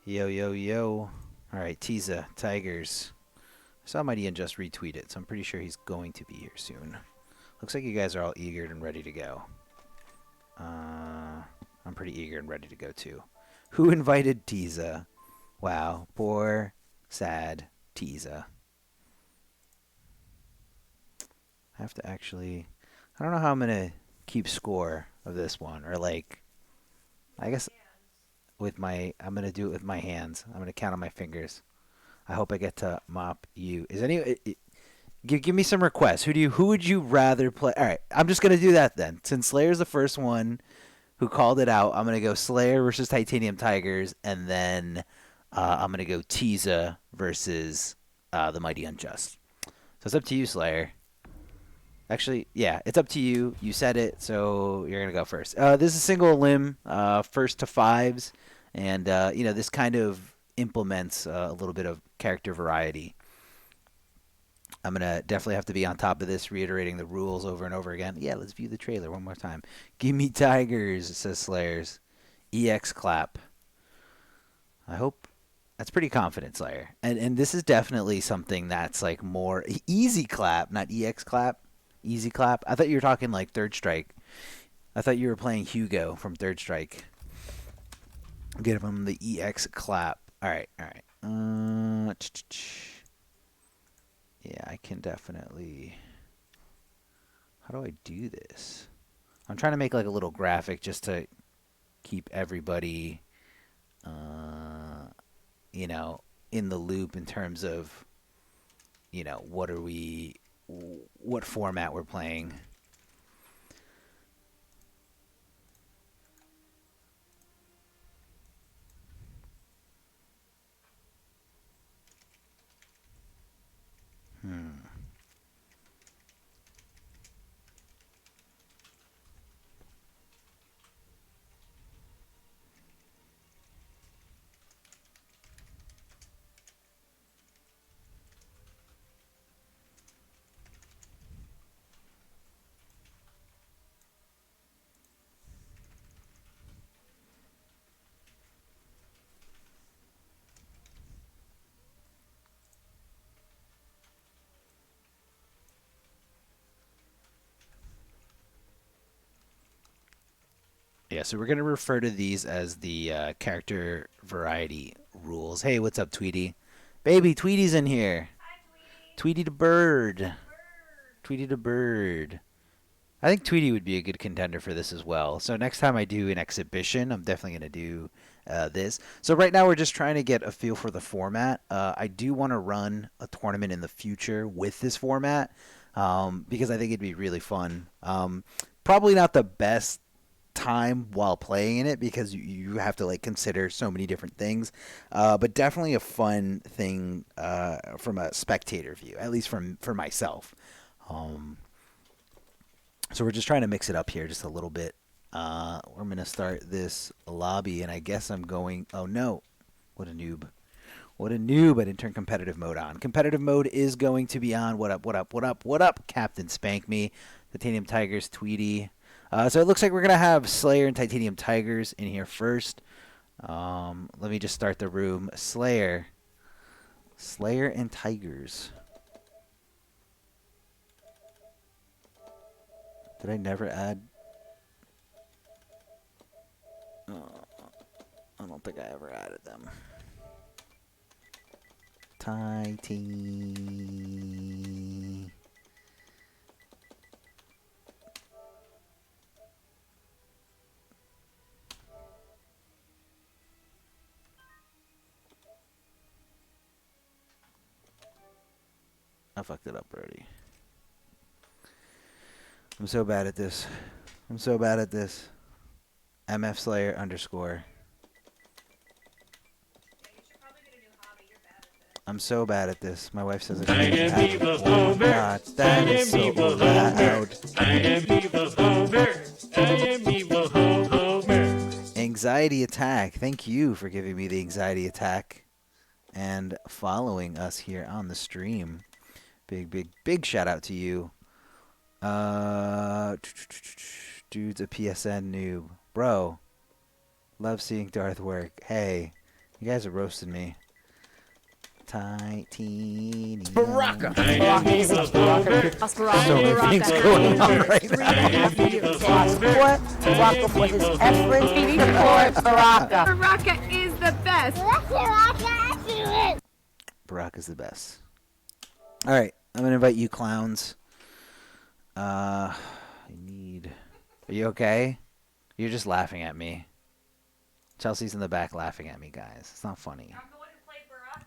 Yo, yo, yo. Alright, Tiza, Tigerzz. I saw Mighty and just retweet it, so I'm pretty sure he's going to be here soon. Looks like you guys are all eager and ready to go. I'm pretty eager and ready to go too. Who invited Tiza? Wow, poor, sad Tiza. I have to actually... I don't know how I'm going to keep score of this one, or like... I guess with my... I'm going to do it with my hands. I'm going to count on my fingers. I hope I get to mop you. Is any... Give me some requests. Who would you rather play? All right, I'm just gonna do that then. Since Slayer's the first one who called it out, I'm gonna go Slayer versus Titanium Tigers, and then I'm gonna go Tiza versus the Mighty Unjust. So it's up to you, Slayer. Actually, yeah, it's up to you. You said it, so you're gonna go first. This is single limb, first to fives, and this kind of implements a little bit of character variety. I'm going to definitely have to be on top of this, reiterating the rules over and over again. Yeah, let's view the trailer one more time. Give me Tigers, says Slayers. EX clap. I hope that's pretty confident, Slayer. And this is definitely something that's like more easy clap, not EX clap. Easy clap. I thought you were talking like Third Strike. I thought you were playing Hugo from Third Strike. Get him the EX clap. All right, all right. Yeah, I can definitely... How do I do this? I'm trying to make like a little graphic just to keep everybody, in the loop in terms of, what format we're playing. Yeah, so we're going to refer to these as the character variety rules. Hey, what's up, Tweety? Baby, Tweety's in here. Hi, Tweety. Tweety the bird. Bird. Tweety the bird. I think Tweety would be a good contender for this as well. So next time I do an exhibition, I'm definitely going to do this. So right now we're just trying to get a feel for the format. I do want to run a tournament in the future with this format because I think it'd be really fun. Probably not the best time while playing in it because you have to like consider so many different things, but definitely a fun thing from a spectator view, at least for myself. So we're just trying to mix it up here just a little bit. We're going to start this lobby, and I guess I'm going... Oh, no. What a noob. What a noob. I didn't turn competitive mode on. Competitive mode is going to be on. What up, what up, what up, what up? Captain Spank Me. Titanium Tigers, Tweety. So it looks like we're going to have Slayer and Titanium Tigers in here first. Let me just start the room. Slayer and Tigers. Did I never add? I don't think I ever added them. Tighty. I fucked it up already. I'm so bad at this. I'm so bad at this. MF Slayer underscore. Yeah, you should probably get a new hobby. You're bad at this. I'm so bad at this. My wife says I can't. Oh God, that is so loud. Anxiety attack. Thank you for giving me the anxiety attack and following us here on the stream. Big shout out to you. Dude's a PSN noob. Bro, love seeing Darth work. Hey, You guys are roasting me. Titanium. Baraka. So many things going on right now. Baraka for his efforts towards Baraka. Baraka is the best. Baraka's the best. All right, I'm gonna invite you clowns. I need. Are you okay? You're just laughing at me. Chelsea's in the back laughing at me, guys. It's not funny. I'm the one who played Baraka.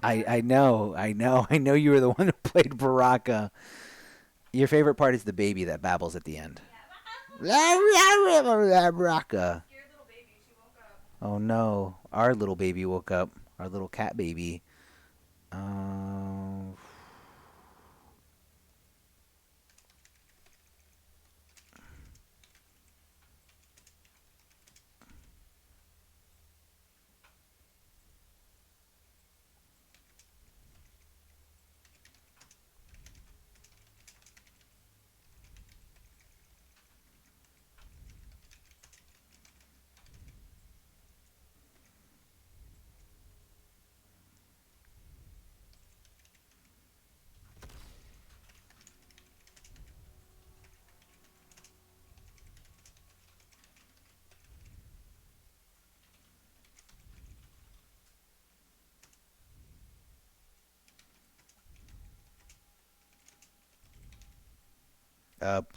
I know you were the one who played Baraka. Your favorite part is the baby that babbles at the end. Baraka. Scared little baby. She woke up. Oh no, our little baby woke up. Our little cat baby.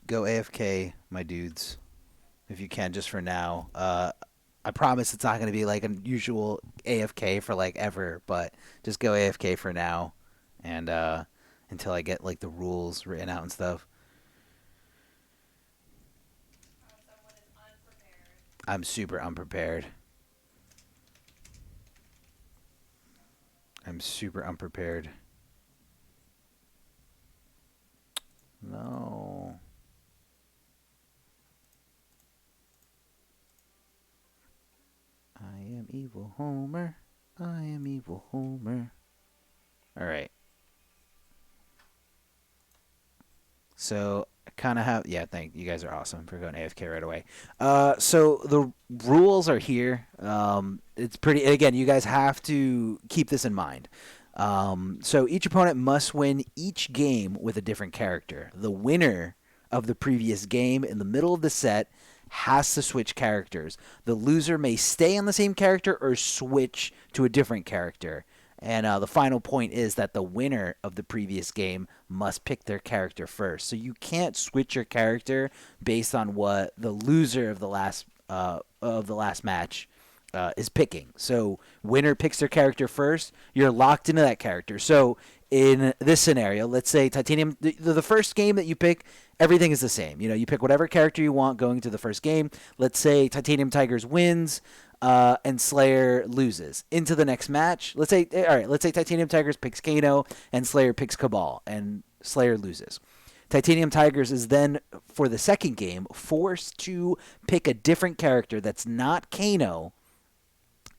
Go AFK, my dudes, if you can, just for now. I promise it's not going to be like an usual AFK for like ever, but just go AFK for now, and until I get like the rules written out and stuff. Someone is unprepared. I'm super unprepared. I'm super unprepared. No. I am evil Homer. I am evil Homer. All right. So I kind of have, yeah. Thank you guys are awesome for going AFK right away. So the rules are here. It's pretty. Again, you guys have to keep this in mind. So each opponent must win each game with a different character. The winner of the previous game in the middle of the set has to switch characters. The loser may stay on the same character or switch to a different character. And the final point is that the winner of the previous game must pick their character first. So you can't switch your character based on what the loser of the last match is picking. So winner picks their character first. You're locked into that character. So in this scenario, let's say Titanium, the first game that you pick, everything is the same. You know, you pick whatever character you want going to the first game. Let's say Titanium Tigerzz wins. And Slayer loses into the next match. Let's say Titanium Tigerzz picks Kano and Slayer picks Cabal and Slayer loses. Titanium Tigerzz is then, for the second game, forced to pick a different character that's not Kano,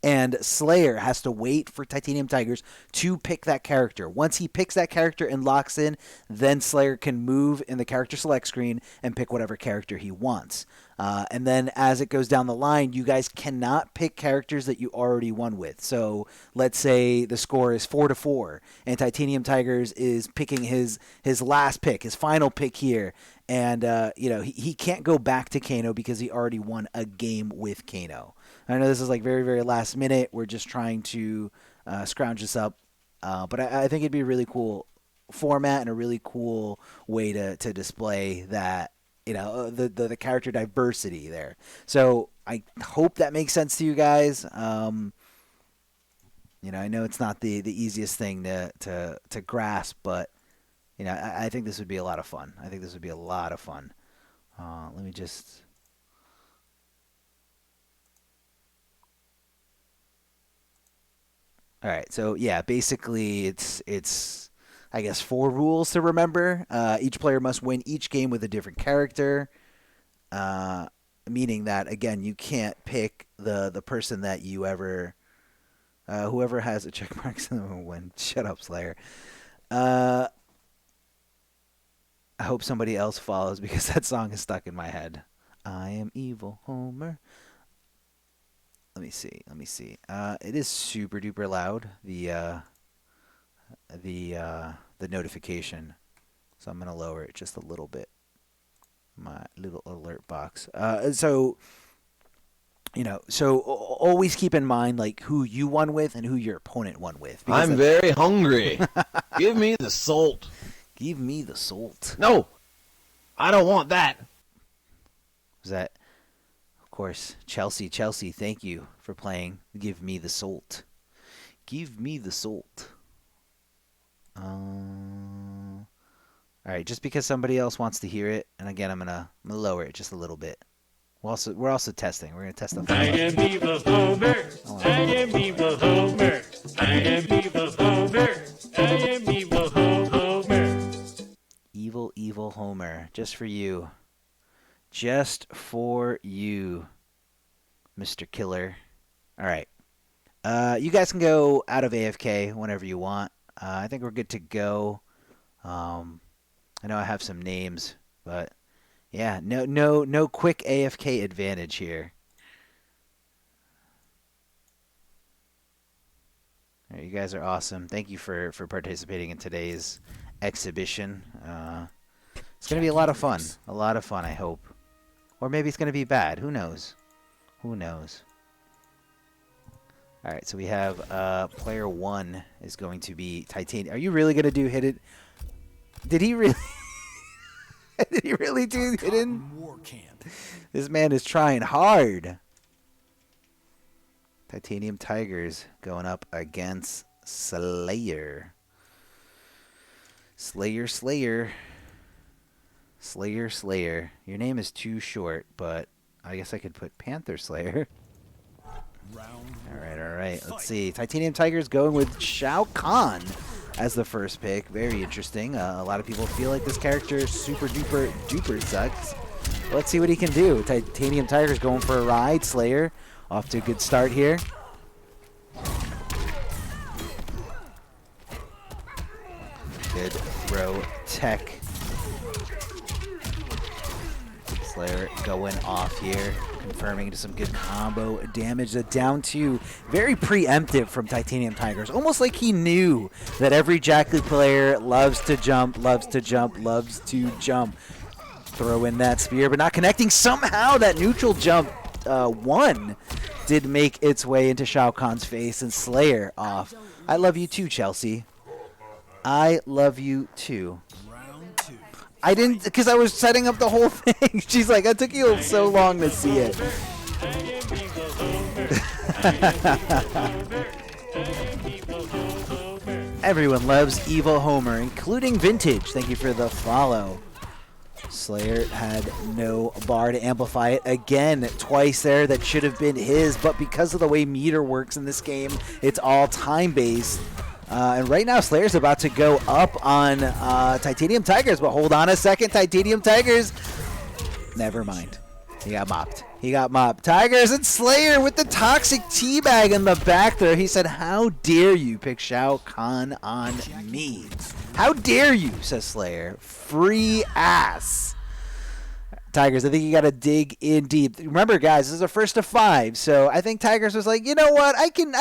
and Slayer has to wait for Titanium Tigerzz to pick that character. Once he picks that character and locks in, then Slayer can move in the character select screen and pick whatever character he wants. And then as it goes down the line, you guys cannot pick characters that you already won with. So let's say the score is 4-4, and Titanium Tigerzz is picking his last pick, his final pick here. And, he can't go back to Kano because he already won a game with Kano. I know this is like very, very last minute. We're just trying to scrounge this up. But I think it'd be a really cool format and a really cool way to display that, the character diversity there. So I hope that makes sense to you guys. I know it's not the easiest thing to grasp, but, I think this would be a lot of fun. Let me just... All right, so yeah, basically it's I guess 4 rules to remember. Each player must win each game with a different character, meaning that again you can't pick the person that you ever whoever has a check marks will win. Shut up, Slayer. I hope somebody else follows because that song is stuck in my head. I am evil Homer. Let me see. Let me see. It is super duper loud. The notification. So I'm gonna lower it just a little bit. My little alert box. So always keep in mind like who you won with and who your opponent won with. I'm very hungry. Give me the salt. Give me the salt. No, I don't want that. Was that, of course, Chelsea? Chelsea, thank you for playing. Give me the salt. Give me the salt. All right, just because somebody else wants to hear it, and again, I'm gonna lower it just a little bit. We're also testing. We're gonna test the. I am evil Homer. I am evil Homer. I am evil Homer. I am evil Homer. Evil Homer, just for you. Just for you, Mr. Killer. All right. You guys can go out of AFK whenever you want. I think we're good to go. I know I have some names, but yeah, no quick AFK advantage here. All right, you guys are awesome. Thank you for participating in today's exhibition. It's going to be a lot of fun. A lot of fun, I hope. Or maybe it's going to be bad. Who knows? Who knows? All right, so we have player 1 is going to be Titanium. Are you really going to do hidden? Did he really? Did he really do hidden? This man is trying hard. Titanium Tigerzz going up against Slayer. Slayer. Your name is too short, but I guess I could put Panther Slayer. All right. Let's see. Titanium Tigerzz going with Shao Kahn as the first pick. Very interesting. A lot of people feel like this character super duper sucks. Let's see what he can do. Titanium Tigerzz going for a ride. Slayer off to a good start here. Good throw tech. Slayer going off here, confirming to some good combo damage. The down two, very preemptive from Titanium Tigerzz. Almost like he knew that every Jackie player loves to jump. Throw in that spear, but not connecting. Somehow that neutral jump one did make its way into Shao Kahn's face, and Slayer off. I love you too, Chelsea. I love you too. I didn't, because I was setting up the whole thing. She's like, it took you so long to see it. Everyone loves Evil Homer, including Vintage. Thank you for the follow. Slayer had no bar to amplify it. Again, twice there. That should have been his, but because of the way meter works in this game, it's all time-based. And right now, Slayer's about to go up on Titanium Tigerzz, but hold on a second. Titanium Tigerzz, never mind. He got mopped. Tigerzz and Slayer with the toxic teabag in the back there. He said, how dare you pick Shao Kahn on me? How dare you, says Slayer. Free ass. Tigerzz, I think you got to dig in deep. Remember, guys, this is a first to 5, so I think Tigerzz was like, you know what? I can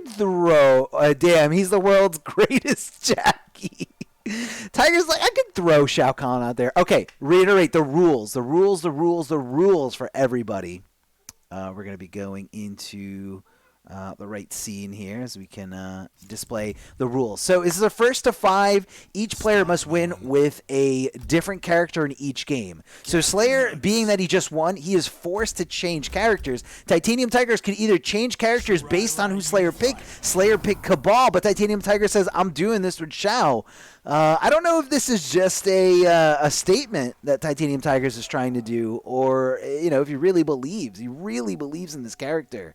throw. Damn, he's the world's greatest Jackie. Tigerzz like, I can throw Shao Kahn out there. Okay, reiterate the rules. The rules for everybody. We're gonna be going into the right scene here as we can display the rules. So this is a first to 5. Each player must win with a different character in each game. So Slayer, being that he just won, he is forced to change characters. Titanium Tigerzz can either change characters based on who Slayer picked. Slayer picked Cabal, but Titanium Tigerzz says, I'm doing this with Shao. I don't know if this is just a statement that Titanium Tigerzz is trying to do, or if he really believes in this character.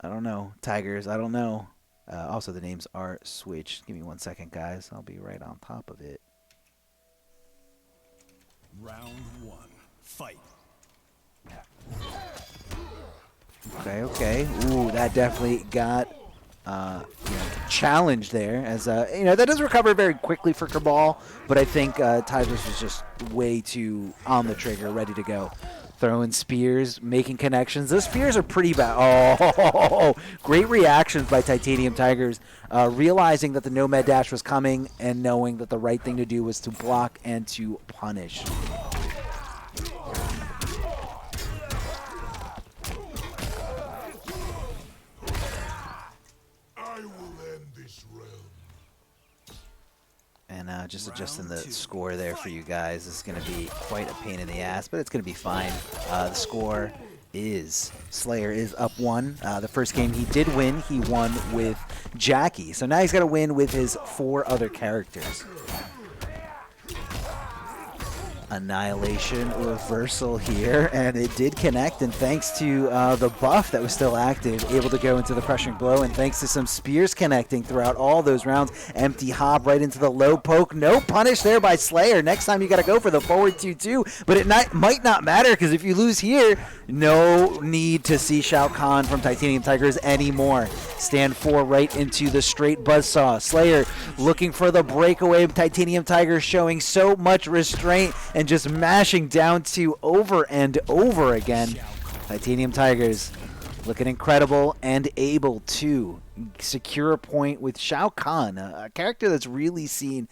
I don't know, Tigerzz. I don't know. Also, the names are switched. Give me 1 second, guys. I'll be right on top of it. Round 1, fight. Okay. Ooh, that definitely got challenged there. As that does recover very quickly for Cabal, but I think Tigerzz was just way too on the trigger, ready to go. throwing spears, making connections. Those spears are pretty bad. Oh, great reactions by Titanium Tigers, realizing that the Nomad Dash was coming and knowing that the right thing to do was to block and to punish. And just adjusting the score there for you guys. This is going to be quite a pain in the ass, but it's going to be fine. The score is Slayer is up 1. The first game he did win. He won with Jackie. So now he's got to win with his 4 other characters. Annihilation reversal here, and it did connect, and thanks to the buff that was still active, able to go into the crushing blow, and thanks to some spears connecting throughout all those rounds, empty hop right into the low poke. No punish there by Slayer. Next time you got to go for the forward 2-2, but it might not matter, because if you lose here, no need to see Shao Kahn from Titanium Tigers anymore. Stand 4 right into the straight buzzsaw. Slayer looking for the breakaway. Titanium Tigers showing so much restraint and just mashing down to over and over again. Titanium Tigers looking incredible and able to secure a point with Shao Kahn, a character that's really seen,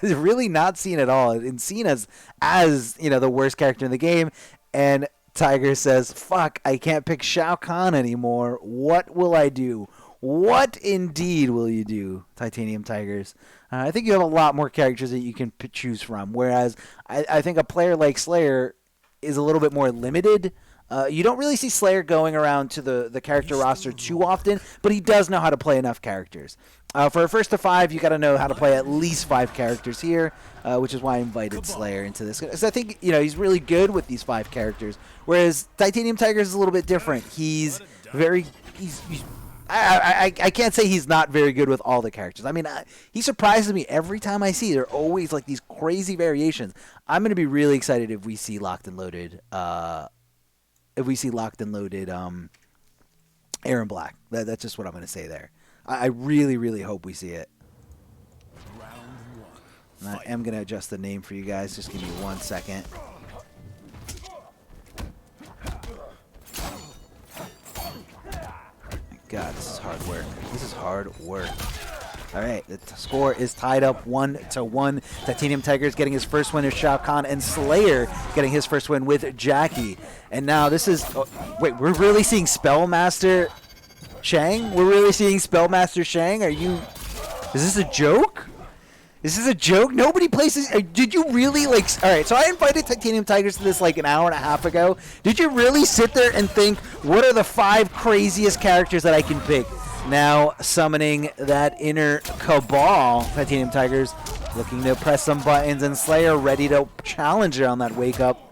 really not seen at all, and seen as the worst character in the game. And Tiger says, fuck, I can't pick Shao Kahn anymore. What will I do? What indeed will you do, Titanium Tigers? I think you have a lot more characters that you can choose from, whereas I think a player like Slayer is a little bit more limited. You don't really see Slayer going around to the character roster too often, but he does know how to play enough characters. For a first to 5, you got to know how to play at least 5 characters here, which is why I invited Slayer into this. Because I think he's really good with these 5 characters, whereas Titanium Tigers is a little bit different. He's I can't say he's not very good with all the characters. I mean, he surprises me every time I see. There are always like these crazy variations. I'm going to be really excited if we see locked and loaded. Aaron Black. That's just what I'm going to say there. I really, really hope we see it. And I am going to adjust the name for you guys. Just give me 1 second. God, this is hard work. This is hard work. All right, the score is tied up 1-1. Titanium Tigers getting his first win with Shao Kahn, and Slayer getting his first win with Jackie. And now this is... wait, we're really seeing Spellmaster Shang? We're really seeing Spellmaster Shang? Is this a joke? Is this a joke? Nobody plays this. Did you really, all right, so I invited Titanium Tigers to this an hour and a half ago. Did you really sit there and think, what are the 5 craziest characters that I can pick? Now summoning that inner Cabal, Titanium Tigers looking to press some buttons, and Slayer ready to challenge her on that wake up.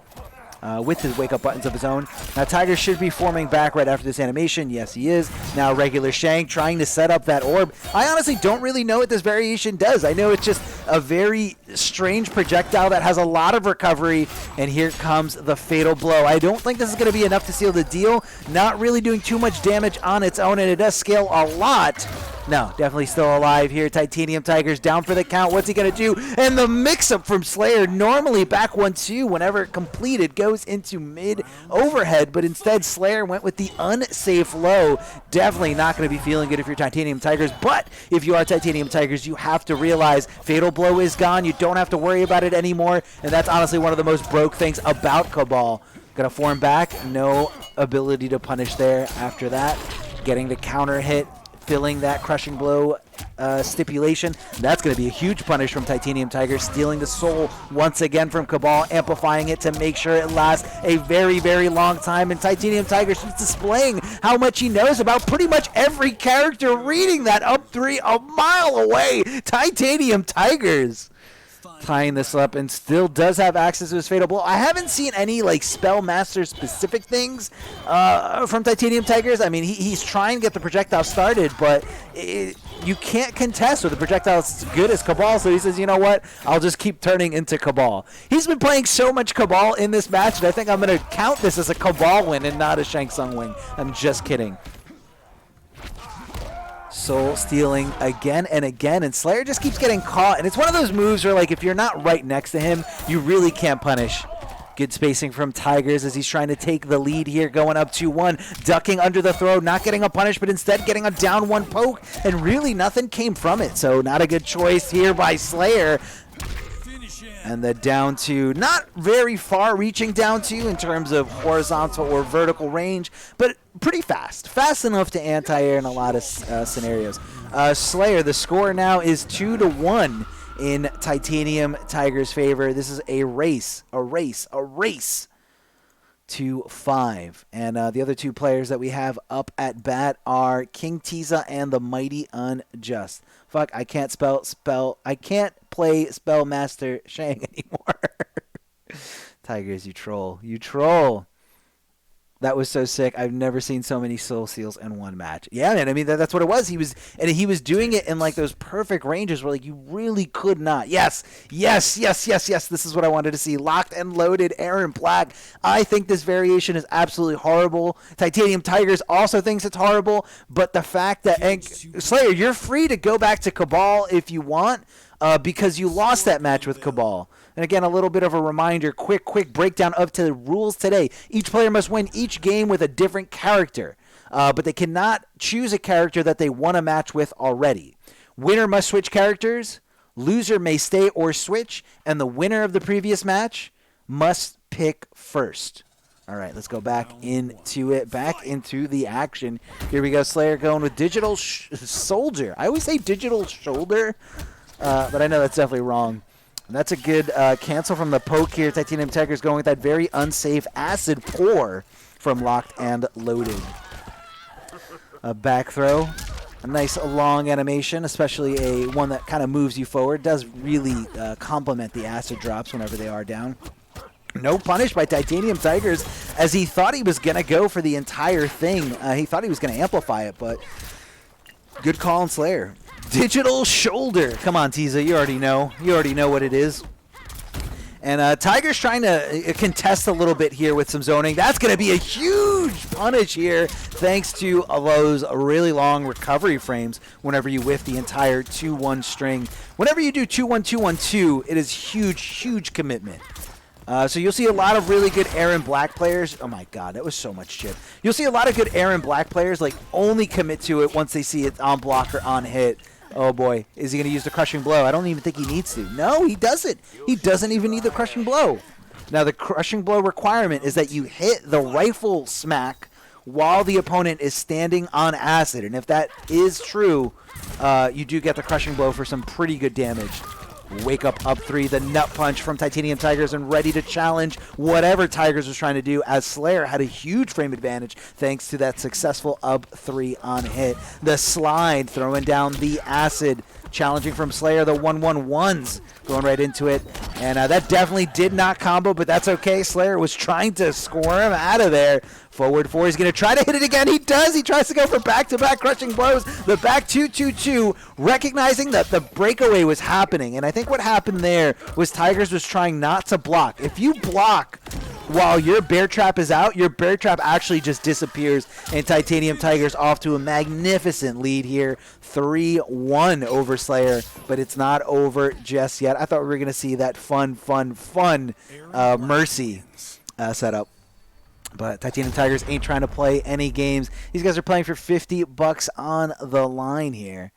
With his wake-up buttons of his own. Now, Tiger should be forming back right after this animation. Yes, he is. Now, regular Shang trying to set up that orb. I honestly don't really know what this variation does. I know it's just a very strange projectile that has a lot of recovery, and here comes the fatal blow. I don't think this is going to be enough to seal the deal. Not really doing too much damage on its own, and it does scale a lot. No, definitely still alive here. Titanium Tigers down for the count. What's he going to do? And the mix-up from Slayer, normally back 1-2 whenever completed, goes into mid-overhead, but instead Slayer went with the unsafe low. Definitely not going to be feeling good if you're Titanium Tigers, but if you are Titanium Tigers, you have to realize Fatal Blow is gone. You don't have to worry about it anymore, and that's honestly one of the most broke things about Cabal. Going to form back. No ability to punish there after that. Getting the counter hit. Filling that crushing blow stipulation. That's going to be a huge punish from Titanium Tiger, stealing the soul once again from Cabal, amplifying it to make sure it lasts a very, very long time. And Titanium Tiger is displaying how much he knows about pretty much every character, reading that up 3 a mile away. Titanium Tigers tying this up, and still does have access to his fatal blow. I haven't seen any Spellmaster specific things from Titanium Tigers. I mean, he's trying to get the projectile started, but you can't contest with a projectile as good as Cabal, so he says, you know what, I'll just keep turning into Cabal. He's been playing so much Cabal in this match that I think I'm going to count this as a Cabal win and not a Shang Tsung win. I'm just kidding. Soul stealing again and again, and Slayer just keeps getting caught, and it's one of those moves where if you're not right next to him, you really can't punish. Good spacing from Tigerzz as he's trying to take the lead here, going up 2-1, ducking under the throw, not getting a punish, but instead getting a down 1 poke, and really nothing came from it. So not a good choice here by Slayer. And the down 2, not very far reaching down 2 in terms of horizontal or vertical range, but pretty fast. Fast enough to anti-air in a lot of scenarios. Slayer, the score now is 2-1 in Titanium Tiger's favor. This is a race to 5. And the other 2 players that we have up at bat are King Tiza and TheMightyUnjust. Fuck, I can't I can't play Spellmaster Shang anymore. Tigerzz, you troll. You troll. That was so sick. I've never seen so many soul seals in one match. Yeah, man. I mean, that's what it was. He was doing it in like those perfect ranges where like you really could not. Yes. This is what I wanted to see. Locked and loaded. Aaron Black. I think this variation is absolutely horrible. Titanium Tigerzz also thinks it's horrible. But the fact that Slayer, you're free to go back to Cabal if you want, because you lost that match with Cabal. And again, a little bit of a reminder, quick breakdown of the rules today. Each player must win each game with a different character, but they cannot choose a character that they won a match with already. Winner must switch characters, loser may stay or switch, and the winner of the previous match must pick first. All right, let's go back into it, back into the action. Here we go, Slayer going with Digital Soldier. I always say Digital Shoulder, but I know that's definitely wrong. And that's a good cancel from the poke here. Titanium Tigerzz going with that very unsafe acid pour from Locked and Loaded. A back throw. A nice long animation, especially one that kind of moves you forward. Does really complement the acid drops whenever they are down. No punish by Titanium Tigerzz as he thought he was going to go for the entire thing. He thought he was going to amplify it, but good call on Slayer. Digital Shoulder. Come on, Tiza. You already know. You already know what it is. And Tiger's trying to contest a little bit here with some zoning. That's going to be a huge punish here thanks to those really long recovery frames whenever you whiff the entire 2-1 string. Whenever you do 2-1, 2-1, 2, it is huge commitment. So you'll see a lot of really good Aaron Black players. Oh, my God. That was so much shit. You'll see a lot of good Aaron Black players like only commit to it once they see it on block or on hit. Oh, boy. Is he going to use the crushing blow? I don't even think he needs to. No, he doesn't. He doesn't even need the crushing blow. Now, the crushing blow requirement is that you hit the rifle smack while the opponent is standing on acid. And if that is true, you do get the crushing blow for some pretty good damage. Wake up 3, the nut punch from Titanium Tigerzz and ready to challenge whatever Tigerzz was trying to do as Slayer had a huge frame advantage thanks to that successful up 3 on hit. The slide throwing down the acid, challenging from Slayer, the 1-1-1s going right into it. And that definitely did not combo, but that's okay. Slayer was trying to squirm out of there. Forward 4, he's going to try to hit it again. He does. He tries to go for back-to-back crushing blows. The back 2-2-2, recognizing that the breakaway was happening. And I think what happened there was Tigerzz was trying not to block. If you block while your bear trap is out, your bear trap actually just disappears. And Titanium Tigerzz off to a magnificent lead here. 3-1 over Slayer, but it's not over just yet. I thought we were going to see that fun Mercy setup. But Titanium Tigerzz ain't trying to play any games. These guys are playing for $50 on the line here.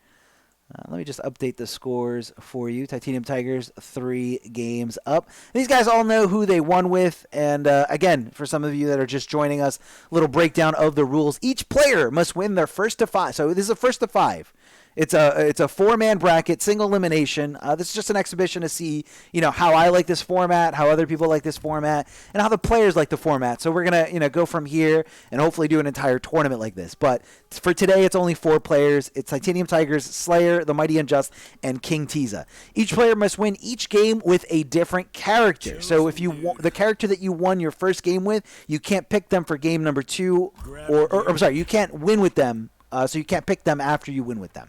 Let me just update the scores for you. Titanium Tigerzz, 3 games up. These guys all know who they won with. And again, for some of you that are just joining us, a little breakdown of the rules. Each player must win their first to 5. So this is a first to 5. It's a 4-man bracket, single elimination. This is just an exhibition to see, how I like this format, how other people like this format, and how the players like the format. So we're gonna, go from here and hopefully do an entire tournament like this. But for today, it's only 4 players. It's Titanium Tigerzz, Slayer, TheMightyUnjust, and King Tiza. Each player must win each game with a different character. So if you the character that you won your first game with, you can't pick them for game number 2, or I'm sorry, you can't win with them. So you can't pick them after you win with them.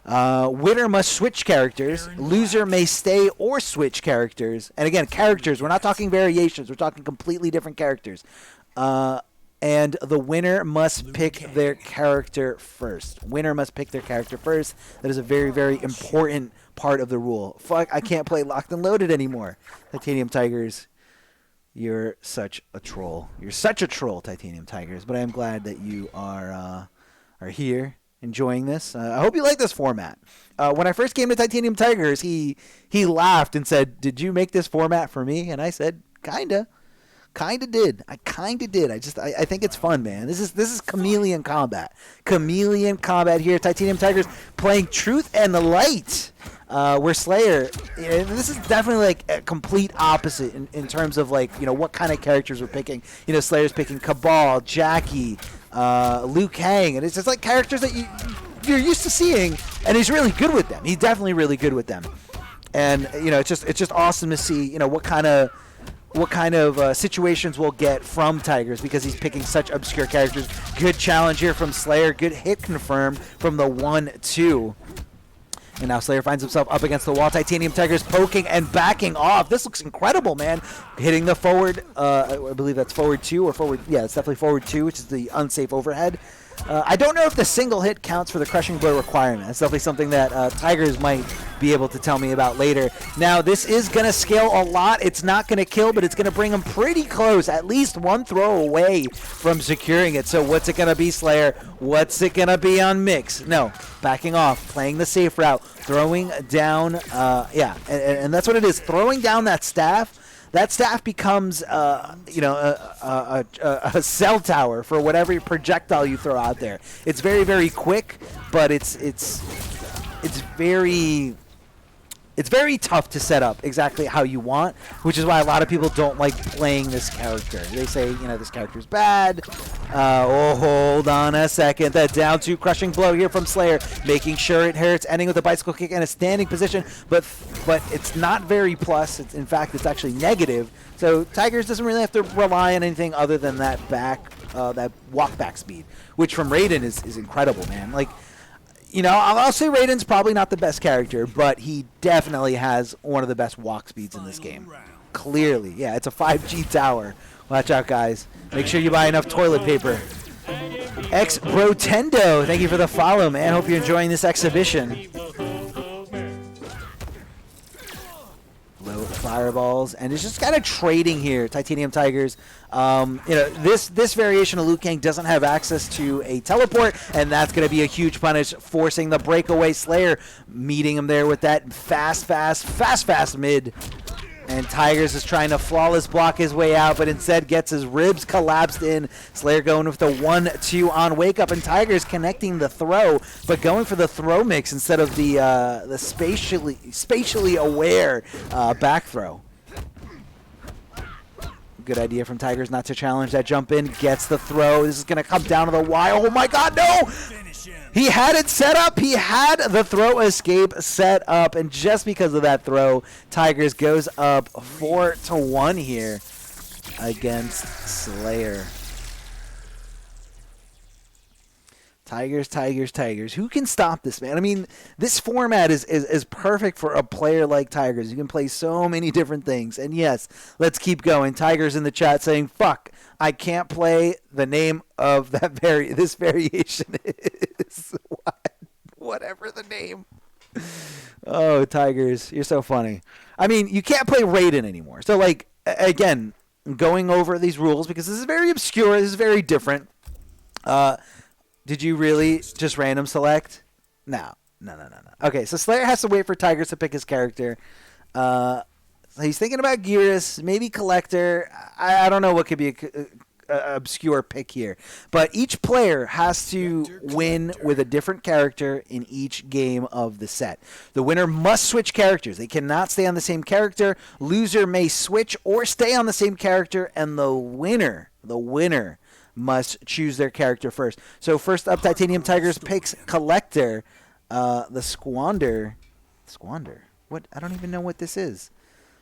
Winner must switch characters. Loser may stay or switch characters. And again, characters. We're not talking variations. We're talking completely different characters. And the winner must pick their character first. Winner must pick their character first. That is a very, very important part of the rule. Fuck, I can't play Locked and Loaded anymore. Titanium Tigerzz. You're such a troll. You're such a troll, Titanium Tigers. But I am glad that you are here enjoying this. I hope you like this format. When I first came to Titanium Tigers, he laughed and said, "Did you make this format for me?" And I said, "Kinda did. I kinda did. I think it's fun, man. This is Khameleon Kombat. Khameleon Kombat here. Titanium Tigers playing Truth and the Light. Where Slayer, this is definitely like a complete opposite in terms of like, what kind of characters we're picking. Slayer's picking Cabal, Jackie, Liu Kang, and it's just like characters that you're used to seeing, and he's really good with them. He's definitely really good with them. And it's just awesome to see what kind of situations we'll get from Tigers, because he's picking such obscure characters. Good challenge here from Slayer. Good hit confirmed from the 1-2. And now Slayer finds himself up against the wall. Titanium Tigers poking and backing off. This looks incredible, man. Hitting the forward, I believe that's forward 2 or forward, yeah, it's definitely forward 2, which is the unsafe overhead. I don't know if the single hit counts for the crushing blow requirement. That's definitely something that Tigers might be able to tell me about later. Now, this is going to scale a lot. It's not going to kill, but it's going to bring him pretty close, at least one throw away from securing it. So what's it going to be, Slayer? What's it going to be on Mix? No, backing off, playing the safe route, throwing down, and that's what it is, throwing down that staff. That staff becomes, a cell tower for whatever projectile you throw out there. It's very, very quick, but it's very tough to set up exactly how you want, which is why a lot of people don't like playing this character. They say, this character's bad. Hold on a second. The down 2 crushing blow here from Slayer, making sure it hurts, ending with a bicycle kick and a standing position, but it's not very plus. In fact, it's actually negative. So Tigers doesn't really have to rely on anything other than that walk back speed, which from Raiden is incredible, man. Like, I'll say Raiden's probably not the best character, but he definitely has one of the best walk speeds in this game. Clearly. Yeah, it's a 5G tower. Watch out, guys. Make sure you buy enough toilet paper. X-Brotendo, thank you for the follow, man. Hope you're enjoying this exhibition. Low fireballs, and it's just kind of trading here, Titanium Tigers. This variation of Liu Kang doesn't have access to a teleport, and that's going to be a huge punish, forcing the breakaway. Slayer meeting him there with that fast mid. And Tigers is trying to flawless block his way out, but instead gets his ribs collapsed in. Slayer going with the 1-2 on wake up, and Tigers connecting the throw, but going for the throw mix instead of the spatially aware back throw. Good idea from Tigers not to challenge that jump in. Gets the throw. This is going to come down to the wire. Oh my God, no! He had it set up. He had the throw escape set up, and just because of that throw, Tigers goes up 4-1 here against Slayer. Tigers. Who can stop this, man? I mean, this format is perfect for a player like Tigers. You can play so many different things. And yes, let's keep going. Tigers in the chat saying, "Fuck, I can't play the name of this variation is." Whatever the name. Oh, Tigers, you're so funny. I mean, you can't play Raiden anymore. So, like, again, going over these rules, because this is very obscure. This is very different. Did you really just random select? No. Okay, so Slayer has to wait for Tigers to pick his character. He's thinking about Gearus, maybe Collector. I don't know what could be a obscure pick here. But each player has to win with a different character in each game of the set. The winner must switch characters. They cannot stay on the same character. Loser may switch or stay on the same character, and the winner must choose their character first. So first up, Titanium Tigers picks Collector. The Squander. What? I don't even know what this is.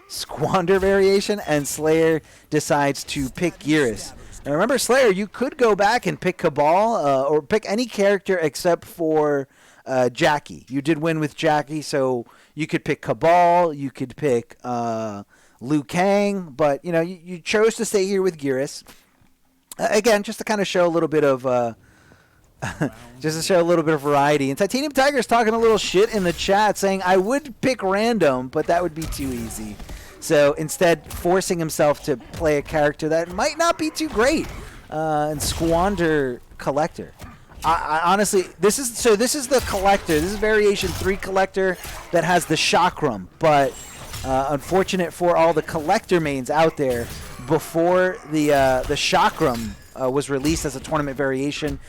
Squander variation, and Slayer decides to pick Gearus. Now remember, Slayer, you could go back and pick Cabal or pick any character except for Jackie. You did win with Jackie, so you could pick Cabal, you could pick Liu Kang, but you chose to stay here with Gearus. Again, just to kind of show a little bit of variety. And Titanium Tiger's talking a little shit in the chat, saying I would pick random, but that would be too easy. So instead, forcing himself to play a character that might not be too great and squander Collector. I honestly, this is the Collector. This is Variation 3 Collector that has the Chakram, but unfortunate for all the Collector mains out there, before the Chakram was released as a tournament variation,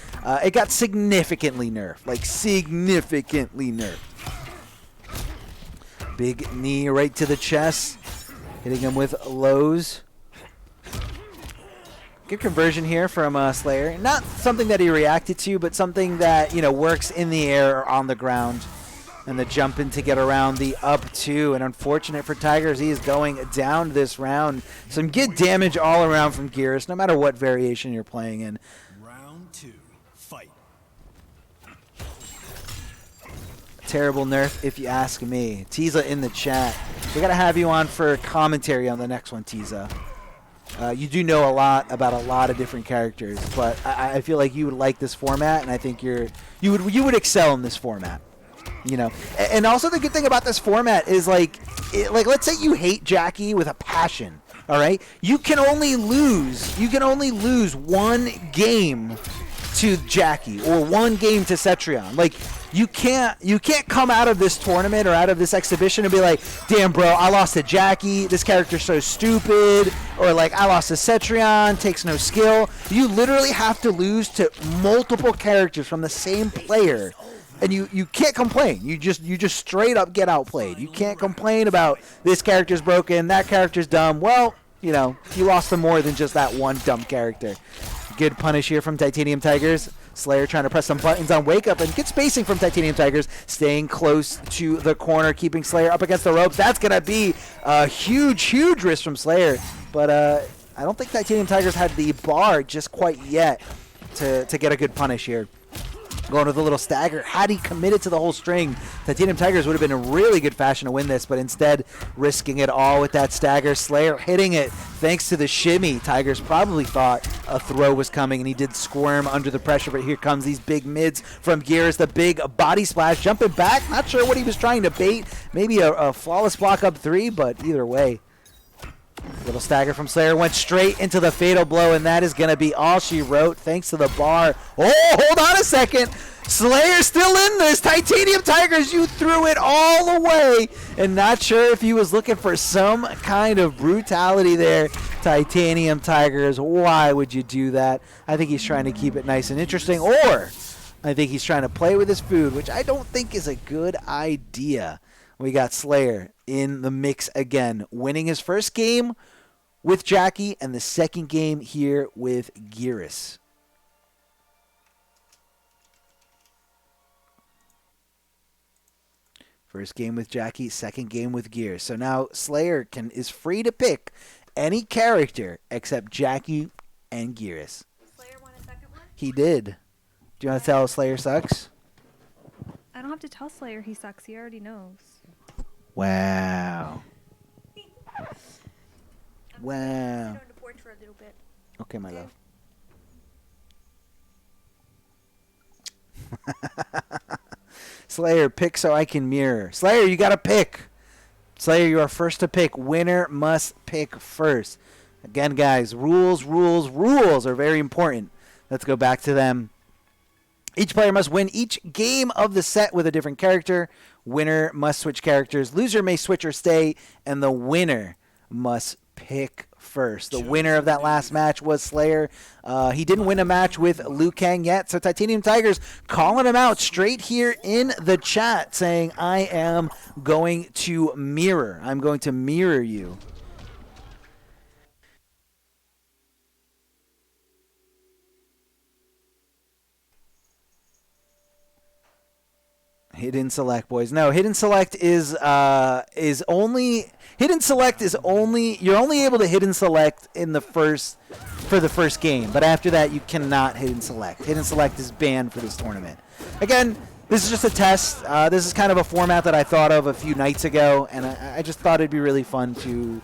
it got significantly nerfed, like significantly nerfed. Big knee right to the chest, hitting him with lows. Good conversion here from Slayer. Not something that he reacted to, but something that, you know, works in the air or on the ground. And the jump in to get around the up two. And unfortunate for Tigerzz, he is going down this round. Some good damage all around from Gearus, no matter what variation you're playing in. Round 2, fight. Terrible nerf, if you ask me. Tiza in the chat. We got to have you on for commentary on the next one, Tiza. You do know a lot about a lot of different characters, but I feel like you would like this format, and I think you would excel in this format. You know, and also the good thing about this format is like let's say you hate Jackie with a passion. All right, you can only lose one game to Jackie or one game to Cetrion. Like you can't come out of this tournament or out of this exhibition and be like, damn bro, I lost to Jackie, this character's so stupid, or like I lost to Cetrion, takes no skill. You literally have to lose to multiple characters from the same player. And you can't complain. You just straight up get outplayed. You can't complain about this character's broken, that character's dumb. Well, you know, you lost to more than just that one dumb character. Good punish here from Titanium Tigerzz. Slayer trying to press some buttons on Wake Up, and good spacing from Titanium Tigerzz, staying close to the corner, keeping Slayer up against the ropes. That's going to be a huge risk from Slayer. But I don't think Titanium Tigerzz had the bar just quite yet to get a good punish here. Going with a little stagger. Had he committed to the whole string, Titanium Tigerzz would have been in really good fashion to win this, but instead risking it all with that stagger. Slayer hitting it thanks to the shimmy. Tigerzz probably thought a throw was coming, and he did squirm under the pressure, but here comes these big mids from Gearus. The big body splash, jumping back. Not sure what he was trying to bait. Maybe a flawless block up three, but either way. Little stagger from Slayer, went straight into the fatal blow, and that is going to be all she wrote thanks to the bar. Oh, hold on a second. Slayer's still in this. Titanium Tigerzz, you threw it all away. And not sure if he was looking for some kind of brutality there. Titanium Tigerzz, why would you do that? I think he's trying to keep it nice and interesting, or I think he's trying to play with his food, which I don't think is a good idea. We got Slayer in the mix again, winning his first game with Jackie and the second game here with Gearus. First game with Jackie, second game with Gearus. So now Slayer is free to pick any character except Jackie and Gearus. Slayer won a second one? He did. Do you want to tell Slayer sucks? I don't have to tell Slayer he sucks. He already knows. Wow. Wow. I'm going to porch for a little bit. Okay, my love. Slayer, pick so I can mirror. Slayer, you got to pick. Slayer, you are first to pick. Winner must pick first. Again, guys, rules are very important. Let's go back to them. Each player must win each game of the set with a different character. Winner must switch characters. Loser may switch or stay, and the winner must pick first. The winner of that last match was Slayer. He didn't win a match with Liu Kang yet, so Titanium Tigerzz calling him out straight here in the chat, saying, I am going to mirror. I'm going to mirror you. Hidden select, boys. No, hidden select is only you're only able to hidden select in the first game, but after that you cannot hidden select. Hidden select is banned for this tournament. Again, this is just a test. This is kind of a format that I thought of a few nights ago, and I just thought it'd be really fun to,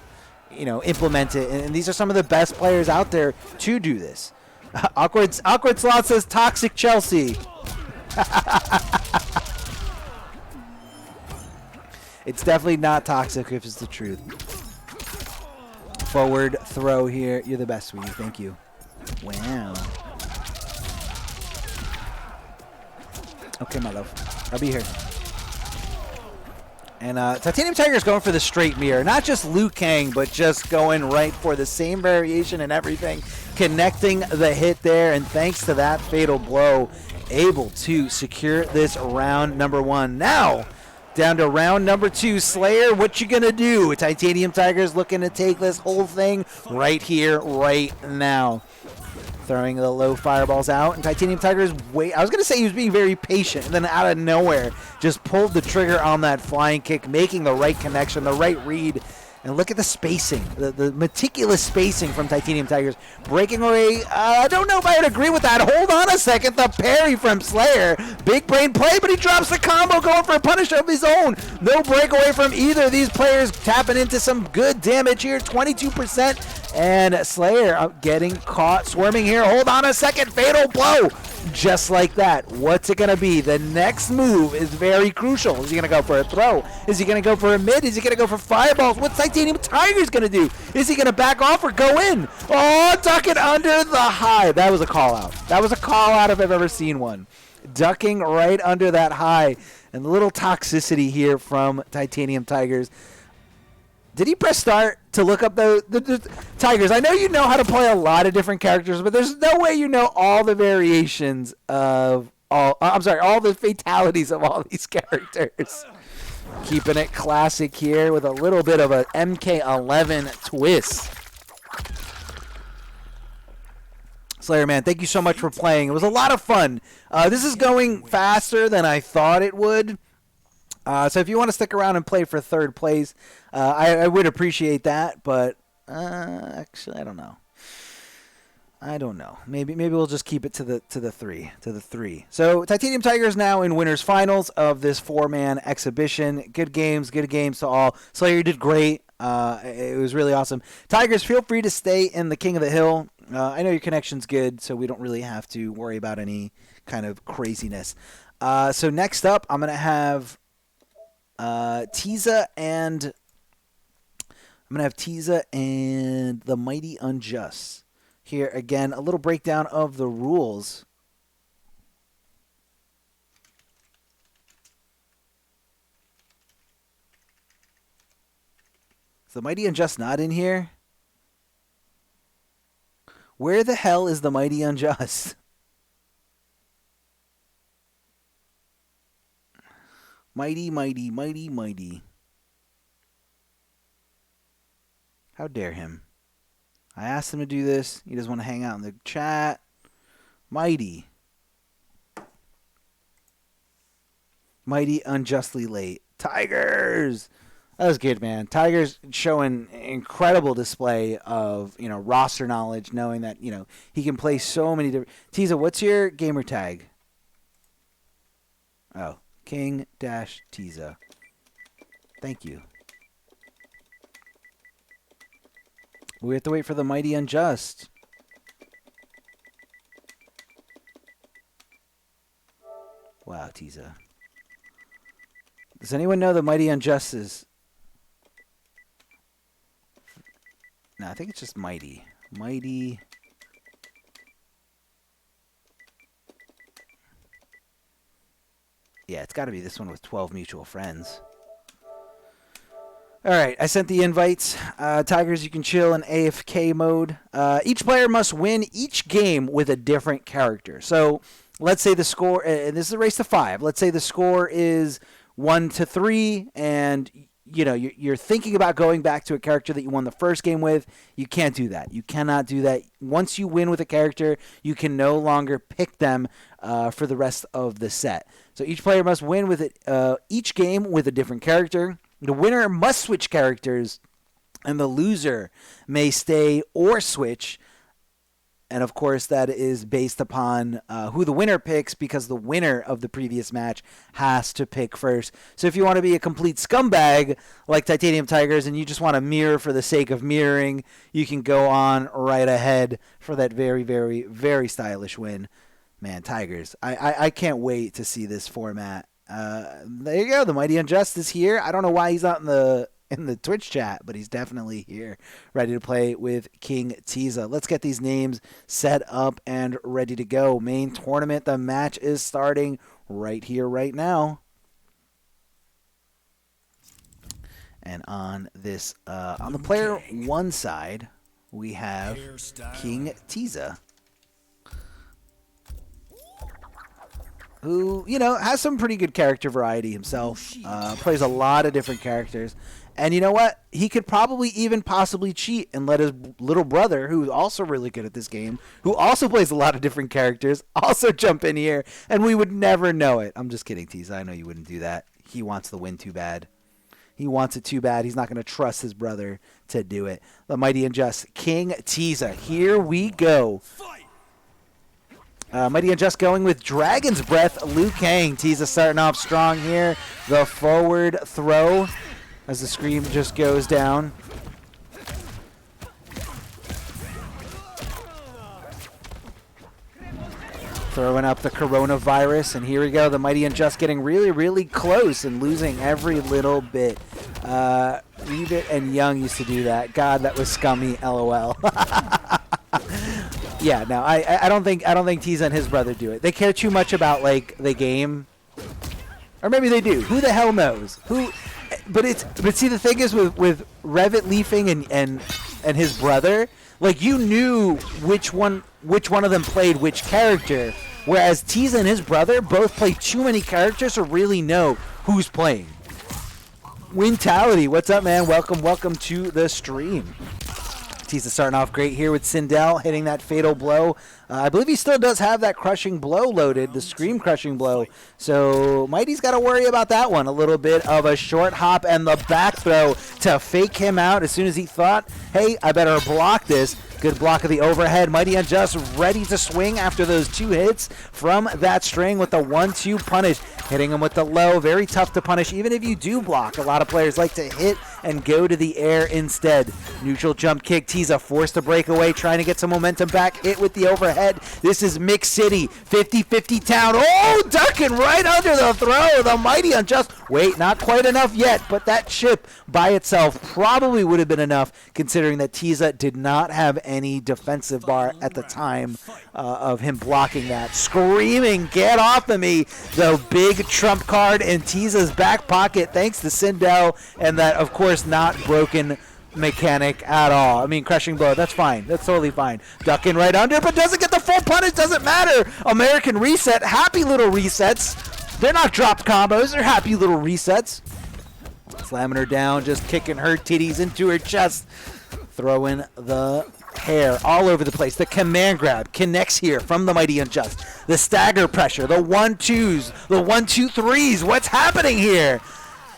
you know, implement it. And these are some of the best players out there to do this. Awkward Slot says toxic Chelsea. It's definitely not toxic if it's the truth. forward throw here. You're the best, sweetie. Thank you. Wow. Okay, my love. I'll be here. And Titanium Tiger's going for the straight mirror. Not just Liu Kang, but just going right for the same variation and everything. Connecting the hit there. And thanks to that fatal blow, able to secure this round number 1. Now, down to round number 2. Slayer, what you going to do? Titanium Tiger's looking to take this whole thing right here, right now. Throwing the low fireballs out, and Titanium Tiger's I was going to say he was being very patient, and then out of nowhere, just pulled the trigger on that flying kick, making the right connection, the right read. And look at the spacing, the meticulous spacing from Titanium Tigers. Breaking away, I don't know if I would agree with that. Hold on a second, the parry from Slayer. Big brain play, but he drops the combo, going for a punish of his own. No breakaway from either of these players, tapping into some good damage here, 22%. And Slayer getting caught, swarming here. Hold on a second, fatal blow. Just like that. What's it going to be? The next move is very crucial. Is he going to go for a throw? Is he going to go for a mid? Is he going to go for fireballs? What's Titanium Tiger's going to do? Is he going to back off or go in? Oh, duck it under the high. That was a call out. That was a call out if I've ever seen one. Ducking right under that high. And the little toxicity here from Titanium Tigers. Did he press start to look up the Tigers? I know you know how to play a lot of different characters, but there's no way you know all the variations of all the fatalities of all these characters. Keeping it classic here with a little bit of a MK11 twist. Slayer, man, thank you so much for playing. It was a lot of fun. This is going faster than I thought it would. So if you want to stick around and play for third place, I would appreciate that. But actually, I don't know. Maybe we'll just keep it to the three. So Titanium Tigers now in winners finals of this 4-man exhibition. Good games to all. Slayer, you did great. It was really awesome. Tigers, feel free to stay in the King of the Hill. I know your connection's good, so we don't really have to worry about any kind of craziness. So next up, I'm gonna have Tiza and the Mighty Unjust. Here again, a little breakdown of the rules. Is the Mighty Unjust not in here? Where the hell is the Mighty Unjust? Mighty, mighty, mighty, mighty. How dare him? I asked him to do this. He doesn't want to hang out in the chat. Mighty. Mighty unjustly late. Tigerzz! That was good, man. Tigerzz showing incredible display of, roster knowledge, knowing that, he can play so many different... Tiza, what's your gamer tag? Oh, King-Tiza. Thank you. We have to wait for the Mighty Unjust. Wow, Tiza. Does anyone know the Mighty Unjust is... No, I think it's just Mighty. Mighty... Yeah, it's got to be this one with 12 mutual friends. All right, I sent the invites. Tigers, you can chill in AFK mode. Each player must win each game with a different character. So let's say the score, and this is a race to 5. Let's say the score is 1-3, and you're thinking about going back to a character that you won the first game with. You can't do that. You cannot do that. Once you win with a character, you can no longer pick them for the rest of the set. So each player must win with each game with a different character. The winner must switch characters, and the loser may stay or switch. And, of course, that is based upon who the winner picks, because the winner of the previous match has to pick first. So if you want to be a complete scumbag like Titanium Tigers and you just want to mirror for the sake of mirroring, you can go on right ahead for that very, very, very stylish win. Man, Tigers, I can't wait to see this format. There you go. The Mighty Unjust is here. I don't know why he's not in the in the Twitch chat, but he's definitely here, ready to play with King Tiza. Let's get these names set up and ready to go. Main tournament, the match is starting right here, right now. And on this, on the player one side, we have King Tiza, who, you know, has some pretty good character variety himself. Plays a lot of different characters. And you know what? He could probably even possibly cheat and let his little brother, who's also really good at this game, who also plays a lot of different characters, also jump in here, and we would never know it. I'm just kidding, Tiza. I know you wouldn't do that. He wants the win too bad. He wants it too bad. He's not going to trust his brother to do it. The Mighty Unjust, King Tiza. Here we go. Mighty Unjust going with Dragon's Breath, Liu Kang. Tiza starting off strong here. The forward throw as the scream just goes down. Throwing up the coronavirus, and here we go. The Mighty Unjust getting really, really close and losing every little bit. Reebit and Young used to do that. God, that was scummy. LOL. Yeah, no, I don't think Tiza and his brother do it. They care too much about like the game, or maybe they do. Who the hell knows? But see, the thing is with Revit Leafing and his brother, like, you knew which one of them played which character, whereas Tiza and his brother both play too many characters to really know who's playing. Wintality, what's up, man? Welcome to the stream. Tiza starting off great here with Sindel hitting that fatal blow. I believe he still does have that crushing blow loaded, the scream crushing blow. So Mighty's got to worry about that one. A little bit of a short hop and the back throw to fake him out as soon as he thought, hey, I better block this. Good block of the overhead. Mighty Unjust ready to swing after those two hits from that string with the 1-2 punish. Hitting him with the low. Very tough to punish even if you do block. A lot of players like to hit and go to the air instead. Neutral jump kick. Tiza forced to break away, trying to get some momentum back. Hit with the overhead. This is Mix City. 50-50 town. Oh, ducking right under the throw. The Mighty Unjust. Wait, not quite enough yet, but that chip by itself probably would have been enough considering that Tiza did not have any defensive bar at the time of him blocking that. Screaming, get off of me. The big trump card in Tiza's back pocket thanks to Sindel, and that, of course, not broken mechanic at all. I mean, crushing blow, that's fine. That's totally fine. Ducking right under, but doesn't get the full punish. Doesn't matter. American reset. Happy little resets. They're not dropped combos. They're happy little resets. Slamming her down, just kicking her titties into her chest. Throwing the hair all over the place. The command grab connects here from the Mighty Unjust. The stagger pressure, the 1-2s, the 1-2-3s. What's happening here?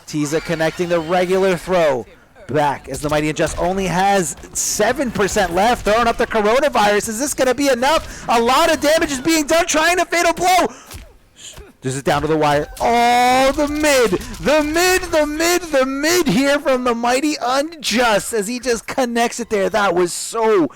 Tiza connecting the regular throw. Back as the Mighty Unjust only has 7% left. Throwing up the coronavirus. Is this going to be enough? A lot of damage is being done. Trying to fatal blow. This is down to the wire. Oh, the mid here from the Mighty Unjust as he just connects it there. That was so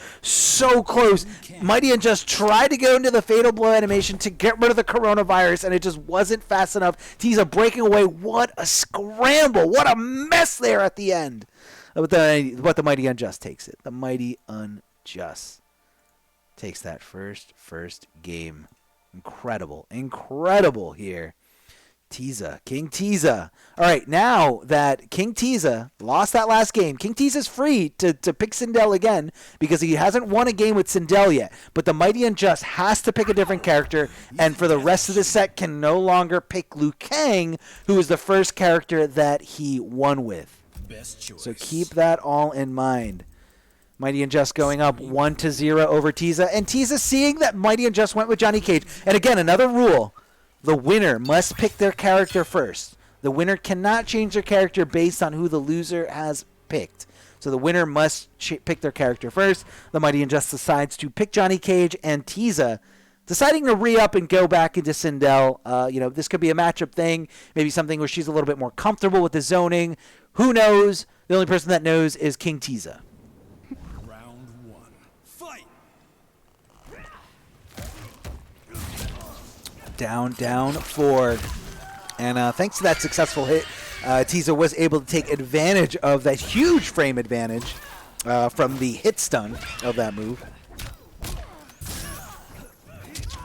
close. Mighty Unjust tried to go into the fatal blow animation to get rid of the coronavirus, and it just wasn't fast enough. Tiza breaking away. What a scramble. What a mess there at the end. But the Mighty Unjust takes it. The Mighty Unjust takes that first game. Incredible here. Tiza, King Tiza. All right, now that King Tiza lost that last game, King Tiza's free to pick Sindel again because he hasn't won a game with Sindel yet. But the Mighty Unjust has to pick a different character, and for the rest of the set can no longer pick Liu Kang, who is the first character that he won with. So keep that all in mind. Mighty Unjust going up 1-0 over Tiza, and Tiza seeing that Mighty Unjust went with Johnny Cage. And again, another rule: the winner must pick their character first. The winner cannot change their character based on who the loser has picked. So the winner must pick their character first. The Mighty Unjust decides to pick Johnny Cage, and Tiza deciding to re-up and go back into Sindel. This could be a matchup thing, maybe something where she's a little bit more comfortable with the zoning. Who knows? The only person that knows is King Tiza. Round one. Fight! Down forward. And thanks to that successful hit Tiza was able to take advantage of that huge frame advantage from the hit stun of that move.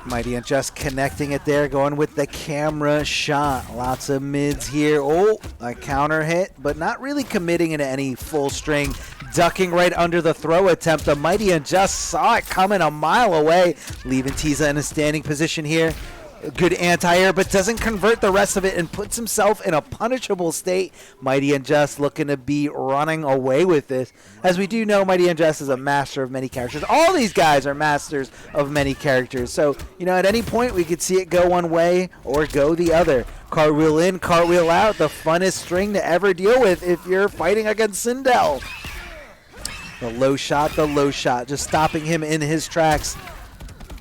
MightyUnjust connecting it there, going with the camera shot. Lots of mids here. Oh, a counter hit, but not really committing into any full string. Ducking right under the throw attempt. The MightyUnjust saw it coming a mile away, leaving Tiza in a standing position here. Good anti-air, but doesn't convert the rest of it and puts himself in a punishable state. MightyUnjust looking to be running away with this. As we do know, MightyUnjust is a master of many characters. All these guys are masters of many characters. So, at any point we could see it go one way or go the other. Cartwheel in, cartwheel out. The funnest string to ever deal with if you're fighting against Sindel. The low shot, just stopping him in his tracks.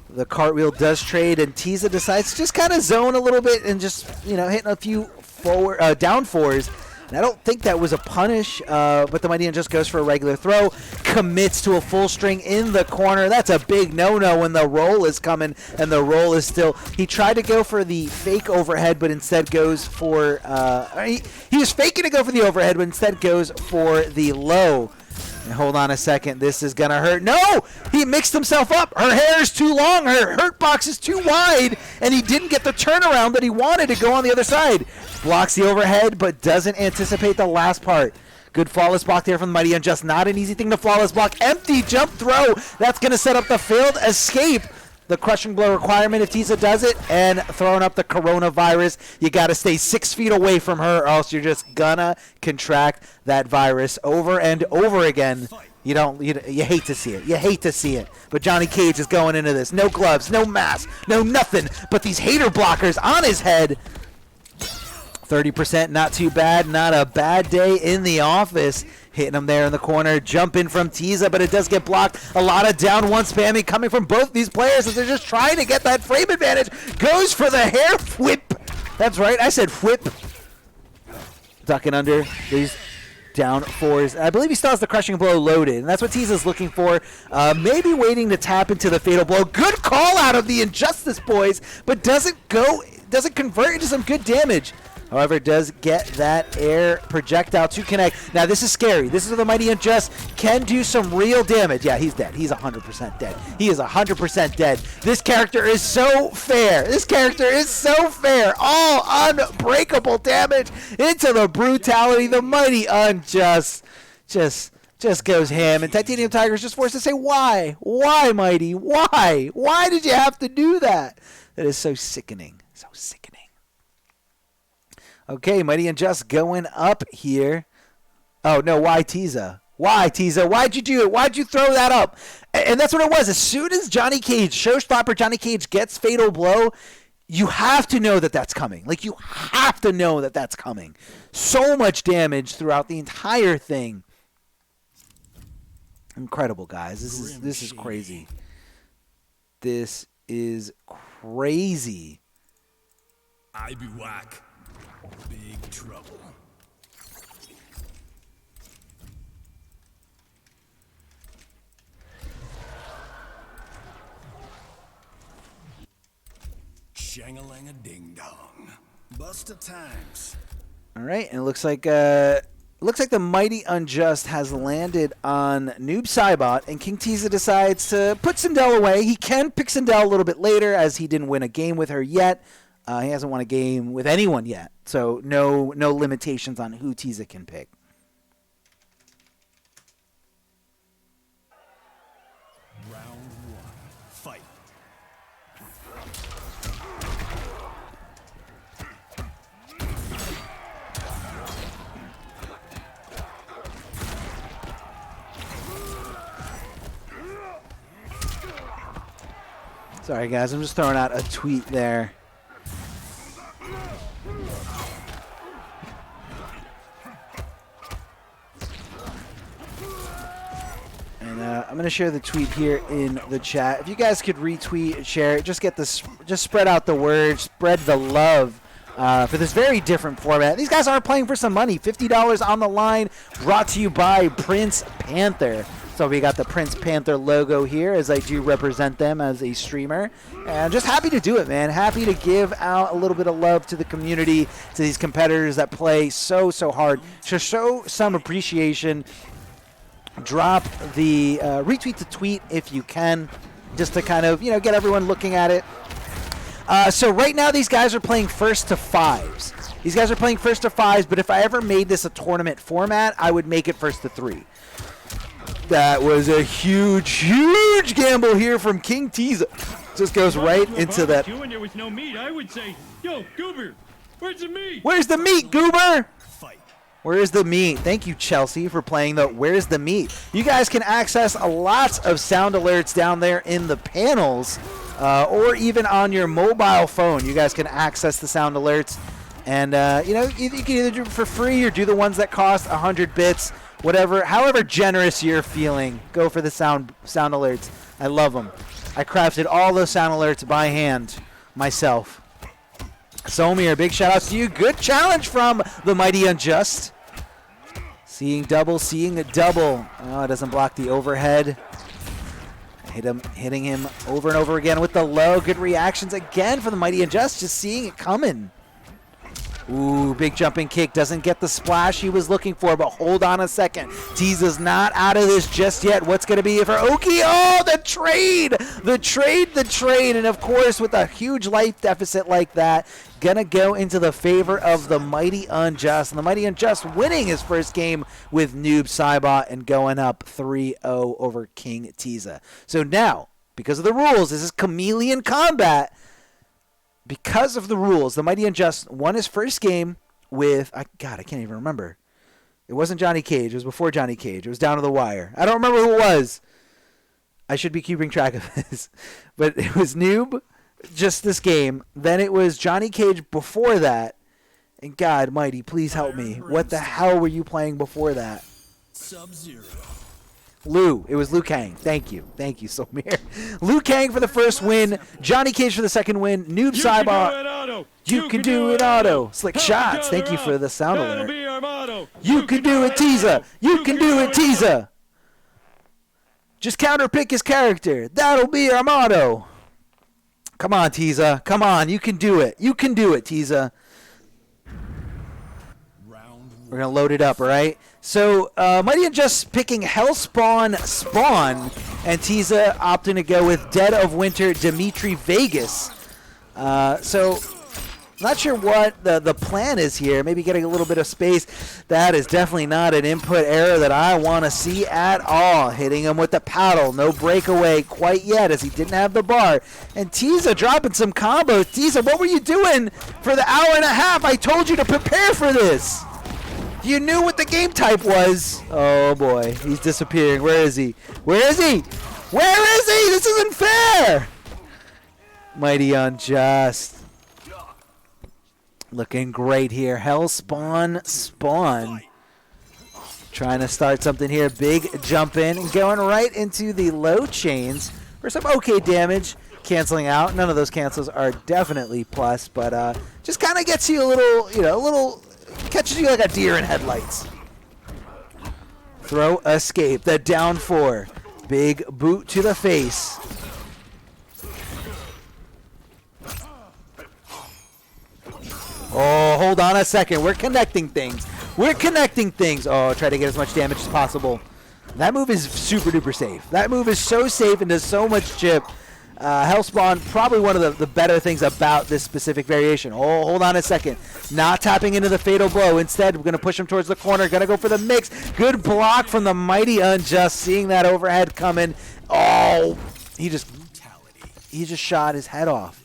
The cartwheel does trade, and Tiza decides to just kind of zone a little bit and just, hitting a few forward down fours. And I don't think that was a punish, but the MightyUnjust goes for a regular throw, commits to a full string in the corner. That's a big no-no when the roll is coming, and the roll is still. He tried to go for the fake overhead, but instead goes for. He was faking to go for the overhead, but instead goes for the low. And hold on a second, this is gonna hurt. No! He mixed himself up. Her hair is too long, her hurt box is too wide, and he didn't get the turnaround that he wanted to go on the other side. Blocks the overhead, but doesn't anticipate the last part. Good flawless block there from the MightyUnjust. Not an easy thing to flawless block. Empty jump throw. That's gonna set up the failed escape. The crushing blow requirement if Tiza does it, and throwing up the coronavirus. You got to stay 6 feet away from her, or else you're just gonna contract that virus over and over again. You hate to see it. You hate to see it. But Johnny Cage is going into this. No gloves, no mask, no nothing. But these hater blockers on his head. 30%, not too bad. Not a bad day in the office. Hitting him there in the corner. Jump in from Tiza, but it does get blocked. A lot of down one spamming coming from both these players as they're just trying to get that frame advantage. Goes for the hair whip. That's right, I said whip. Ducking under these down fours. I believe he still has the crushing blow loaded, and that's what Tiza's looking for. Maybe waiting to tap into the fatal blow. Good call out of the Injustice boys, but doesn't convert into some good damage. However, does get that air projectile to connect. Now, this is scary. This is where the MightyUnjust can do some real damage. Yeah, he's dead. He's 100% dead. He is 100% dead. This character is so fair. This character is so fair. All unbreakable damage into the brutality. The MightyUnjust just goes ham. And Titanium Tiger's just forced to say, why? Why, Mighty? Why? Why did you have to do that? That is so sickening. So sickening. Okay, MightyUnjust going up here. Oh, no, why Tiza? Why, Tiza? Why'd you do it? Why'd you throw that up? And that's what it was. As soon as Johnny Cage, showstopper Johnny Cage gets Fatal Blow, you have to know that that's coming. Like, you have to know that that's coming. So much damage throughout the entire thing. Incredible, guys. This is crazy. This is crazy. I be whack. Big trouble. Shang-a-lang-a-ding-dong. Buster times. All right, and it looks like the MightyUnjust has landed on Noob Saibot, and King Tiza decides to put Sindel away. He can pick Sindel a little bit later, as he didn't win a game with her yet. He hasn't won a game with anyone yet, so no limitations on who Tiza can pick. Round one. Fight. Sorry, guys. I'm just throwing out a tweet there. And I'm going to share the tweet here in the chat. If you guys could retweet, share it, just spread out the word, spread the love for this very different format. These guys aren't playing for some money. $50 on the line, brought to you by Prince Panther. So we got the Prince Panther logo here, as I do represent them as a streamer. And just happy to do it, man. Happy to give out a little bit of love to the community, to these competitors that play so hard. To show some appreciation, drop the retweet the tweet if you can, just to kind of, get everyone looking at it. So right now these guys are playing first to fives. These guys are playing first to fives, but if I ever made this a tournament format, I would make it first to three. That was a huge gamble here from King Tiza. Just goes right into that. When there was no meat, I would say, yo, Goober, where's the meat? Where's the meat, Goober? Fight. Where's the meat? Thank you, Chelsea, for playing the Where's the Meat. You guys can access lots of sound alerts down there in the panels, or even on your mobile phone. You guys can access the sound alerts. And, you can either do it for free or do the ones that cost 100 bits, whatever. However generous you're feeling, go for the sound alerts. I love them. I crafted all those sound alerts by hand myself. Somir, big shout out to you. Good challenge from TheMightyUnjust. Seeing a double. Oh, it doesn't block the overhead. Hitting him over and over again with the low. Good reactions again from TheMightyUnjust. Just seeing it coming. Ooh, big jumping kick. Doesn't get the splash he was looking for, but hold on a second. Tiza's not out of this just yet. What's going to be for Oki? Oh, the trade! The trade. And, of course, with a huge life deficit like that, going to go into the favor of TheMightyUnjust. And TheMightyUnjust winning his first game with Noob Saibot and going up 3-0 over King Tiza. So now, because of the rules, this is Khameleon Kombat. Because of the rules, TheMightyUnjust won his first game with, I can't even remember. It wasn't Johnny Cage. It was before Johnny Cage. It was down to the wire. I don't remember who it was. I should be keeping track of this. But it was Noob, just this game. Then it was Johnny Cage before that. And God mighty, please help me. What the hell were you playing before that? Sub-Zero. It was Liu Kang. Thank you, Somir. Liu Kang for the first win. Johnny Cage for the second win. Noob Saibot. You can do it, Auto. Slick shots. Thank you for the sound alert. You can do it, Tiza. You can do it, Tiza. Just counterpick his character. That'll be our motto. Come on, Tiza. Come on. You can do it. You can do it, Tiza. We're going to load it up, all right? So, TheMightyUnjust picking Hellspawn Spawn, and Tiza opting to go with Dead of Winter Dimitri Vegas. So, not sure what the plan is here. Maybe getting a little bit of space. That is definitely not an input error that I want to see at all. Hitting him with the paddle. No breakaway quite yet, as he didn't have the bar. And Tiza dropping some combos. Tiza, what were you doing for the hour and a half? I told you to prepare for this. You knew what the game type was. Oh, boy. He's disappearing. Where is he? Where is he? Where is he? This isn't fair. TheMightyUnjust. Looking great here. Hellspawn Spawn. Trying to start something here. Big jump in and going right into the low chains for some okay damage. Canceling out. None of those cancels are definitely plus, but just kind of gets you a little, catches you like a deer in headlights. Throw escape. The down four. Big boot to the face. Oh, hold on a second. We're connecting things. Oh, try to get as much damage as possible. That move is super duper safe. That move is so safe and does so much chip. Hellspawn, probably one of the better things about this specific variation. Oh, hold on a second. Not tapping into the fatal blow. Instead, we're going to push him towards the corner. Going to go for the mix. Good block from TheMightyUnjust. Seeing that overhead coming. Oh, he just shot his head off.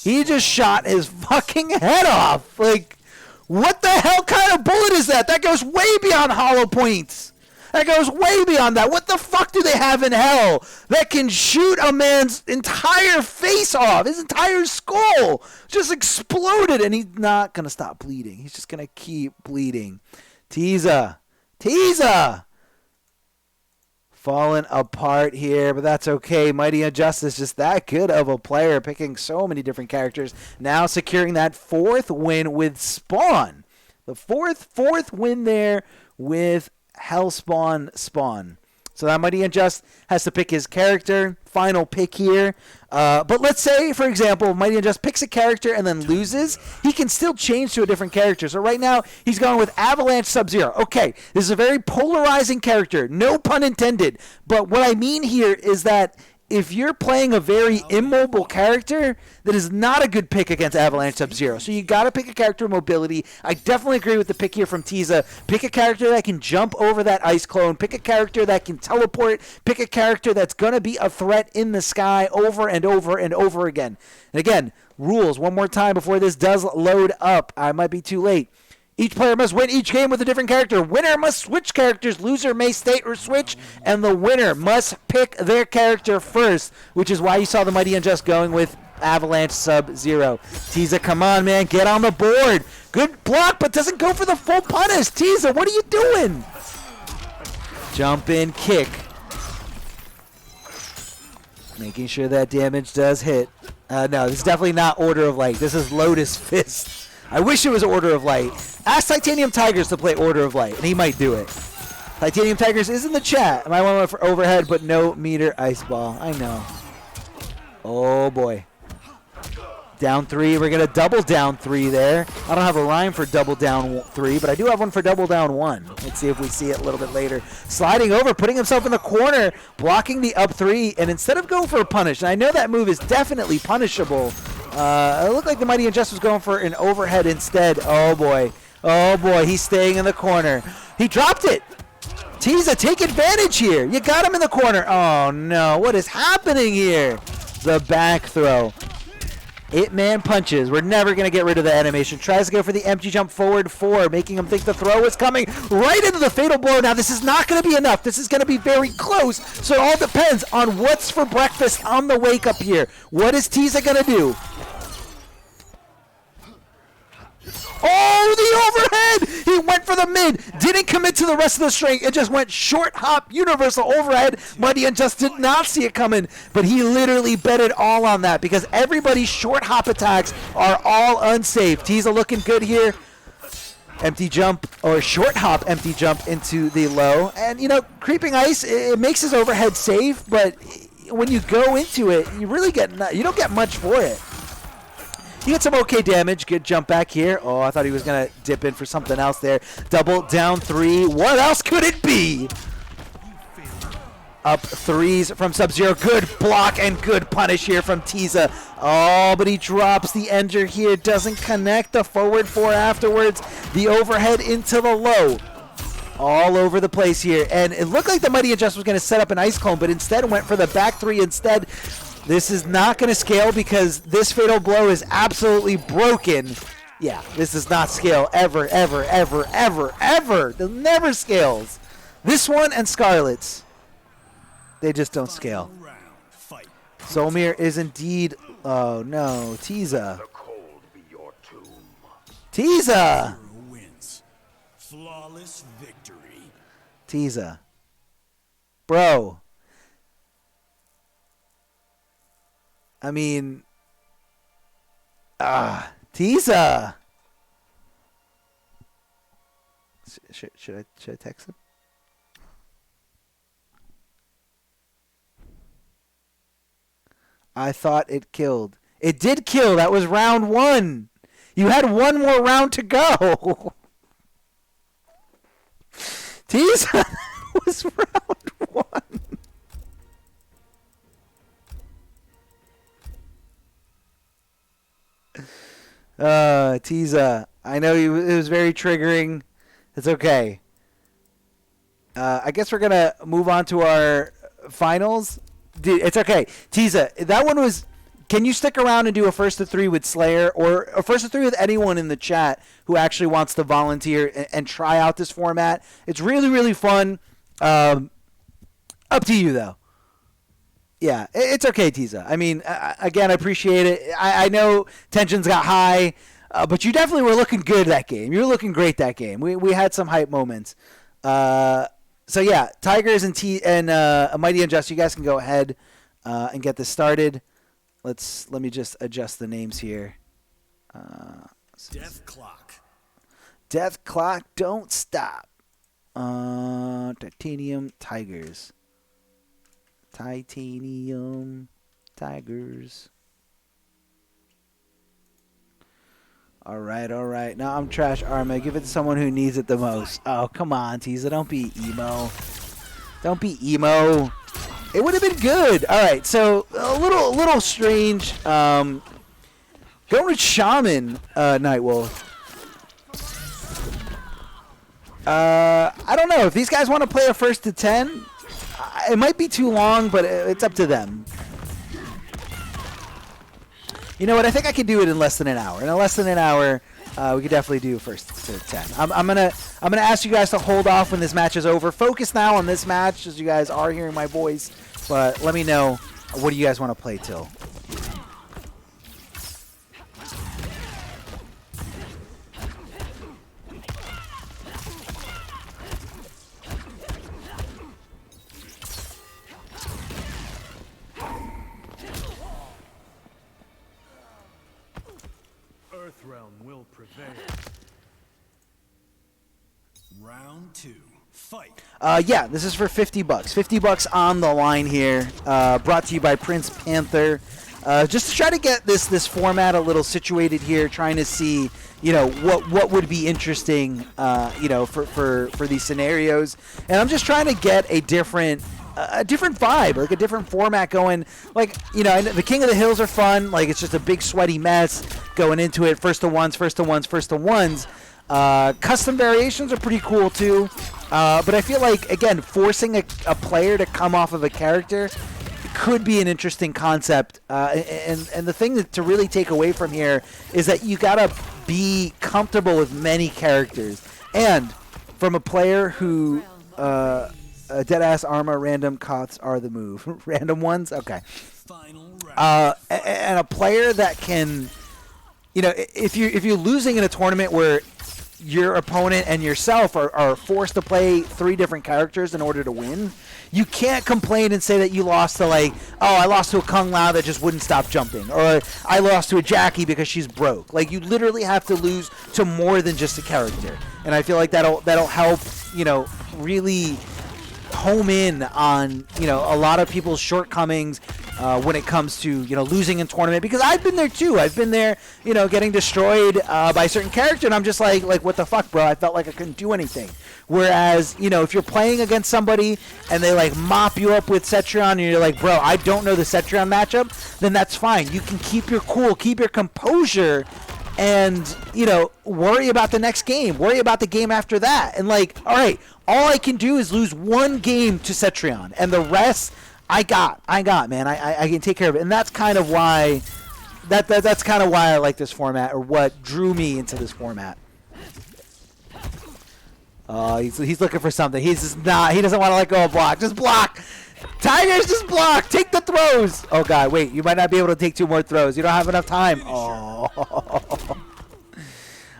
He just shot his fucking head off. Like, what the hell kind of bullet is that? That goes way beyond hollow points. That goes way beyond that. What the fuck do they have in hell that can shoot a man's entire face off? His entire skull just exploded, and he's not going to stop bleeding. He's just going to keep bleeding. Tiza. Falling apart here, but that's okay. TheMightyUnjust is just that good of a player, picking so many different characters. Now securing that fourth win with Spawn. The fourth win there with Hellspawn Spawn. So that TheMightyUnjust has to pick his character. Final pick here. But let's say, for example, TheMightyUnjust picks a character and then loses. He can still change to a different character. So right now, he's going with Avalanche Sub-Zero. Okay, this is a very polarizing character. No pun intended. But what I mean here is that if you're playing a very immobile character, that is not a good pick against Avalanche Sub-Zero. So you got to pick a character with mobility. I definitely agree with the pick here from Tiza. Pick a character that can jump over that ice clone. Pick a character that can teleport. Pick a character that's going to be a threat in the sky over and over and over again. And again, rules one more time before this does load up. I might be too late. Each player must win each game with a different character. Winner must switch characters. Loser may stay or switch. And the winner must pick their character first, which is why you saw the TheMightyUnjust going with Avalanche Sub-Zero. Tiza, come on, man. Get on the board. Good block, but doesn't go for the full punish. Tiza, what are you doing? Jump in, kick. Making sure that damage does hit. No, this is definitely not Order of Light. This is Lotus Fist. I wish it was Order of Light. Ask Titanium Tigerzz to play Order of Light, and he might do it. Titanium Tigerzz is in the chat. I want one for overhead, but no meter ice ball. I know. Oh, boy. Down 3. We're going to double down 3 there. I don't have a rhyme for double down 3, but I do have one for double down 1. Let's see if we see it a little bit later. Sliding over, putting himself in the corner, blocking the up 3, and instead of going for a punish, and I know that move is definitely punishable, it looked like the TheMightyUnjust was going for an overhead instead. Oh, boy. Oh, boy. He's staying in the corner. He dropped it. Tiza, take advantage here. You got him in the corner. Oh, no. What is happening here? The back throw. It-man punches. We're never going to get rid of the animation. Tries to go for the empty jump forward 4, making him think the throw is coming right into the fatal blow. Now, this is not going to be enough. This is going to be very close. So it all depends on what's for breakfast on the wake up here. What is Tiza going to do? Oh, the overhead! He went for the mid. Didn't commit to the rest of the string. It just went short hop, universal overhead. TheMightyUnjust did not see it coming, but he literally bet it all on that because everybody's short hop attacks are all unsafe. Tiza looking good here. Empty jump or short hop empty jump into the low. And, you know, creeping ice, it makes his overhead safe, but when you go into it, you don't get much for it. You get some okay damage. Good jump back here. Oh, I thought he was going to dip in for something else there. Double down 3. What else could it be? Up 3s from Sub-Zero. Good block and good punish here from Tiza. Oh, but he drops the ender here. Doesn't connect the forward 4 afterwards. The overhead into the low. All over the place here. And it looked like the TheMightyUnjust was going to set up an ice clone, but instead went for the back 3 instead. This is not going to scale because this fatal blow is absolutely broken. Yeah, this does not scale ever, ever, ever, ever, ever. It never scales. This one and Scarlet's, they just don't scale. Solmir is indeed, oh no, Tiza. Tiza! Wins. Flawless victory. Tiza. Bro. I mean, Tiza. Should I text him? I thought it killed. It did kill. That was round 1. You had one more round to go. Tiza was round 1. Tiza. I know it was very triggering. It's okay. I guess we're going to move on to our finals. Dude, it's okay. Tiza, that one was... Can you stick around and do a first to 3 with Slayer or a first to 3 with anyone in the chat who actually wants to volunteer and try out this format? It's really, really fun. Up to you, though. Yeah, it's okay, Tiza. I mean, again, I appreciate it. I know tensions got high, but you definitely were looking good that game. You were looking great that game. We had some hype moments. So, yeah, Tigerzz and TheMightyUnjust, you guys can go ahead and get this started. Let me just adjust the names here. Death clock. Death clock, don't stop. Titanium Tigerzz. Titanium Tigers. All right. Now I'm Trash Arma. Give it to someone who needs it the most. Oh, come on, Tiza. Don't be emo. Don't be emo. It would have been good. All right, so a little strange. Going with Shaman, Nightwolf. I don't know if these guys want to play a 1st to 10. It might be too long, but it's up to them. You know what? I think I could do it in less than an hour. In less than an hour, we could definitely do 1st to 10. I'm gonna ask you guys to hold off when this match is over. Focus now on this match, as you guys are hearing my voice. But let me know, what do you guys want to play till? Earthrealm will prevail. Round 2. Fight. Yeah, this is for $50. $50 on the line here. Brought to you by Prince Panther. Just to try to get this format a little situated here, trying to see, what would be interesting, for these scenarios. And I'm just trying to get a different vibe, like a different format going. Like, the King of the Hills are fun. Like, it's just a big sweaty mess going into it. First to ones. Custom variations are pretty cool too. But I feel like, again, forcing a player to come off of a character could be an interesting concept. And the thing to really take away from here is that you got to be comfortable with many characters. And from a player who Deadass Arma random cots are the move. Random ones? Okay. Final round. And a player that can, if you're losing in a tournament where your opponent and yourself are forced to play 3 different characters in order to win, you can't complain and say that you lost to, I lost to a Kung Lao that just wouldn't stop jumping, or I lost to a Jackie because she's broke. Like, you literally have to lose to more than just a character. And I feel like that'll help, really home in on, a lot of people's shortcomings when it comes to, losing in tournament, because I've been there too. I've been there, getting destroyed by a certain character, and I'm just like, what the fuck, bro? I felt like I couldn't do anything. Whereas, if you're playing against somebody and they mop you up with Cetrion, and you're like, bro, I don't know the Cetrion matchup, then that's fine. You can keep your cool, keep your composure, and, worry about the next game. Worry about the game after that. And all right, all I can do is lose 1 game to Cetrion, and the rest I got, man. I can take care of it. And that's kind of why that's kind of why I like this format, or what drew me into this format. He's looking for something. He doesn't want to let go of block. Just block. Tigerzz, just block. Take the throws. Oh, God, wait. You might not be able to take 2 more throws. You don't have enough time. Oh.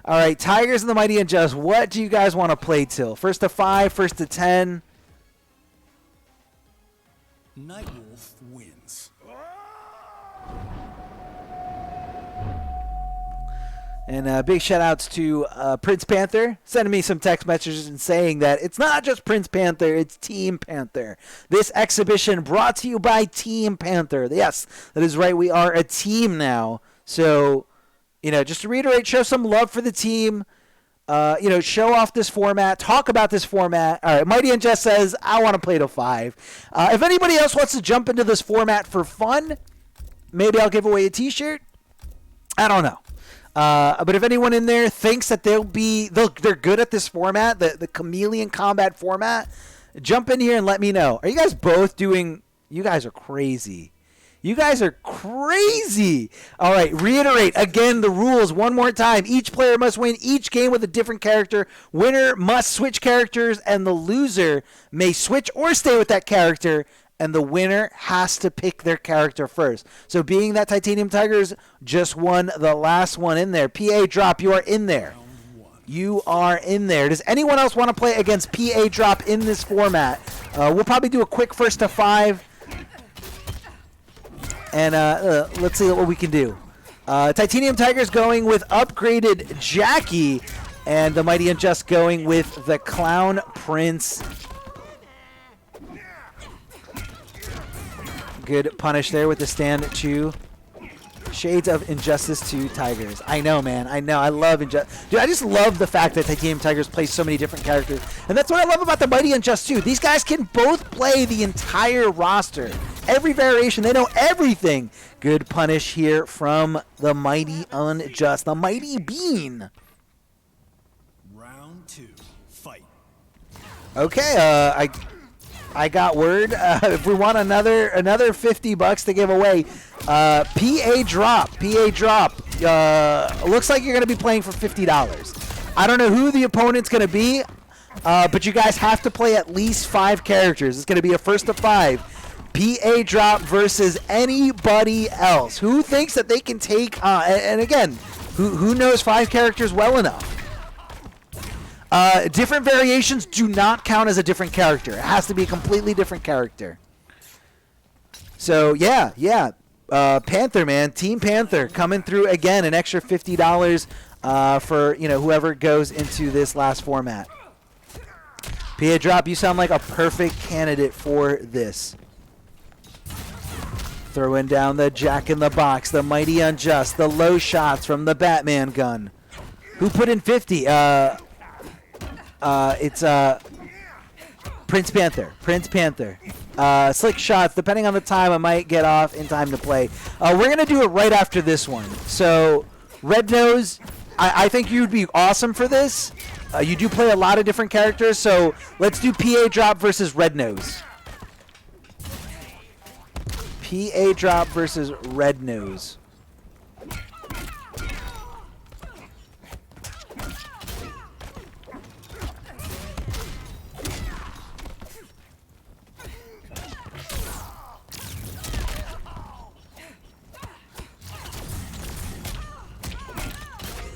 All right, Tigerzz and the Mighty Unjust. What do you guys want to play till? 1st to 5, 1st to 10? Nightwolf wins. And big shout-outs to Prince Panther sending me some text messages and saying that it's not just Prince Panther, it's Team Panther. This exhibition brought to you by Team Panther. Yes, that is right. We are a team now. So, just to reiterate, show some love for the team. Show off this format. Talk about this format. All right, Mighty Unjust says, I want to play till 5. If anybody else wants to jump into this format for fun, maybe I'll give away a T-shirt. I don't know. But if anyone in there thinks that they're good at this format, the Khameleon Kombat format, jump in here and let me know. Are you guys both doing? You guys are crazy. You guys are crazy. All right, reiterate again the rules one more time. Each player must win each game with a different character. Winner must switch characters, and the loser may switch or stay with that character, and the winner has to pick their character first. So being that Titanium Tigerzz just won the last one in there. PA Drop, you are in there. You are in there. Does anyone else want to play against PA Drop in this format? We'll probably do a quick 1st to 5. And let's see what we can do. Titanium Tigerzz going with upgraded Jackie, and the Mighty Unjust going with the Clown Prince. Good punish there with the stand chew. Shades of Injustice to Tigerzz. I know, man. I know. I love Injustice. Dude, I just love the fact that Titanium Tigerzz plays so many different characters. And that's what I love about the Mighty Unjust, too. These guys can both play the entire roster. Every variation. They know everything. Good punish here from the Mighty Unjust. The Mighty Bean. Round 2. Fight. Okay, I got word. If we want another $50 to give away, PA drop. Looks like you're going to be playing for $50. I don't know who the opponent's going to be, but you guys have to play at least 5 characters. It's going to be a first to 5. PA drop versus anybody else. Who thinks that they can take? And again, who knows 5 characters well enough? Different variations do not count as a different character. It has to be a completely different character. So, yeah. Panther, man. Team Panther coming through again. An extra $50 for, whoever goes into this last format. PA Drop, you sound like a perfect candidate for this. Throwing down the Jack in the Box, the Mighty Unjust, the low shots from the Batman gun. Who put in 50? It's Prince Panther. Slick shots. Depending on the time, I might get off in time to play. We're going to do it right after this one. So, Red Nose, I think you'd be awesome for this. You do play a lot of different characters, so let's do PA Drop versus Red Nose. PA Drop versus Red Nose.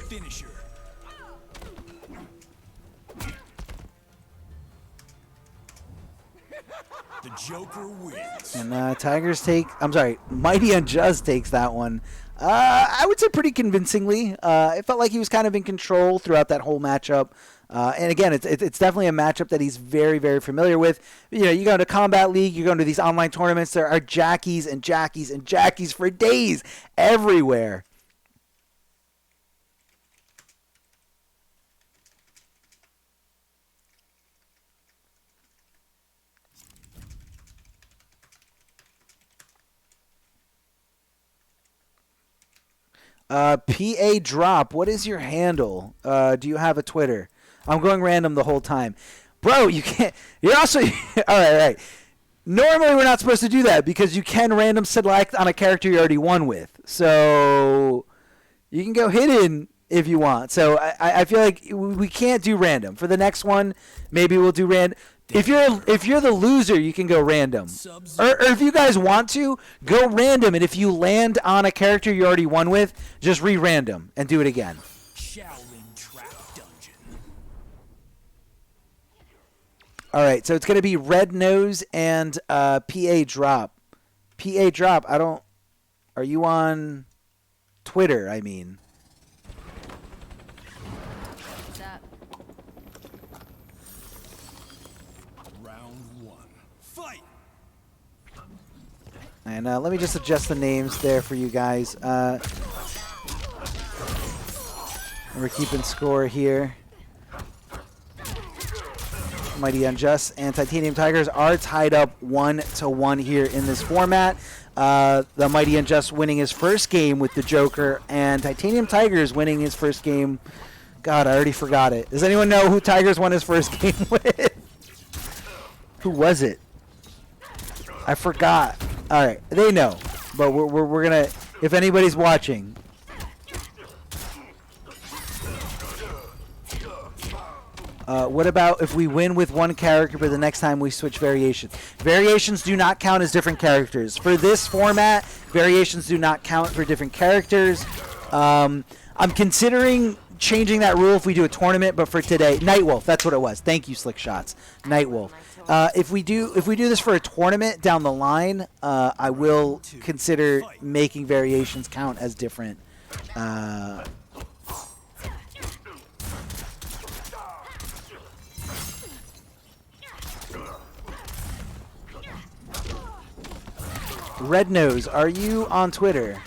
Finisher. The Joker wins. And Mighty Unjust takes that one. I would say pretty convincingly. It felt like he was kind of in control throughout that whole matchup. And again, it's definitely a matchup that he's very, very familiar with. You go to Combat League, you go to these online tournaments, there are Jackies and Jackies and Jackies for days everywhere. PA Drop, what is your handle? Do you have a Twitter? I'm going random the whole time. Bro, you can't. You're also. All right. Normally, we're not supposed to do that because you can random select on a character you already won with. So you can go hidden if you want. So I feel like we can't do random. For the next one, maybe we'll do random. If you're the loser, you can go random. Or if you guys want to, go random. And if you land on a character you already won with, just re-random and do it again. Shaolin Trap Dungeon. All right, so it's going to be Red Nose and PA Drop. PA Drop, are you on Twitter, I mean? And let me just adjust the names there for you guys. We're keeping score here. Mighty Unjust and Titanium Tigerzz are tied up 1-1 here in this format. The Mighty Unjust winning his first game with the Joker, and Titanium Tigerzz winning his first game. God, I already forgot it. Does anyone know who Tigerzz won his first game with? Who was it? I forgot. All right, they know, but we're gonna. If anybody's watching, what about if we win with one character, but the next time we switch variations? Variations do not count as different characters for this format. Variations do not count for different characters. I'm considering changing that rule if we do a tournament, but for today, Nightwolf. That's what it was. Thank you, Slick Shots. Nightwolf. If we do this for a tournament down the line, I will consider making variations count as different. Red Nose, are you on Twitter?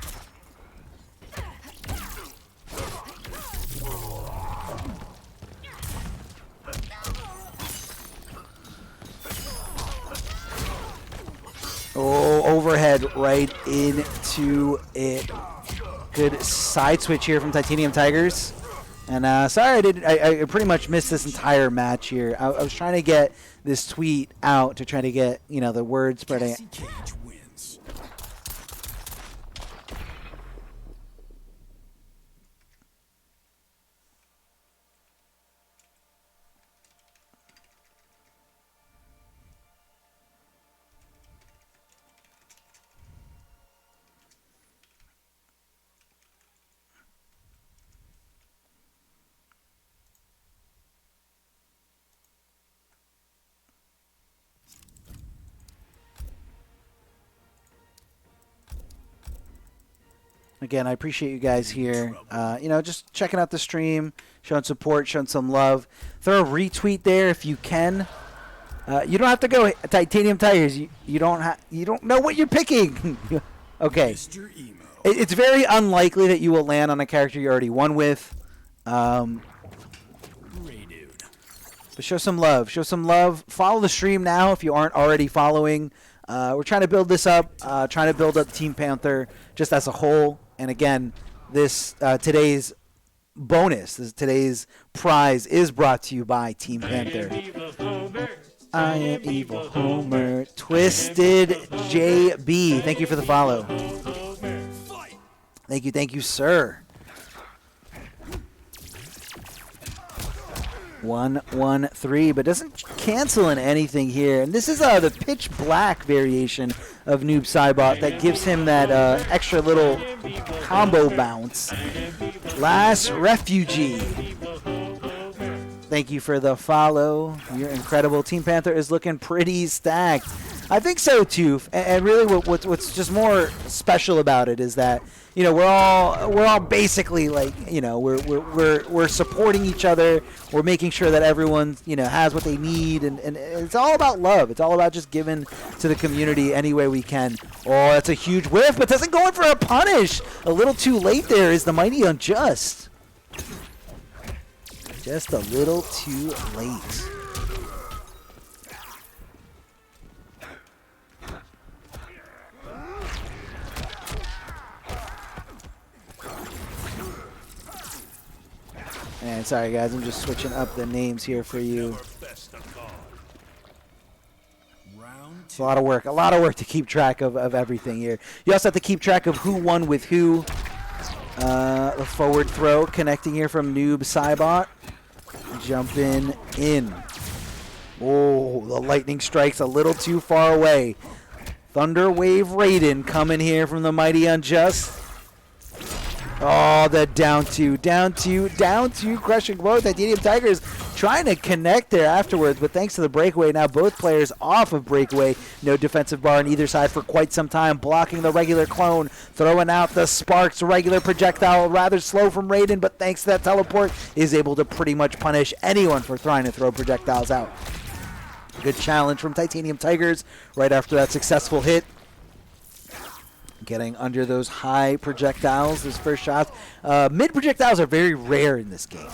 Oh, overhead right into it. Good side switch here from Titanium Tigers. And sorry, I pretty much missed this entire match here. I was trying to get this tweet out to try to get, you know, the word spreading. Cassie Cage wins. Again, I appreciate you guys here. You know, just checking out the stream, showing support, showing some love. Throw a retweet there if you can. You don't have to go Titanium Tigers. You don't know what you're picking. Okay. Mr. Emo. It's very unlikely that you will land on a character you already won with. Ray dude. But show some love. Show some love. Follow the stream now if you aren't already following. We're trying to build this up. Trying to build up Team Panther just as a whole. And again, this today's bonus, today's prize is brought to you by Team Panther. I am Evil Homer. Twisted JB. Thank you for the follow. Thank you, sir. 1-1-3, but doesn't cancel in anything here. And this is the pitch black variation of Noob Saibot that gives him that extra little combo bounce. Last Refugee. Thank you for the follow. You're incredible. Team Panther is looking pretty stacked. I think so too. And really, what's just more special about it is that, you know, we're all basically like, you know, we're supporting each other. We're making sure that everyone, you know, has what they need, and it's all about love. It's all about just giving to the community any way we can. Oh, that's a huge whiff, but doesn't go in for a punish. A little too late there is the Mighty Unjust. Just a little too late. And sorry guys, I'm just switching up the names here for you. It's a lot of work to keep track of everything here. You also have to keep track of who won with who. The forward throw connecting here from Noob Saibot. Jumping in. Oh, the lightning strikes a little too far away. Thunder Wave Raiden coming here from the Mighty Unjust. Oh, the down two, crushing blow. Titanium Tigers trying to connect there afterwards, but thanks to the breakaway, now both players off of breakaway. No defensive bar on either side for quite some time, blocking the regular clone, throwing out the sparks, regular projectile, rather slow from Raiden, but thanks to that teleport, is able to pretty much punish anyone for trying to throw projectiles out. Good challenge from Titanium Tigers right after that successful hit. Getting under those high projectiles, those first shots. Mid projectiles are very rare in this game.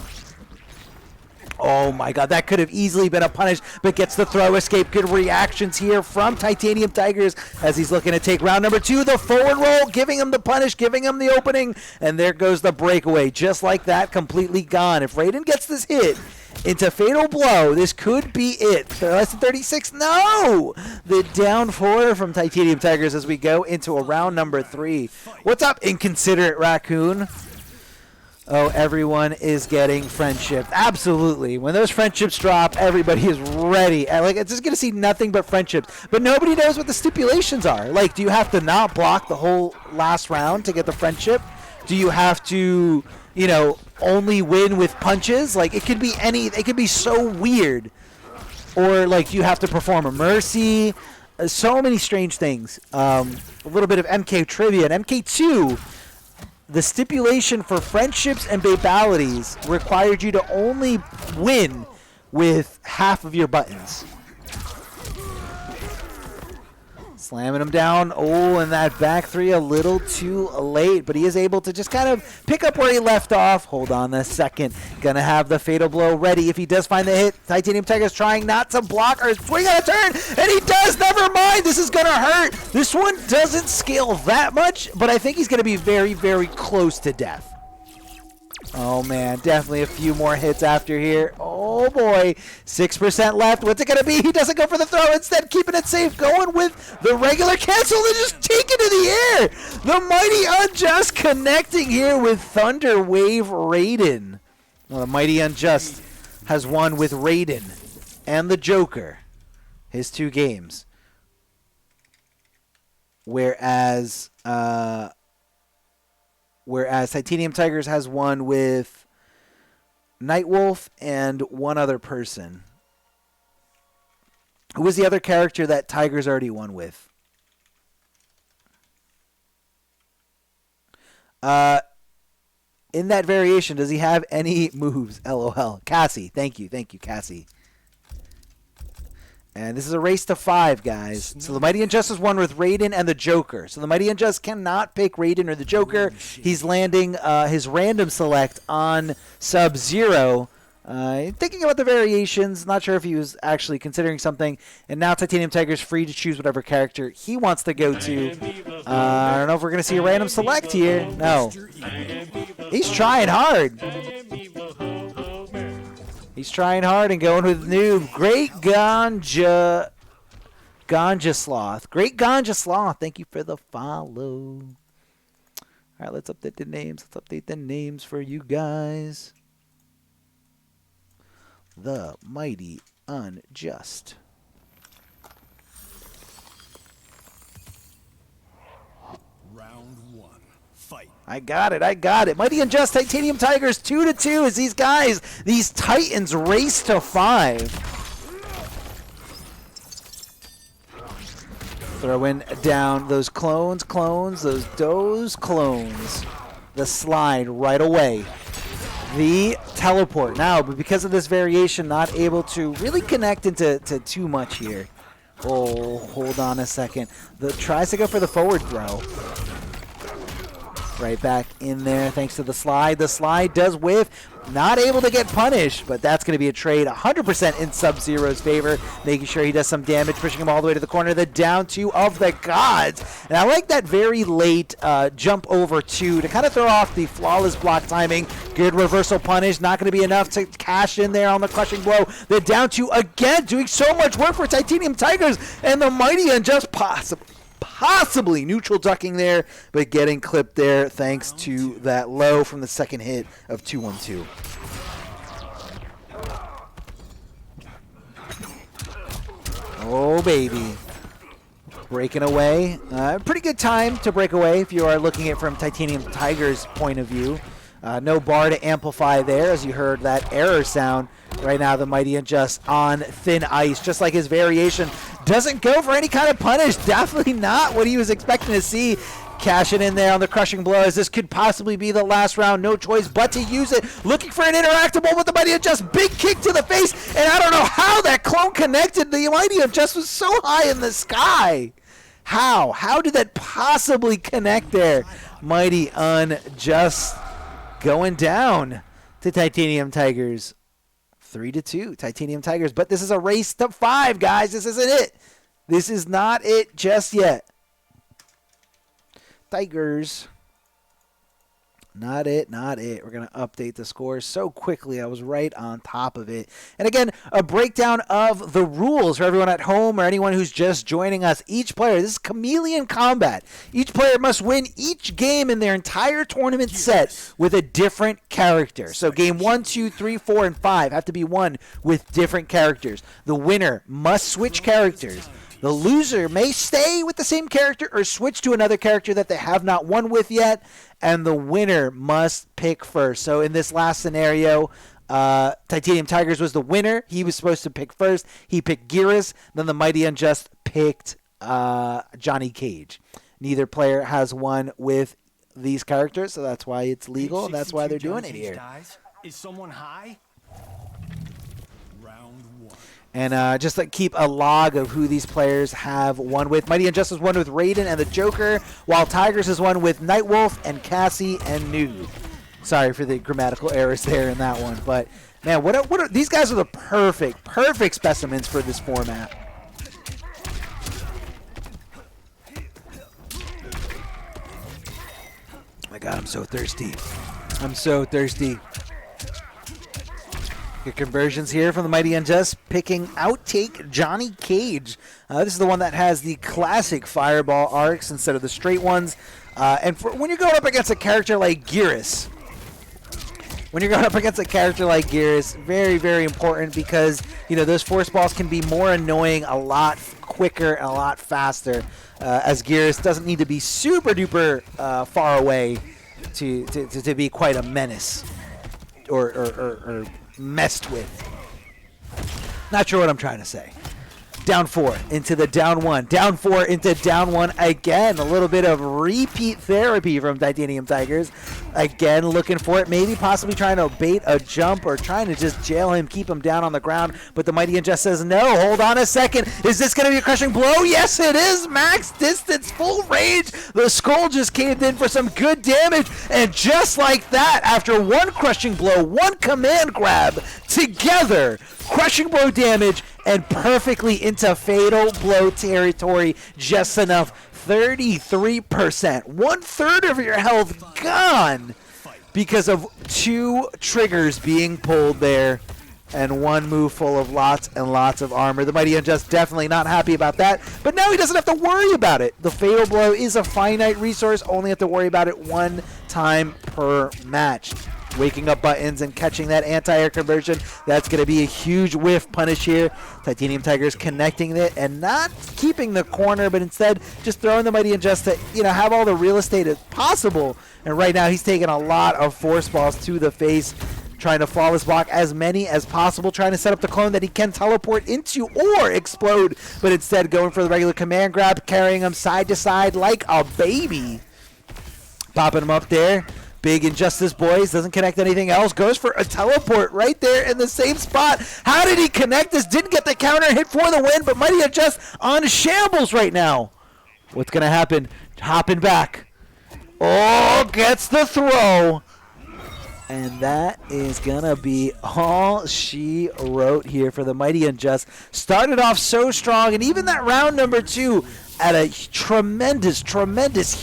Oh my god, that could have easily been a punish, but gets the throw escape. Good reactions here from Titanium Tigers as he's looking to take round number 2. The forward roll, giving him the punish, giving him the opening, and there goes the breakaway. Just like that, completely gone. If Raiden gets this hit into Fatal Blow, this could be it. Less than 36, no! The down 4 from Titanium Tigers as we go into a round number 3. What's up, Inconsiderate Raccoon? Oh, everyone is getting friendships. Absolutely. When those friendships drop, everybody is ready. Like, it's just going to see nothing but friendships. But nobody knows what the stipulations are. Like, do you have to not block the whole last round to get the friendship? Do you have to, you know, only win with punches? Like, it could be it could be so weird. Or, like, you have to perform a mercy. So many strange things. A little bit of MK trivia. In MK2, the stipulation for friendships and babalities required you to only win with half of your buttons. Slamming him down. Oh, and that back three a little too late, but he is able to just kind of pick up where he left off. Hold on a second. Gonna have the fatal blow ready if he does find the hit. Titanium Tiger's trying not to block or swing on a turn, and he does. Never mind. This is gonna hurt. This one doesn't scale that much, but I think he's gonna be very, very close to death. Oh, man, definitely a few more hits after here. Oh, boy, 6% left. What's it going to be? He doesn't go for the throw. Instead, keeping it safe, going with the regular cancel and just take it to the air. The Mighty Unjust connecting here with Thunder Wave Raiden. Well, the Mighty Unjust has won with Raiden and the Joker, his 2 games. Whereas Titanium Tigerzz has won with Nightwolf and one other person. Who was the other character that Tigerzz already won with? In that variation, does he have any moves? LOL. Cassie. Thank you, Cassie. And this is a race to 5, guys. So the Mighty Unjust has won with Raiden and the Joker. So the Mighty Unjust cannot pick Raiden or the Joker. He's landing his random select on Sub-Zero. Thinking about the variations, not sure if he was actually considering something. And now Titanium Tiger's free to choose whatever character he wants to go to. I don't know if we're going to see a random select here. No. He's trying hard. He's trying hard and going with new Great Ganja Sloth. Great Ganja Sloth, thank you for the follow. All right, let's update the names. Let's update the names for you guys. The Mighty Unjust. Round 1. Fight. I got it. Mighty Unjust, Titanium Tigerzz, 2-2 as these guys, these Titans race to 5. Throwing down those clones, those clones. The slide right away. The teleport now, but because of this variation, not able to really connect into too much here. Oh, hold on a second. Tries to go for the forward throw. Right back in there thanks to the slide. The slide does whiff. Not able to get punished, but that's going to be a trade 100% in Sub-Zero's favor, making sure he does some damage, pushing him all the way to the corner. The down 2 of the gods. And I like that very late jump over 2 to kind of throw off the flawless block timing. Good reversal punish. Not going to be enough to cash in there on the crushing blow. The down 2 again, doing so much work for Titanium Tigerzz, and the Mighty Unjust possibly neutral ducking there, but getting clipped there thanks to that low from the second hit of 2-1-2. Oh, baby. Breaking away. Pretty good time to break away if you are looking at it from Titanium Tigerzz' point of view. No bar to amplify there, as you heard that error sound. Right now, the Mighty Unjust on thin ice, just like his variation. Doesn't go for any kind of punish. Definitely not what he was expecting to see. Cashing in there on the crushing blow, as this could possibly be the last round. No choice but to use it. Looking for an interactable with the Mighty Unjust. Big kick to the face, and I don't know how that clone connected. The Mighty Unjust was so high in the sky. How? How did that possibly connect there? Mighty Unjust going down to Titanium Tigerzz. 3-2, Titanium Tigerzz. But this is a race to 5, guys. This isn't it. This is not it just yet. Tigerzz. Not it. We're going to update the scores so quickly. I was right on top of it. And again, a breakdown of the rules for everyone at home or anyone who's just joining us. Each player, this is Khameleon Kombat. Each player must win each game in their entire tournament set with a different character. So game 1, 2, 3, 4, and 5 have to be won with different characters. The winner must switch characters. The loser may stay with the same character or switch to another character that they have not won with yet, and the winner must pick first. So in this last scenario, Titanium Tigerzz was the winner. He was supposed to pick first. He picked Geras. Then the Mighty Unjust picked Johnny Cage. Neither player has won with these characters, so that's why it's legal, and that's why they're doing it here. Is someone high? Round 1. And just like keep a log of who these players have won with. Mighty Unjust has won with Raiden and the Joker, while Tigerzz has won with Nightwolf and Cassie and Noob. Sorry for the grammatical errors there in that one, but man, what are these guys are the perfect specimens for this format. Oh my God, I'm so thirsty. I'm so thirsty. Good conversions here from the Mighty Unjust, picking Outtake Johnny Cage. This is the one that has the classic fireball arcs instead of the straight ones. And when you're going up against a character like Geras, very, very important because, you know, those force balls can be more annoying a lot quicker and a lot faster, as Geras doesn't need to be super duper far away to be quite a menace or messed with. Not sure what I'm trying to say. Down 4 into the down 1. Down 4 into down 1 again. A little bit of repeat therapy from Titanium Tigerzz. Again, looking for it. Maybe possibly trying to bait a jump or trying to just jail him, keep him down on the ground. But the Mighty Unjust says, no, hold on a second. Is this going to be a crushing blow? Yes, it is. Max distance, full range. The skull just caved in for some good damage. And just like that, after one crushing blow, one command grab, together, crushing blow damage, and perfectly into fatal blow territory, just enough. 33%, 1/3 of your health gone because of 2 triggers being pulled there and 1 move full of lots and lots of armor. The Mighty Unjust definitely not happy about that, but now he doesn't have to worry about it. The fatal blow is a finite resource, only have to worry about it 1 time per match. Waking up buttons and catching that anti-air conversion. That's going to be a huge whiff punish here. Titanium Tigerzz connecting it and not keeping the corner, but instead just throwing the Mighty Unjust to, you know, have all the real estate as possible. And right now he's taking a lot of force balls to the face, trying to flawless block as many as possible, trying to set up the clone that he can teleport into or explode, but instead going for the regular command grab, carrying him side to side like a baby. Popping him up there. Big Injustice Boys, doesn't connect anything else, goes for a teleport right there in the same spot. How did he connect this? Didn't get the counter hit for the win, but Mighty Unjust on shambles right now. What's going to happen? Hopping back. Oh, gets the throw. And that is going to be all she wrote here for the Mighty Unjust. Started off so strong, and even that round number 2 at a tremendous,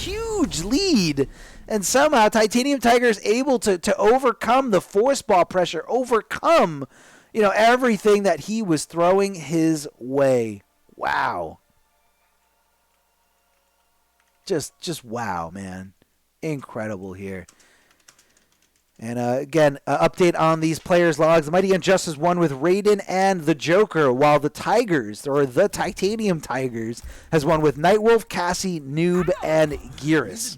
huge lead. And somehow Titanium Tigerzz able to overcome the force ball pressure, overcome, you know, everything that he was throwing his way. Wow. Just wow, man. Incredible here. And again, update on these players' logs. The Mighty Unjust has won with Raiden and the Joker, while the Tigerzz, or the Titanium Tigerzz, has won with Nightwolf, Cassie, Noob, and Geras.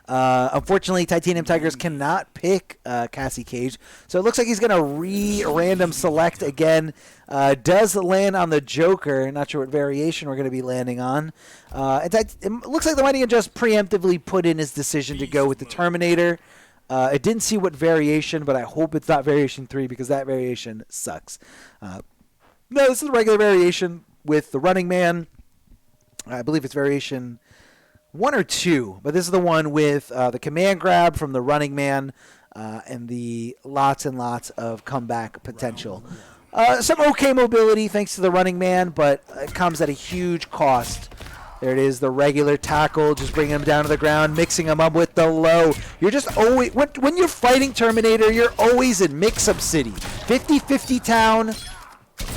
Unfortunately, Titanium Tigerzz cannot pick Cassie Cage, so it looks like he's going to random select again. Does land on the Joker. Not sure what variation we're going to be landing on. It looks like the Mighty Unjust preemptively put in his decision to go with the Terminator. It didn't see what variation, but I hope it's not variation 3 because that variation sucks. No, this is a regular variation with the Running Man. I believe it's variation 1 or 2, but this is the one with the command grab from the Running Man and the lots and lots of comeback potential. Some okay mobility thanks to the Running Man, but it comes at a huge cost. There it is, the regular tackle, just bringing him down to the ground, mixing him up with the low. You're just always, when you're fighting Terminator, you're always in mix-up city. 50-50 town.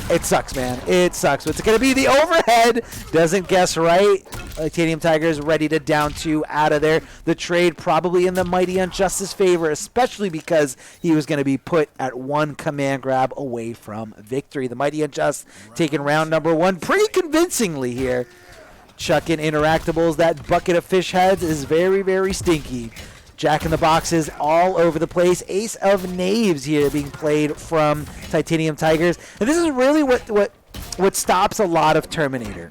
It sucks, man. It sucks. But it's going to be the overhead. Doesn't guess right. Titanium Tigerzz ready to down 2 out of there. The trade probably in the Mighty Unjust's favor, especially because he was going to be put at 1 command grab away from victory. The Mighty Unjust taking round number 1 pretty convincingly here. Chucking interactables. That bucket of fish heads is very, very stinky. Jack in the boxes all over the place. Ace of Knaves here being played from Titanium Tigerzz. And this is really what stops a lot of Terminator.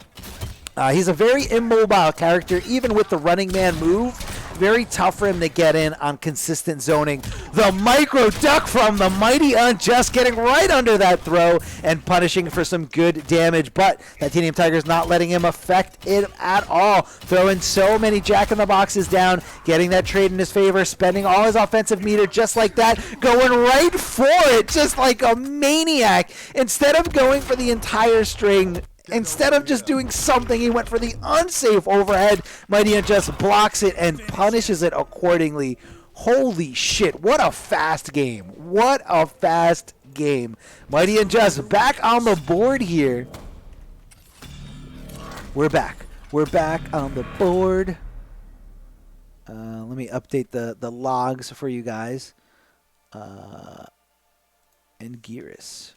He's a very immobile character, even with the Running Man move. very tough for him to get in on consistent zoning. The micro duck from the Mighty Unjust getting right under that throw and punishing for some good damage, but Titanium Tiger's not letting him affect it at all. Throwing so many jack-in-the-boxes down, getting that trade in his favor, spending all his offensive meter just like that, going right for it just like a maniac. Instead of going for the entire string, instead of just doing something, he went for the unsafe overhead. Mighty Unjust blocks it and punishes it accordingly. Holy shit, what a fast game. What a fast game. Mighty Unjust back on the board here. We're back. We're back on the board. Let me update the logs for you guys. And Gearus.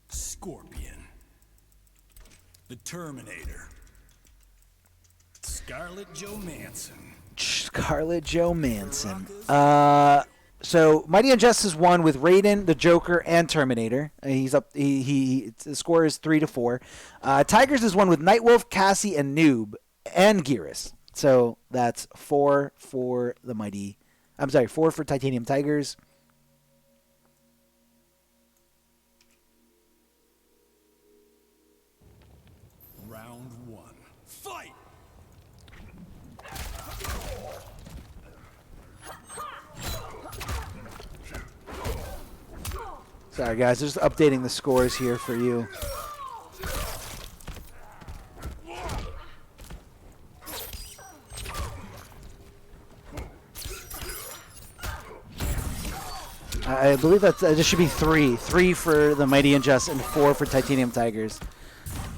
Scorpion. The Terminator. Scarlett Johansson. Scarlett Johansson. So Mighty Unjust is won with Raiden, the Joker, and Terminator. He's up. The score is 3-4. Tigerzz is won with Nightwolf, Cassie, and Noob, and Gearus. So that's 4 for the Mighty. I'm sorry, 4 for Titanium Tigerzz. Round 1. Fight! Sorry, guys. Just updating the scores here for you. I believe that this should be 3. 3 for the Mighty Unjust and 4 for Titanium Tigerzz.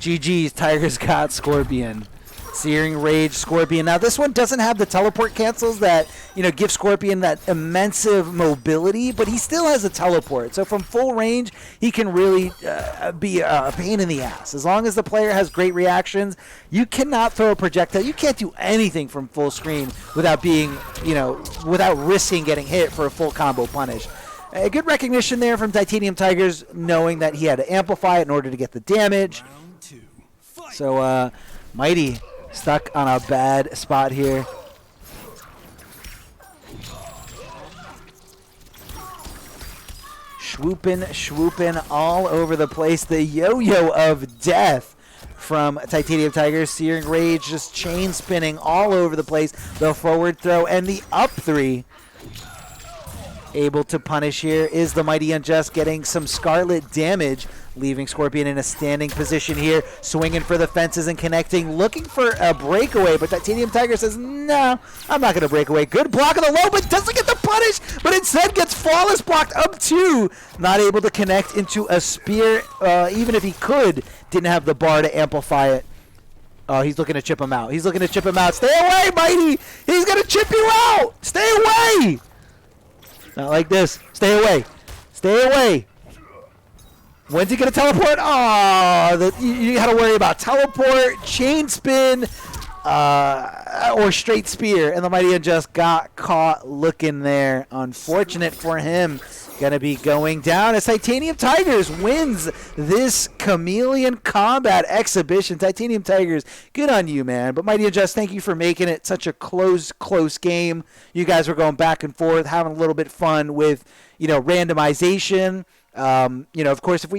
GG's, Tigerzz got Scorpion. Searing Rage, Scorpion. Now, this one doesn't have the teleport cancels that, give Scorpion that immense mobility, but he still has a teleport. So from full range, he can really be a pain in the ass. As long as the player has great reactions, you cannot throw a projectile. You can't do anything from full screen without being, without risking getting hit for a full combo punish. A good recognition there from Titanium Tigerzz, knowing that he had to amplify it in order to get the damage. Round 2. Fight! So, Mighty stuck on a bad spot here. Swooping all over the place. The yo-yo of death from Titanium Tigerzz. Searing Rage just chain spinning all over the place. The forward throw and the up 3. Able to punish here is the Mighty Unjust, getting some Scarlet damage, leaving Scorpion in a standing position here, swinging for the fences and connecting, looking for a breakaway, but Titanium Tigerzz says, no, I'm not going to break away. Good block on the low, but doesn't get the punish, but instead gets flawless blocked up 2, not able to connect into a spear, even if he could, didn't have the bar to amplify it. Oh, he's looking to chip him out. He's looking to chip him out. Stay away, Mighty! He's going to chip you out! Stay away! Not like this. Stay away. Stay away. When's he going to teleport? Oh, you had to worry about teleport, chain spin, or straight spear. And the Mighty Unjust got caught looking there. Unfortunate for him. Going to be going down as Titanium Tigerzz wins this Khameleon Kombat exhibition. Titanium Tigerzz, good on you, man. But Mighty Unjust, thank you for making it such a close game. You guys were going back and forth, having a little bit fun with, randomization. Of course, if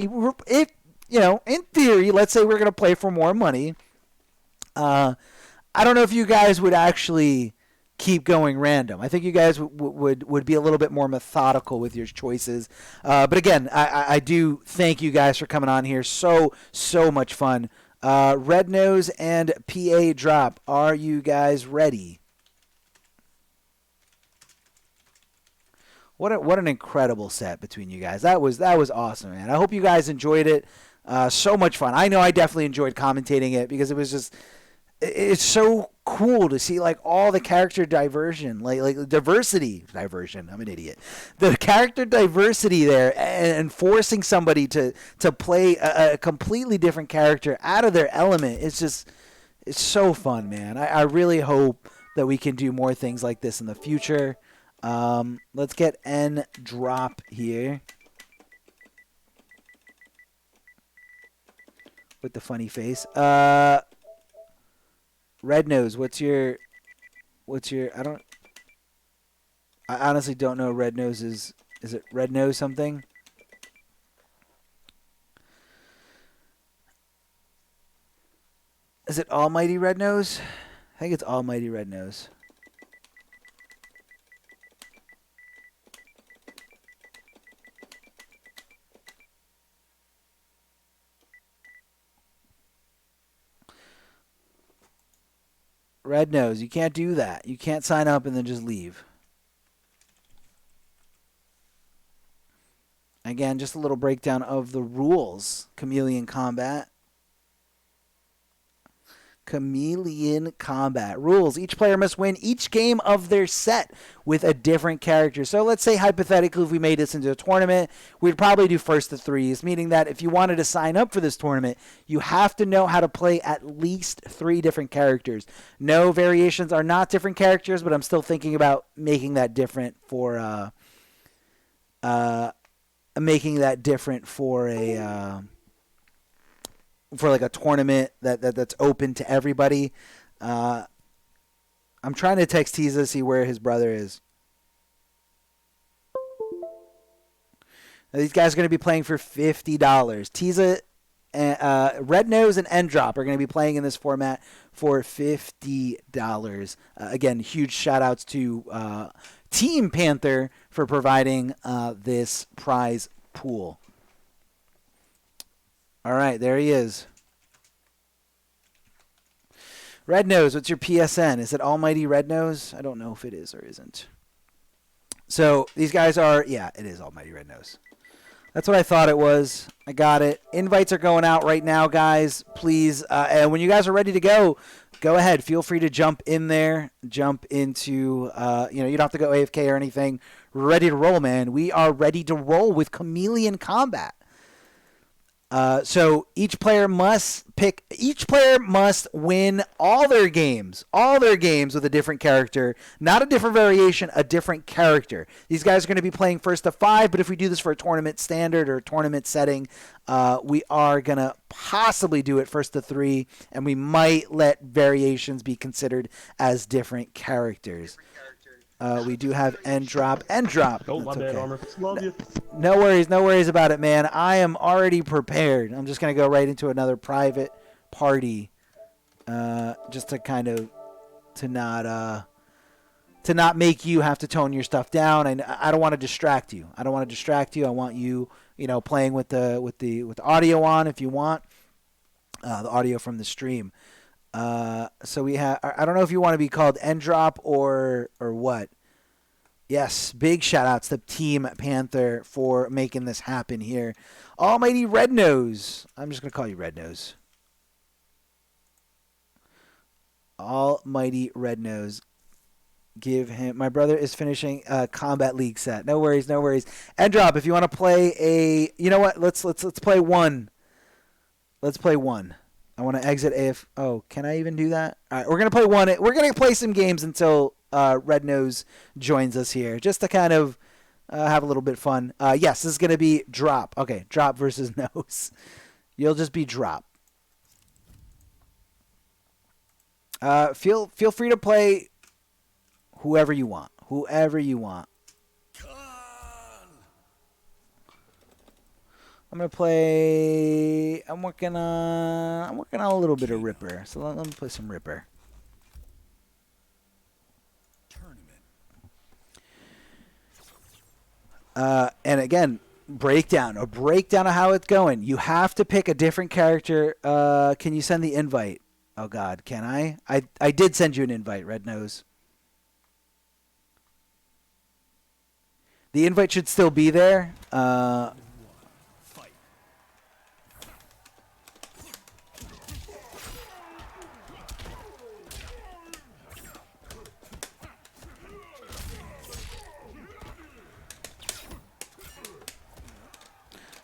in theory, let's say we're going to play for more money. I don't know if you guys would actually keep going random. I think you guys would be a little bit more methodical with your choices. But again, I do thank you guys for coming on here. So much fun. Red Nose and PA Drop, are you guys ready? What an incredible set between you guys. That was awesome, man. I hope you guys enjoyed it. So much fun. I know I definitely enjoyed commentating it because it was just, it's so cool to see like all the character diversion, like diversity. I'm an idiot. The character diversity there and forcing somebody to play a completely different character out of their element. It's so fun, man. I really hope that we can do more things like this in the future. Let's get N drop here with the funny face. Red Nose, what's your I honestly don't know Red Nose is it Red Nose something? Is it Almighty Red Nose? I think it's Almighty Red Nose. Red Nose, you can't do that. You can't sign up and then just leave. Again, just a little breakdown of the rules. Khameleon Kombat. Khameleon Kombat. Rules. Each player must win each game of their set with a different character. So let's say hypothetically if we made this into a tournament, we'd probably do first to threes, meaning that if you wanted to sign up for this tournament, you have to know how to play at least 3 different characters. No variations are not different characters, but I'm still thinking about making that different for a for like a tournament that's open to everybody. I'm trying to text Tiza to see where his brother is. Now, these guys are going to be playing for $50. Tiza, Red Nose, and N Drop are going to be playing in this format for $50. Again, huge shout outs to Team Panther for providing this prize pool. All right, there he is. Red Nose, what's your PSN? Is it Almighty Red Nose? I don't know if it is or isn't. So these guys are, yeah, it is Almighty Red Nose. That's what I thought it was. I got it. Invites are going out right now, guys. Please, and when you guys are ready to go ahead. Feel free to jump in there. Jump into, you don't have to go AFK or anything. We're ready to roll, man. We are ready to roll with Khameleon Kombat. So each player must win all their games with a different character, not a different variation, a different character. These guys are going to be playing first to 5, but if we do this for a tournament standard or a tournament setting, we are going to possibly do it first to 3, and we might let variations be considered as different characters. We do have N drop. Oh, my bad, Armor. Love you. No worries about it, man. I am already prepared. I'm just gonna go right into another private party, just to kind of to not make you have to tone your stuff down. And I don't want to distract you. I want you, playing with the audio on if you want, the audio from the stream. So we have, I don't know if you want to be called N Drop or what. Yes, big shout outs to Team Panther for making this happen here. Almighty Red Nose. I'm just going to call you Red Nose. Almighty Red Nose. Give him, my brother is finishing a Combat League set. No worries. N Drop, if you want to play you know what? Let's play one. Let's play one. I want to exit AF. Oh, can I even do that? All right, we're going to play one. We're going to play some games until Red Nose joins us here, just to kind of have a little bit of fun. Yes, this is going to be Drop. Okay, Drop versus Nose. You'll just be Drop. Feel free to play whoever you want. I'm gonna play. I'm working on a little bit of Ripper. So let me play some Ripper. And again, a breakdown of how it's going. You have to pick a different character. Can you send the invite? Oh God, can I? I did send you an invite, Red Nose. The invite should still be there.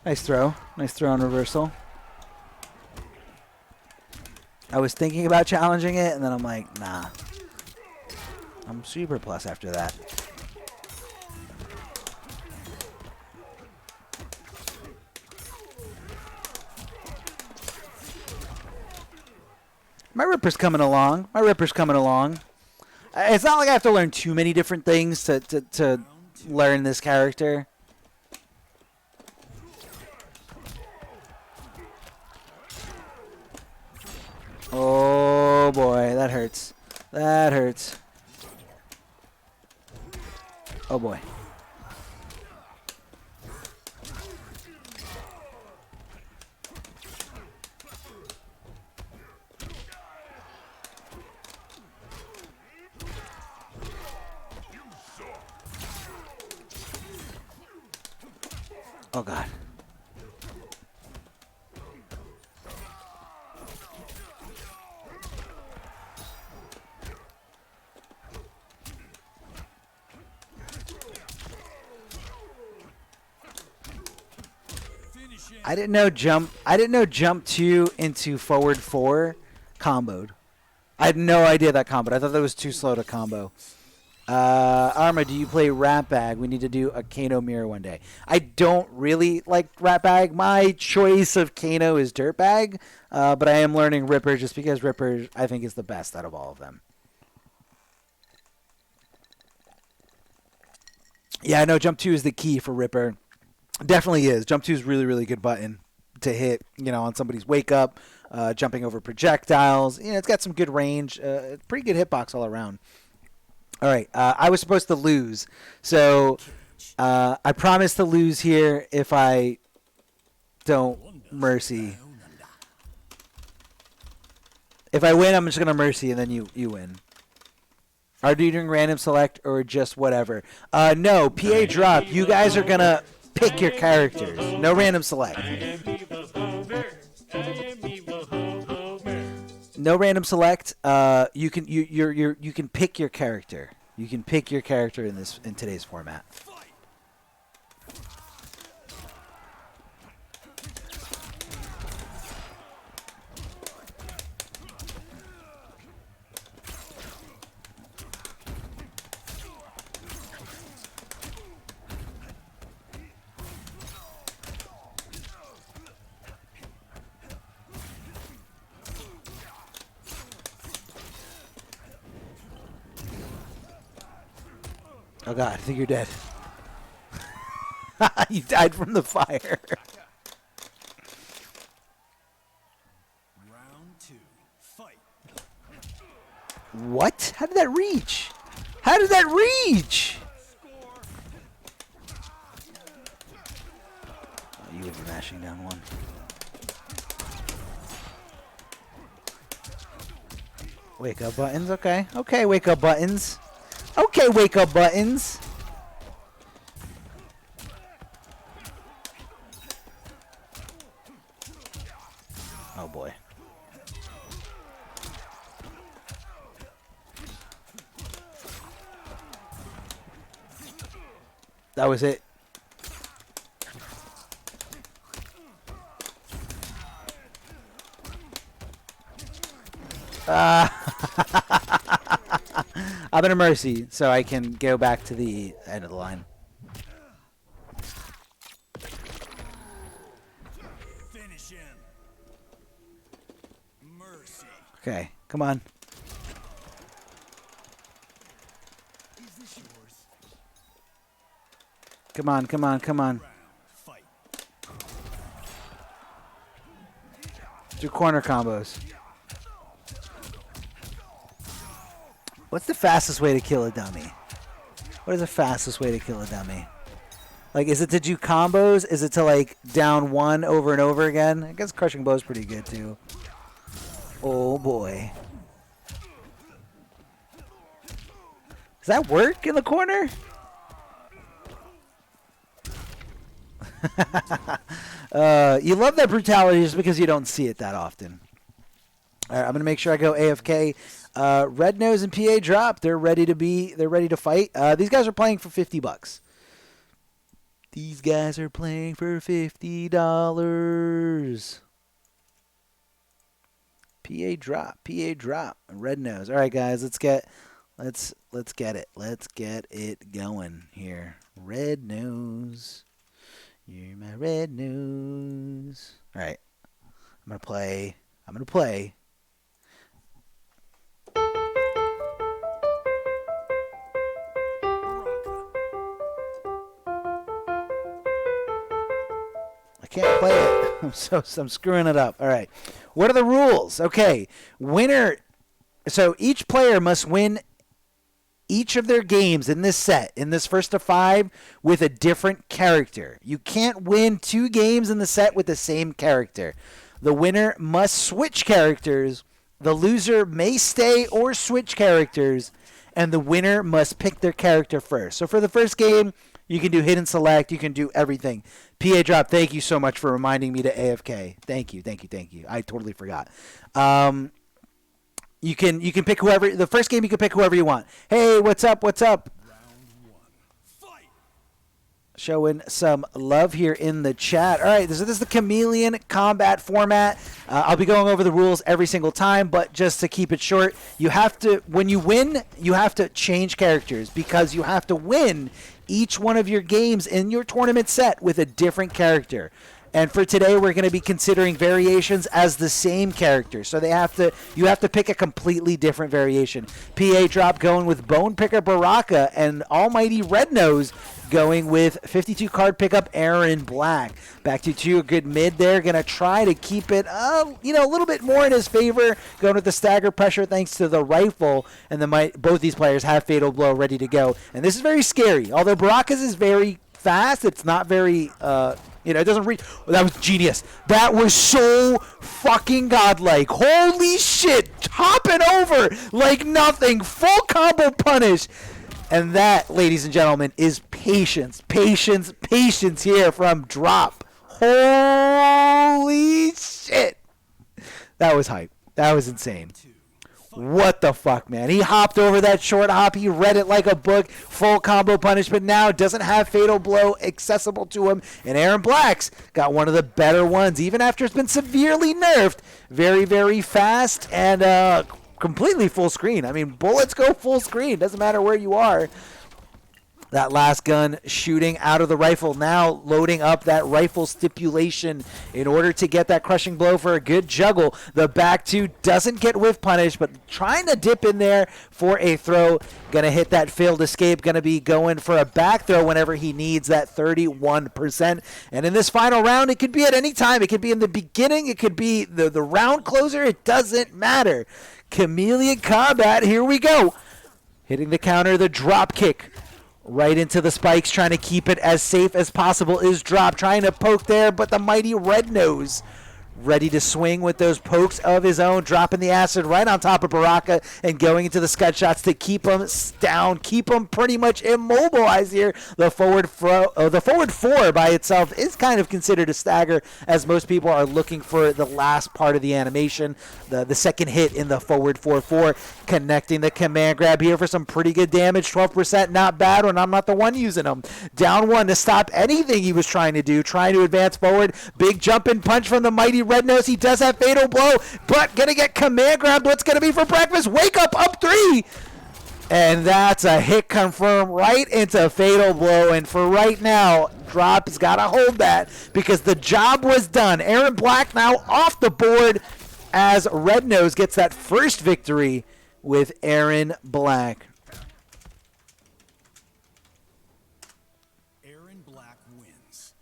Nice throw on reversal. I was thinking about challenging it, and then I'm like, nah. I'm super plus after that. My Ripper's coming along. My Ripper's coming along. It's not like I have to learn too many different things to learn this character. Oh boy, that hurts. That hurts. Oh boy. Oh god. I didn't know jump 2 into forward 4 comboed. I had no idea that comboed. I thought that was too slow to combo. Arma, do you play Rat Bag? We need to do a Kano mirror one day. I don't really like Rat Bag. My choice of Kano is Dirtbag, but I am learning Ripper just because Ripper, I think, is the best out of all of them. Yeah, I know jump 2 is the key for Ripper. Definitely is. Jump 2 is really, really good button to hit, on somebody's wake up, jumping over projectiles. It's got some good range. Pretty good hitbox all around. All right, I was supposed to lose, so I promise to lose here if I don't mercy. If I win, I'm just going to mercy, and then you win. Are you doing random select or just whatever? No, PA drop. You guys are going to pick your characters. No random select. No random select. You can pick your character. You can pick your character in today's format. Oh god, I think you're dead. You died from the fire. Round 2. Fight. What? How did that reach? How did that reach? Oh, you would be mashing down one. Wake up buttons, okay. Okay, wake up buttons. Okay, wake up buttons. Oh boy. That was it. I'm in a mercy, so I can go back to the end of the line. Finish him. Mercy. Okay, come on. Is this yours? Come on, come on, come on. Round. Fight. Do corner combos. What's the fastest way to kill a dummy? What is the fastest way to kill a dummy? Like, is it to do combos? Is it to, like, down one over and over again? I guess crushing bow is pretty good, too. Oh, boy. Does that work in the corner? You love that brutality just because you don't see it that often. All right, I'm going to make sure I go AFK. Red Nose and PA drop. They're ready to fight. These guys are playing for $50. These guys are playing for $50. PA drop. PA drop. Red Nose. All right, guys, let's get it. Let's get it going here. Red Nose. You're my red nose. All right. I'm going to play I can't play it. I'm screwing it up. All right. What are the rules? Okay. Winner. So each player must win each of their games in this set, in this first to 5, with a different character. You can't win 2 games in the set with the same character. The winner must switch characters. The loser may stay or switch characters. And the winner must pick their character first. So for the first game, you can do hidden select. You can do everything. PA Drop, thank you so much for reminding me to AFK. Thank you. I totally forgot. You can pick whoever. The first game, you can pick whoever you want. Hey, what's up? Round 1. Fight! Showing some love here in the chat. All right, this is the Khameleon Kombat format. I'll be going over the rules every single time, but just to keep it short, you have to, when you win, you have to change characters because you have to win each one of your games in your tournament set with a different character. And for today, we're going to be considering variations as the same character. So you have to pick a completely different variation. PA Drop going with Bone Picker Baraka, and Almighty Red Nose going with 52 card pickup Aaron Black. Back to 2, a good mid there. Going to try to keep it a little bit more in his favor. Going with the stagger pressure thanks to the rifle. And both these players have Fatal Blow ready to go. And this is very scary. Although Baraka's is very fast, it's not very... it doesn't reach. Oh, that was genius. That was so fucking godlike. Holy shit. Hopping over like nothing. Full combo punish. And that, ladies and gentlemen, is patience. Patience here from Drop. Holy shit. That was hype. That was insane. What the fuck, man? He hopped over that short hop. He read it like a book. Full combo punish, but now doesn't have Fatal Blow accessible to him. And Aaron Black's got one of the better ones, even after it's been severely nerfed. Very, very fast and completely full screen. I mean, bullets go full screen. Doesn't matter where you are. That last gun shooting out of the rifle, now loading up that rifle stipulation in order to get that crushing blow for a good juggle. The back 2 doesn't get whiff punish, but trying to dip in there for a throw. Going to hit that failed escape. Going to be going for a back throw whenever he needs that 31%. And in this final round, it could be at any time. It could be in the beginning. It could be the round closer. It doesn't matter. Khameleon Kombat, here we go. Hitting the counter, the drop kick. Right into the spikes, trying to keep it as safe as possible is Drop. Trying to poke there, but the mighty Red Nose ready to swing with those pokes of his own, dropping the acid right on top of Baraka and going into the scud shots to keep him down, keep him pretty much immobilized here. The forward 4 by itself is kind of considered a stagger, as most people are looking for the last part of the animation, the second hit in the forward 4-4, connecting the command grab here for some pretty good damage. 12%, not bad when I'm not the one using them. Down 1 to stop anything he was trying to do, trying to advance forward. Big jump and punch from the mighty Red Nose. He does have Fatal Blow, but gonna get command grabbed. What's gonna be for breakfast? Wake up 3. And that's a hit confirmed right into Fatal Blow. And for right now, Drop's got to hold that because the job was done. Aaron Black now off the board as Red Nose gets that first victory with Aaron Black. Aaron Black wins.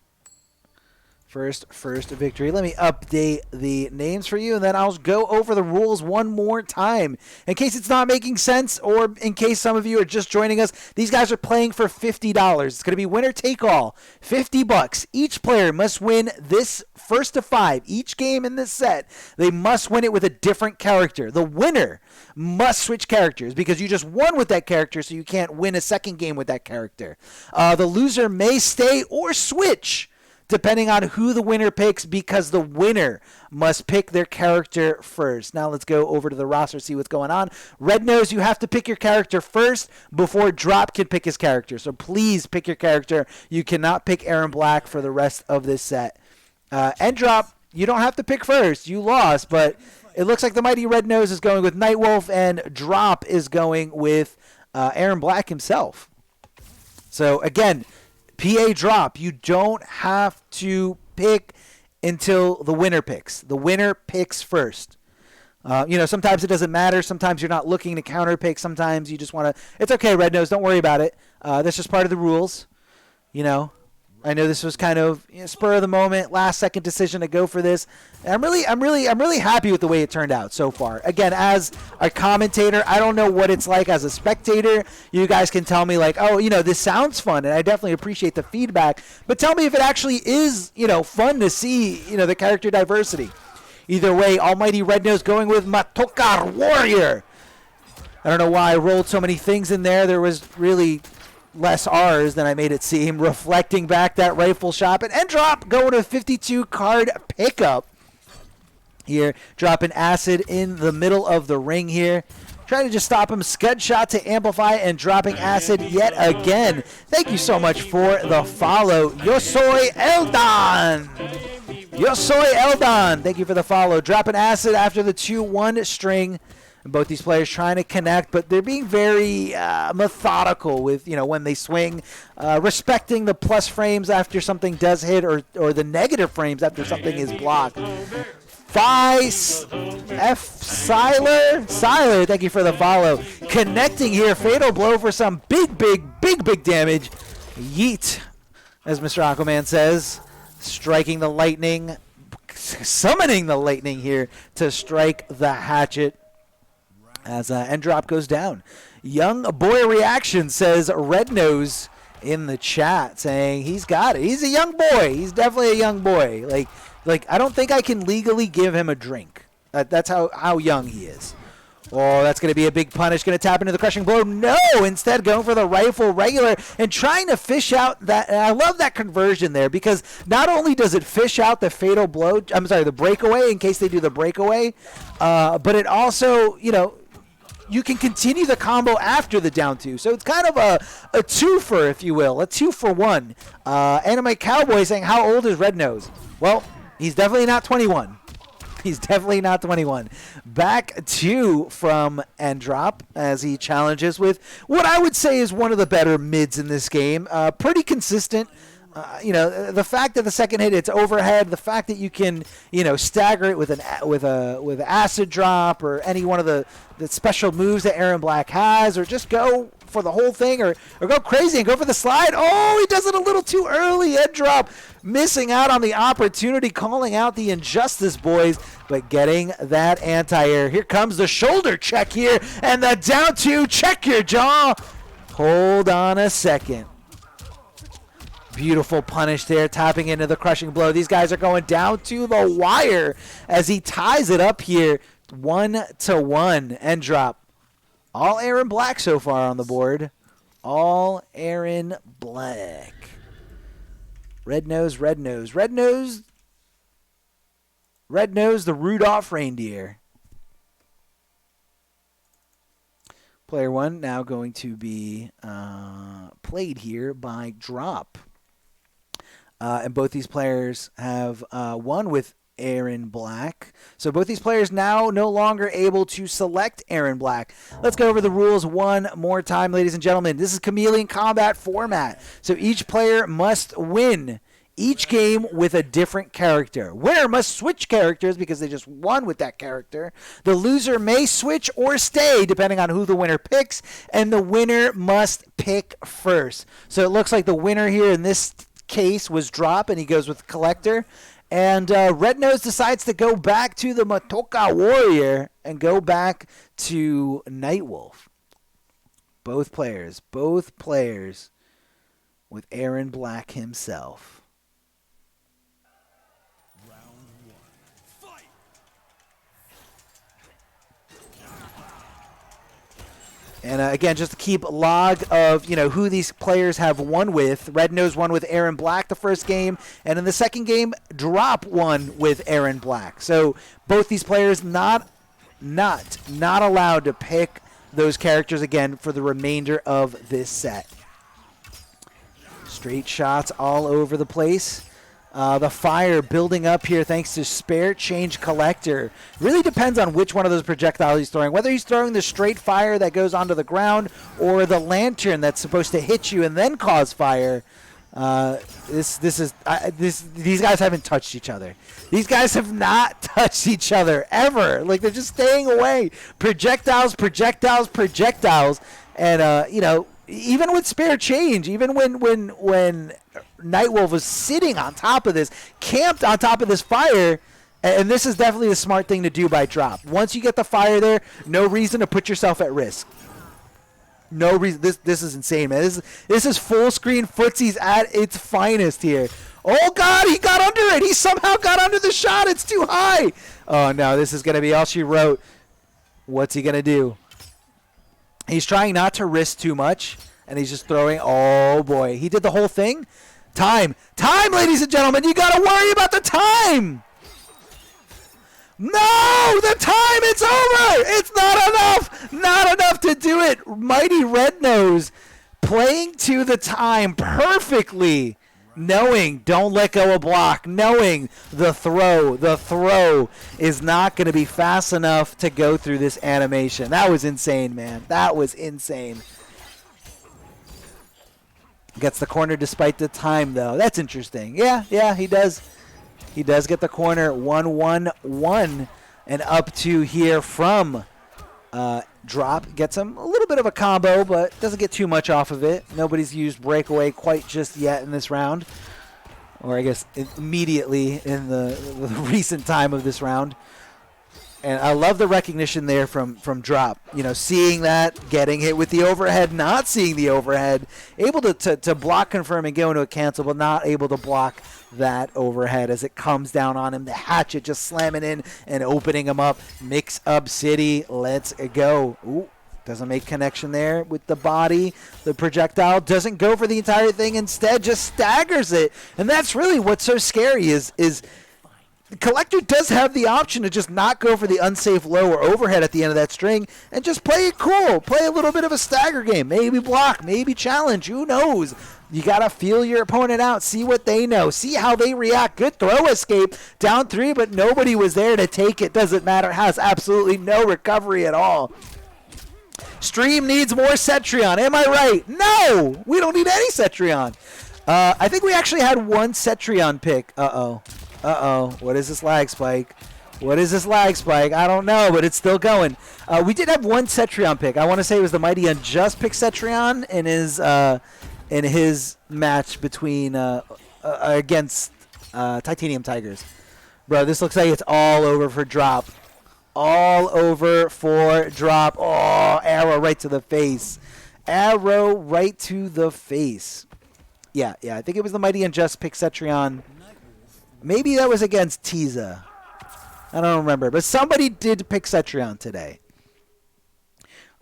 First victory. Let me update the names for you, and then I'll go over the rules one more time. In case it's not making sense, or in case some of you are just joining us, these guys are playing for $50. It's going to be winner take all. $50. Each player must win this first to 5. Each game in this set, they must win it with a different character. The winner must switch characters because you just won with that character, so you can't win a second game with that character. The loser may stay or switch depending on who the winner picks, because the winner must pick their character first. Now let's go over to the roster, see what's going on. Red Nose, you have to pick your character first before Drop can pick his character. So please pick your character. You cannot pick Aaron Black for the rest of this set. And Drop, you don't have to pick first. You lost, but it looks like the mighty Red Nose is going with Nightwolf, and Drop is going with Aaron Black himself. So again, PA Drop, you don't have to pick until the winner picks. The winner picks first. Sometimes it doesn't matter. Sometimes you're not looking to counter pick. Sometimes you just want to. It's okay, Red Nose. Don't worry about it. That's just part of the rules. I know this was kind of spur of the moment, last second decision to go for this. And I'm really happy with the way it turned out so far. Again, as a commentator, I don't know what it's like as a spectator. You guys can tell me like, oh, this sounds fun, and I definitely appreciate the feedback. But tell me if it actually is, fun to see, the character diversity. Either way, Almighty Red Nose going with Matokar Warrior. I don't know why I rolled so many things in there. There was really less R's than I made it seem. Reflecting back that rifle shot. And end drop going to 52 card pickup here. Dropping acid in the middle of the ring here. Trying to just stop him. Scud shot to amplify and dropping acid yet again. Thank you so much for the follow. Yo soy Eldon. Yo soy Eldon. Thank you for the follow. Dropping acid after the 2-1 string. And both these players trying to connect, but they're being very methodical with, when they swing, respecting the plus frames after something does hit or the negative frames after something is blocked. Siler, thank you for the follow. Connecting here, fatal blow for some big damage. Yeet, as Mr. Aquaman says, striking the lightning, summoning the lightning here to strike the hatchet. As end drop goes down. Young boy reaction says Red Nose in the chat saying he's got it. He's a young boy. He's definitely a young boy. Like I don't think I can legally give him a drink. That's how young he is. Oh, that's going to be a big punish. Going to tap into the crushing blow. No, instead going for the rifle regular and trying to fish out that. And I love that conversion there because not only does it fish out the fatal blow, the breakaway in case they do the breakaway, but it also, you can continue the combo after the down two. So it's kind of a twofer, if you will, a 2-for-1. Anime Cowboy saying, how old is Red Nose? Well, he's definitely not 21. He's definitely not 21. Back to from Endrop as he challenges with what I would say is one of the better mids in this game. Pretty consistent. The fact that the second hit it's overhead, the fact that you can stagger it with an acid drop or any one of the special moves that Aaron Black has, or just go for the whole thing, or go crazy and go for the slide. Oh, he does it a little too early. End drop, missing out on the opportunity, calling out the Injustice boys, but getting that anti-air. Here comes the shoulder check here, and the down two. Check your jaw. Hold on a second. Beautiful punish there, tapping into the crushing blow. These guys are going down to the wire as he ties it up here. 1-1. End drop. All Aaron Black so far on the board. All Aaron Black. Red Nose, Red Nose. Red Nose. Red Nose, the Rudolph reindeer. Player one now going to be played here by Drop. And both these players have won with Aaron Black. So both these players now no longer able to select Aaron Black. Let's go over the rules one more time, ladies and gentlemen. This is Khameleon Kombat format. So each player must win each game with a different character. Winner must switch characters because they just won with that character. The loser may switch or stay depending on who the winner picks, and the winner must pick first. So it looks like the winner here in this case was Drop, and he goes with Collector. And Red Nose decides to go back to the Matoka Warrior and go back to Nightwolf. Both players with Aaron Black himself. And again, just to keep log of who these players have won with. Red Nose won with Aaron Black the first game, and in the second game, Drop won with Aaron Black. So both these players not allowed to pick those characters again for the remainder of this set. Straight shots all over the place. The fire building up here thanks to Spare Change Collector. Really depends on which one of those projectiles he's throwing. Whether he's throwing the straight fire that goes onto the ground or the lantern that's supposed to hit you and then cause fire. These guys haven't touched each other. These guys have not touched each other ever. Like, they're just staying away. Projectiles. And, even with spare change, even when Nightwolf was sitting on top of this, camped on top of this fire, and this is definitely the smart thing to do by drop. Once you get the fire there, no reason to put yourself at risk. No reason. This is insane, man. This is full screen footsies at its finest here. Oh God, he got under it. He somehow got under the shot. It's too high. Oh no, this is gonna be all she wrote. What's he gonna do? He's trying not to risk too much, and he's just throwing. Oh boy, he did the whole thing. Time, ladies and gentlemen. You gotta worry about the time. No, the time, it's over. It's not enough to do it. Mighty Red Nose playing to the time perfectly, knowing don't let go of block, knowing the throw is not going to be fast enough to go through this animation. That was insane, man. That was insane. Gets the corner despite the time, though. That's interesting. Yeah, he does. He does get the corner. 1-1-1. And up to here from Drop. Gets him a little bit of a combo, but doesn't get too much off of it. Nobody's used breakaway quite just yet in this round. Or I guess immediately in the recent time of this round. And I love the recognition there from Drop. You know, seeing that, getting hit with the overhead, not seeing the overhead, able to block confirm and go into a cancel, but not able to block that overhead as it comes down on him. The hatchet just slamming in and opening him up. Mix up City. Let's go. Ooh, doesn't make connection there with the body. The projectile doesn't go for the entire thing. Instead, just staggers it. And that's really what's so scary is Collector does have the option to just not go for the unsafe low or overhead at the end of that string and just play it cool. Play a little bit of a stagger game. Maybe block, maybe challenge. Who knows? You got to feel your opponent out. See what they know. See how they react. Good throw escape. Down 3, but nobody was there to take it. Doesn't matter. Has absolutely no recovery at all. Stream needs more Cetrion. Am I right? No! We don't need any Cetrion. I think we actually had one Cetrion pick. Uh-oh. What is this lag spike? I don't know, but it's still going. We did have one Cetrion pick. I want to say it was the TheMightyUnjust pick Cetrion in his match between against Titanium Tigers. Bro, this looks like it's all over for Drop. All over for Drop. Oh, arrow right to the face. Yeah, I think it was the TheMightyUnjust pick Cetrion. Maybe that was against Tiza. I don't remember. But somebody did pick Cetrion today.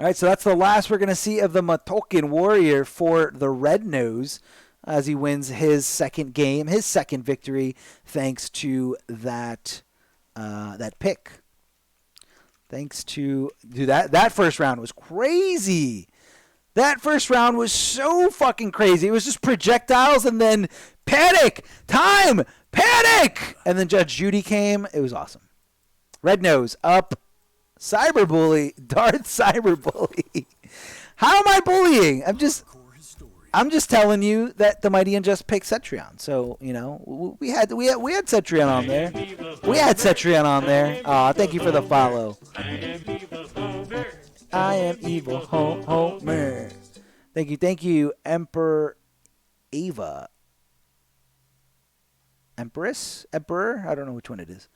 All right, so that's the last we're going to see of the Matoken Warrior for the Red Nose as he wins his second game, his second victory, thanks to that pick. Thanks to that first round was crazy. That first round was so fucking crazy. It was just projectiles and then panic, time, panic. And then Judge Judy came. It was awesome. Red Nose up. Cyberbully. Darth Cyberbully. How am I bullying? I'm just telling you that the TheMightyUnjust picked Cetrion. So, you know, we had Cetrion on there. We had Cetrion on there. Aw, thank you for the follow. I am evil Homer. Thank you, Emperor Ava. Emperor? I don't know which one it is.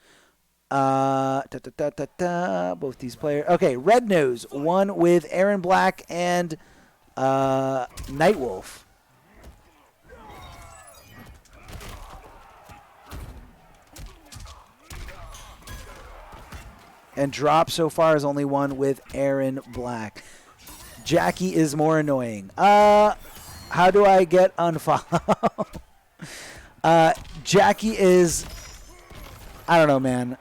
Both these players. Okay, Red Nose won with Aaron Black and Nightwolf. And Drop so far has only won with Aaron Black. Jackie is more annoying. How do I get unfollow? Jackie is, I don't know, man.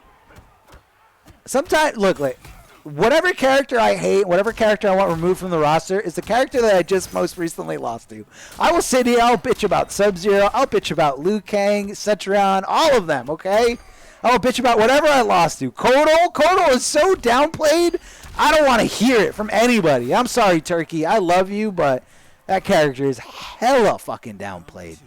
Sometimes, look, like, whatever character I hate, whatever character I want removed from the roster is the character that I just most recently lost to. I will sit here, I'll bitch about Sub-Zero, I'll bitch about Liu Kang, Cetrion, all of them, okay? I'll bitch about whatever I lost to. Kotal is so downplayed, I don't want to hear it from anybody. I'm sorry, Turkey, I love you, but that character is hella fucking downplayed.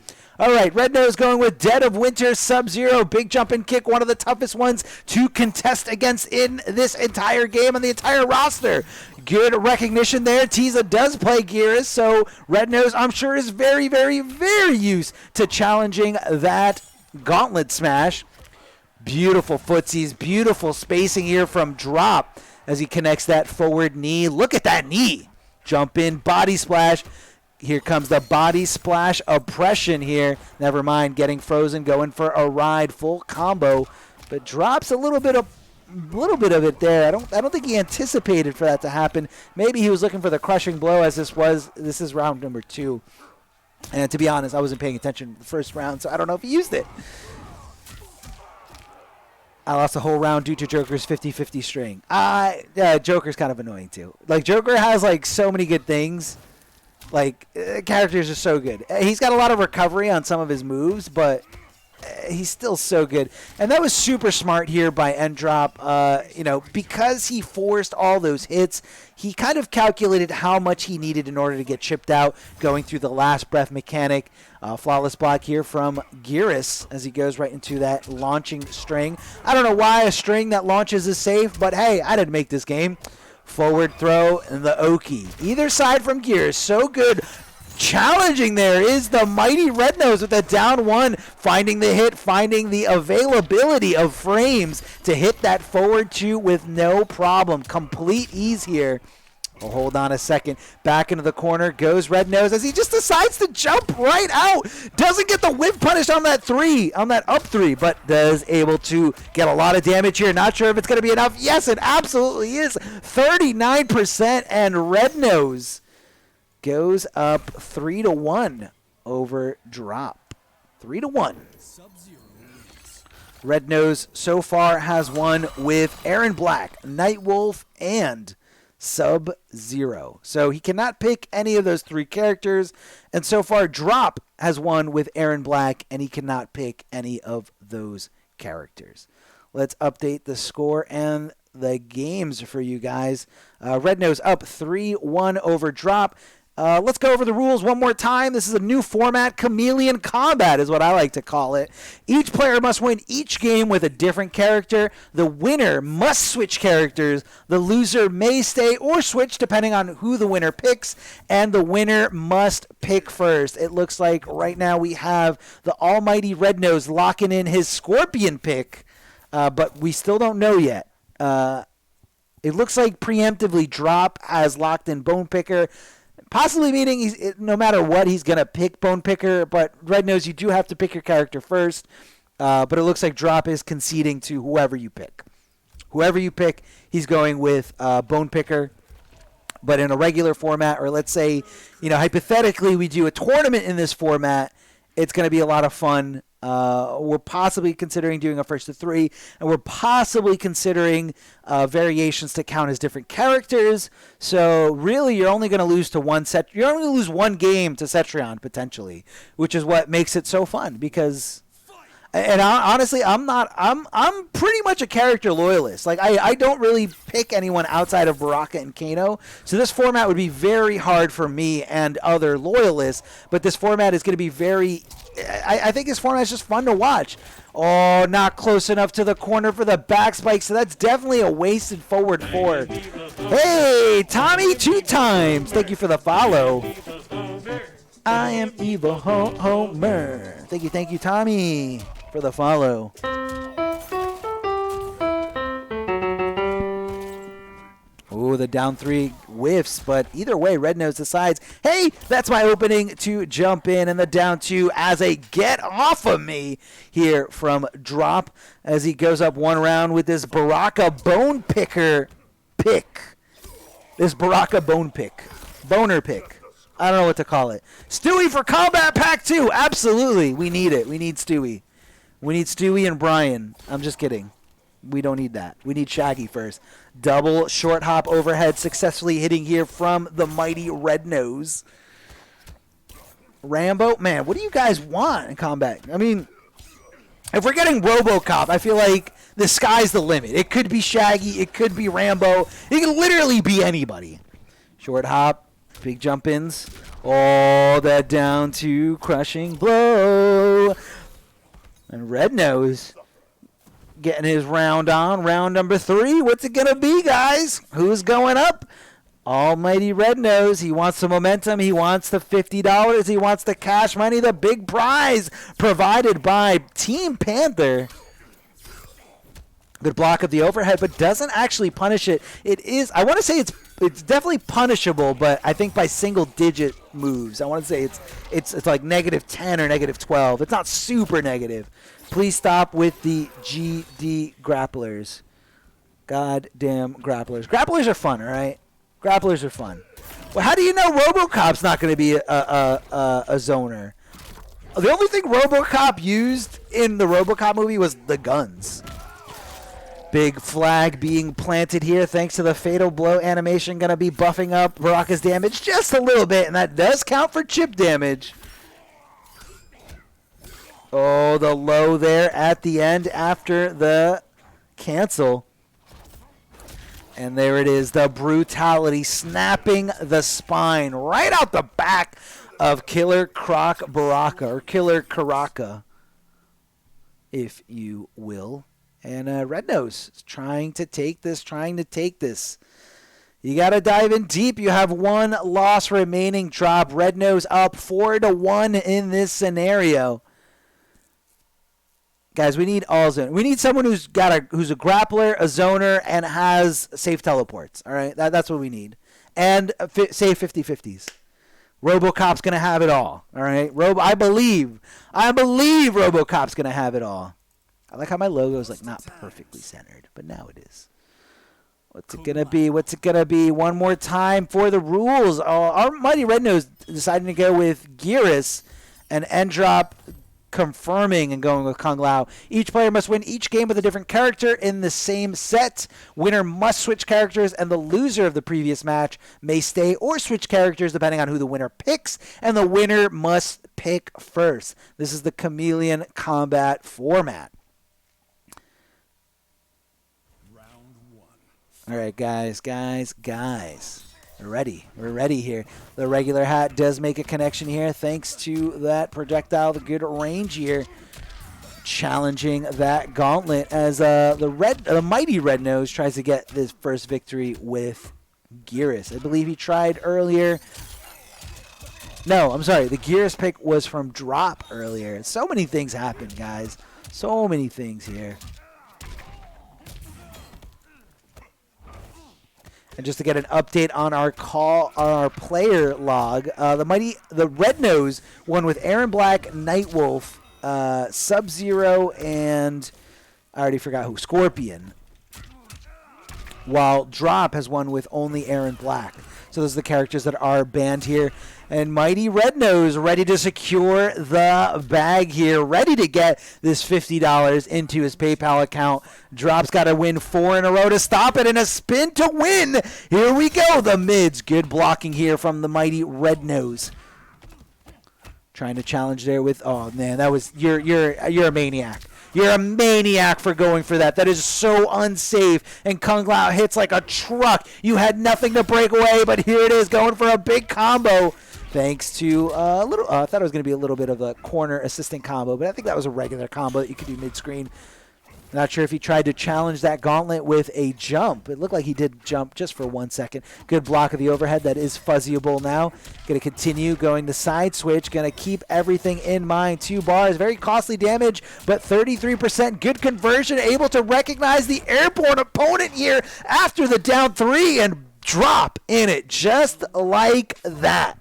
All right, Red Nose going with Dead of Winter Sub-Zero. Big jump and kick, one of the toughest ones to contest against in this entire game on the entire roster. Good recognition there. Tiza does play Gears, so Red Nose, I'm sure, is very, very, very used to challenging that gauntlet smash. Beautiful footsies, beautiful spacing here from Drop as he connects that forward knee. Look at that knee. Jump in, body splash. Here comes the body splash oppression here. Never mind, getting frozen, going for a ride, full combo, but drops a little bit of it there. I don't think he anticipated for that to happen. Maybe he was looking for the crushing blow, as this is round number 2. And to be honest, I wasn't paying attention the first round, so I don't know if he used it. I lost a whole round due to Joker's 50-50 string. Joker's kind of annoying too. Like, Joker has like so many good things. Like, characters are so good. He's got a lot of recovery on some of his moves, but he's still so good. And that was super smart here by N-Drop. Because he forced all those hits, he kind of calculated how much he needed in order to get chipped out, going through the last breath mechanic. Flawless block here from Gears as he goes right into that launching string. I don't know why a string that launches is safe, but hey, I didn't make this game. Forward throw and the Oki. Either side from Gears. So good. Challenging there is the mighty Red Nose with a down 1. Finding the hit, finding the availability of frames to hit that forward 2 with no problem. Complete ease here. Oh, hold on a second. Back into the corner goes Red Nose as he just decides to jump right out. Doesn't get the whiff punish on that 3, on that up 3, but does able to get a lot of damage here. Not sure if it's going to be enough. Yes, it absolutely is. 39%, and Red Nose goes up 3-1 over Drop. 3-1. Red Nose so far has won with Aaron Black, Nightwolf, and Sub-Zero. So he cannot pick any of those 3 characters. And so far, Drop has won with Aaron Black, and he cannot pick any of those characters. Let's update the score and the games for you guys. Red Nose up 3-1 over Drop. Let's go over the rules one more time. This is a new format. Khameleon Kombat is what I like to call it. Each player must win each game with a different character. The winner must switch characters. The loser may stay or switch depending on who the winner picks. And the winner must pick first. It looks like right now we have the almighty Red Nose locking in his Scorpion pick. But we still don't know yet. It looks like preemptively Drop has locked in Bone Picker. Possibly meaning no matter what, he's going to pick Bone Picker. But Red Nose, you do have to pick your character first. But it looks like Drop is conceding to whoever you pick. Whoever you pick, he's going with Bone Picker. But in a regular format, or let's say, hypothetically, we do a tournament in this format, it's going to be a lot of fun. We're possibly considering doing a first to 3, and we're possibly considering variations to count as different characters. So really, you're only going to lose to one set. You're only going to lose one game to Cetrion potentially, which is what makes it so fun. Because, and honestly, I'm pretty much a character loyalist. Like I don't really pick anyone outside of Baraka and Kano. So this format would be very hard for me and other loyalists. But this format is going to be very. I think this format is just fun to watch. Oh, not close enough to the corner for the back spike, so that's definitely a wasted forward 4. Hey, Tommy 2 times. Thank you for the follow. I am Evil Homer. Thank you, Tommy, for the follow. Ooh, the down 3 whiffs, but either way, Red Nose decides, hey, that's my opening to jump in, and the down 2 as a get off of me here from Drop as he goes up 1 round with this Baraka Bone Picker pick. This Baraka Boner pick. I don't know what to call it. Stewie for Combat Pack 2. Absolutely. We need it. We need Stewie. We need Stewie and Brian. I'm just kidding. We don't need that. We need Shaggy first. Double short hop overhead successfully hitting here from the mighty Red Nose. Rambo, man, what do you guys want in combat? I mean, if we're getting RoboCop, I feel like the sky's the limit. It could be Shaggy. It could be Rambo. It could literally be anybody. Short hop, big jump ins. All that down to crushing blow. And Red Nose getting his round on. Round number 3. What's it going to be, guys? Who's going up? Almighty Red Nose. He wants the momentum. He wants the $50. He wants the cash money, the big prize provided by Team Panther. Good block of the overhead, but doesn't actually punish it. It is, I want to say it's definitely punishable, but I think by single-digit moves. I want to say it's like -10 or -12. It's not super negative. Please stop with the GD grapplers. Goddamn grapplers. Grapplers are fun, all right? Grapplers are fun. Well, how do you know RoboCop's not going to be a zoner? The only thing RoboCop used in the RoboCop movie was the guns. Big flag being planted here thanks to the fatal blow animation. Going to be buffing up Baraka's damage just a little bit, and that does count for chip damage. Oh, the low there at the end after the cancel. And there it is, the brutality snapping the spine right out the back of Killer Croc Baraka, or Killer Karaka, if you will. And Red Nose is trying to take this. You got to dive in deep. You have one loss remaining. Drop. Red Nose up 4-1 in this scenario. Guys, we need all zone. We need someone who's a grappler, a zoner, and has safe teleports. All right, that's what we need. And safe 50-50s. RoboCop's gonna have it all. All right, I believe RoboCop's gonna have it all. I like how my logo is like not perfectly centered, but now it is. What's it gonna be? One more time for the rules. Our Mighty Red Nose deciding to go with Gearus and Endrop confirming and going with Kung Lao. Each player must win each game with a different character in the same set. Winner must switch characters, and the loser of the previous match may stay or switch characters depending on who the winner picks, and the winner must pick first. This is the Khameleon Kombat format. Round 1. All right, guys. We're ready here. The regular hat does make a connection here thanks to that projectile, the good range here. Challenging that gauntlet as the Mighty Red Nose tries to get this first victory with Gearus. I believe he tried earlier. No, I'm sorry. The Gearus pick was from Drop earlier. So many things happened, guys. So many things here. And just to get an update on our player log, the Red Nose won with Aaron Black, Nightwolf, Sub-Zero, and I already forgot who, Scorpion. While Drop has won with only Aaron Black. So those are the characters that are banned here. And Mighty Red Nose ready to secure the bag here, ready to get this $50 into his PayPal account. Drop's got to win 4 in a row to stop it, and a spin to win. Here we go, the mids. Good blocking here from the Mighty Red Nose. Trying to challenge there with, oh man, that was, you're a maniac. You're a maniac for going for that. That is so unsafe. And Kung Lao hits like a truck. You had nothing to break away, but here it is going for a big combo. Thanks to a little, I thought it was going to be a little bit of a corner assistant combo, but I think that was a regular combo that you could do mid-screen. Not sure if he tried to challenge that gauntlet with a jump. It looked like he did jump just for 1 second. Good block of the overhead. That is fuzzyable now. Going to continue going the side switch. Going to keep everything in mind. 2 bars. Very costly damage, but 33% good conversion. Able to recognize the airborne opponent here after the down 3 and drop in it just like that.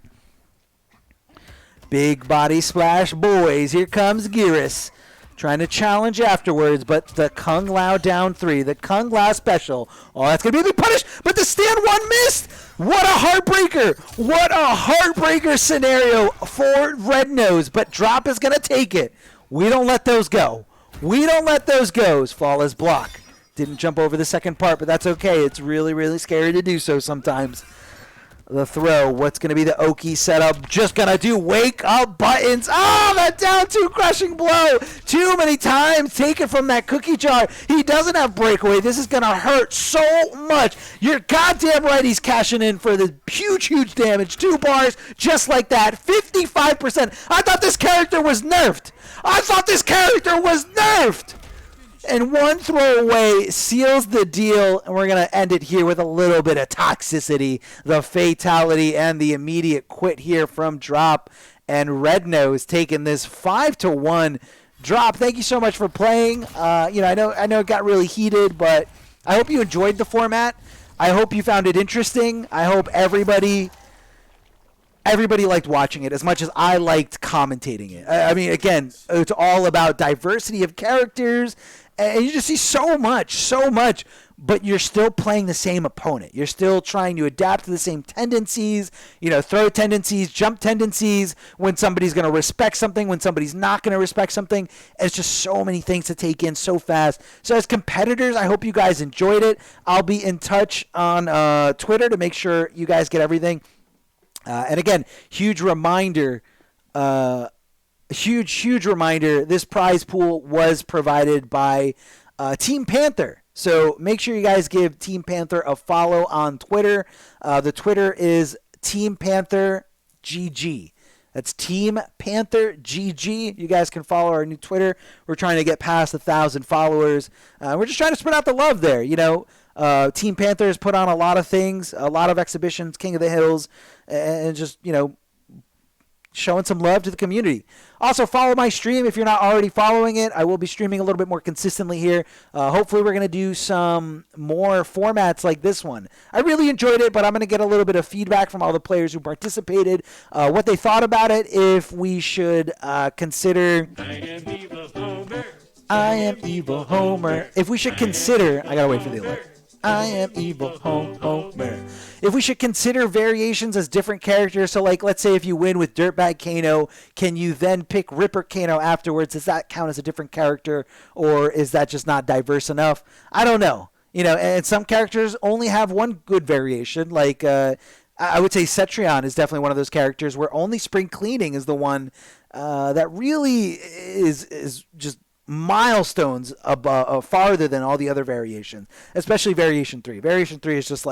Big body splash, boys. Here comes Gearus. Trying to challenge afterwards, but the Kung Lao down 3. The Kung Lao special. Oh, that's going to be a big punish, but the stand 1 missed. What a heartbreaker. What a heartbreaker scenario for Red Nose, but Drop is going to take it. We don't let those go. Flawless block. Didn't jump over the second part, but that's okay. It's really, really scary to do so sometimes. the throw. What's going to be the Oki setup? Just going to do wake up buttons. Oh, that down two crushing blow. Too many times taken from that cookie jar. He doesn't have breakaway. This is going to hurt so much. You're goddamn right he's cashing in for the huge damage. 2 bars just like that. 55%. I thought this character was nerfed. And one throwaway seals the deal, and we're going to end it here with a little bit of toxicity, the fatality, and the immediate quit here from Drop. And Red Nose taking this 5-1. Drop, thank you so much for playing. I know it got really heated, but I hope you enjoyed the format. I hope you found it interesting. I hope everybody liked watching it as much as I liked commentating it. I mean, again, it's all about diversity of characters, and you just see so much, but you're still playing the same opponent. You're still trying to adapt to the same tendencies, throw tendencies, jump tendencies, when somebody's going to respect something, when somebody's not going to respect something. It's just so many things to take in so fast. So as competitors, I hope you guys enjoyed it. I'll be in touch on Twitter to make sure you guys get everything. And again, huge reminder, this prize pool was provided by Team Panther. So make sure you guys give Team Panther a follow on Twitter. The Twitter is Team Panther GG. That's Team Panther GG. You guys can follow our new Twitter. We're trying to get past 1,000 followers. We're just trying to spread out the love there. Team Panther has put on a lot of things, a lot of exhibitions, King of the Hills, and just, showing some love to the community. Also, follow my stream if you're not already following it. I will be streaming a little bit more consistently here. Hopefully, we're going to do some more formats like this one. I really enjoyed it, but I'm going to get a little bit of feedback from all the players who participated, what they thought about it, if we should consider... I am evil Homer. If we should consider... I got to wait for the alert. I am evil Homer. If we should consider variations as different characters, so let's say if you win with Dirtbag Kano, can you then pick Ripper Kano afterwards? Does that count as a different character, or is that just not diverse enough? I don't know. And some characters only have one good variation. I would say Cetrion is definitely one of those characters where only Spring Cleaning is the one that really is just milestones farther than all the other variations, especially Variation 3. Variation 3 is just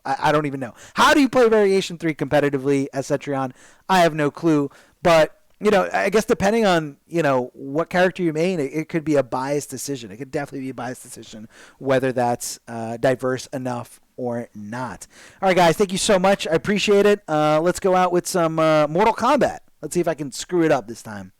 I don't even know. How do you play Variation 3 competitively as Cetrion? I have no clue. But, I guess depending on, what character you main, it could be a biased decision. It could definitely be a biased decision whether that's diverse enough or not. All right, guys, thank you so much. I appreciate it. Let's go out with some Mortal Kombat. Let's see if I can screw it up this time.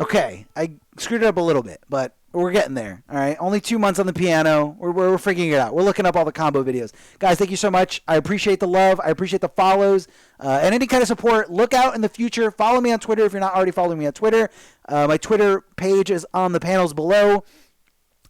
Okay, I screwed it up a little bit, but we're getting there. All right, only 2 months on the piano. We're figuring it out. We're looking up all the combo videos. Guys, thank you so much. I appreciate the love. I appreciate the follows and any kind of support. Look out in the future. Follow me on Twitter if you're not already following me on Twitter. My Twitter page is on the panels below.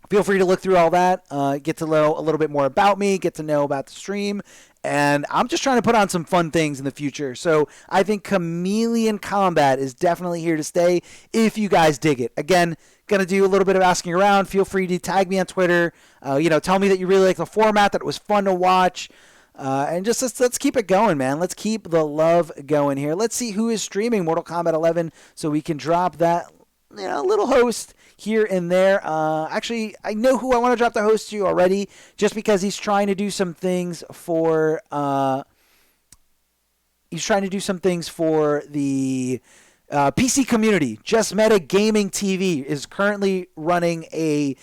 Feel free to look through all that, get to know a little bit more about me, get to know about the stream, and I'm just trying to put on some fun things in the future. So I think Khameleon Kombat is definitely here to stay if you guys dig it. Again, going to do a little bit of asking around. Feel free to tag me on Twitter. Tell me that you really like the format, that it was fun to watch. And just let's keep it going, man. Let's keep the love going here. Let's see who is streaming Mortal Kombat 11 so we can drop that little host here and there. Actually, I know who I want to drop the host to already, just because he's trying to do some things for the PC community. Just Meta Gaming TV is currently running a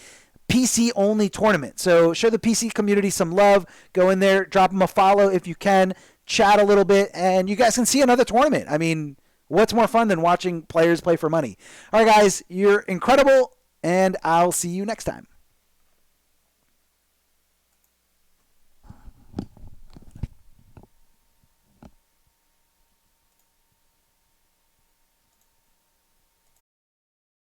PC only tournament. So show the PC community some love. Go in there, drop them a follow if you can, chat a little bit, and you guys can see another tournament. I mean, what's more fun than watching players play for money? All right, guys, you're incredible, and I'll see you next time.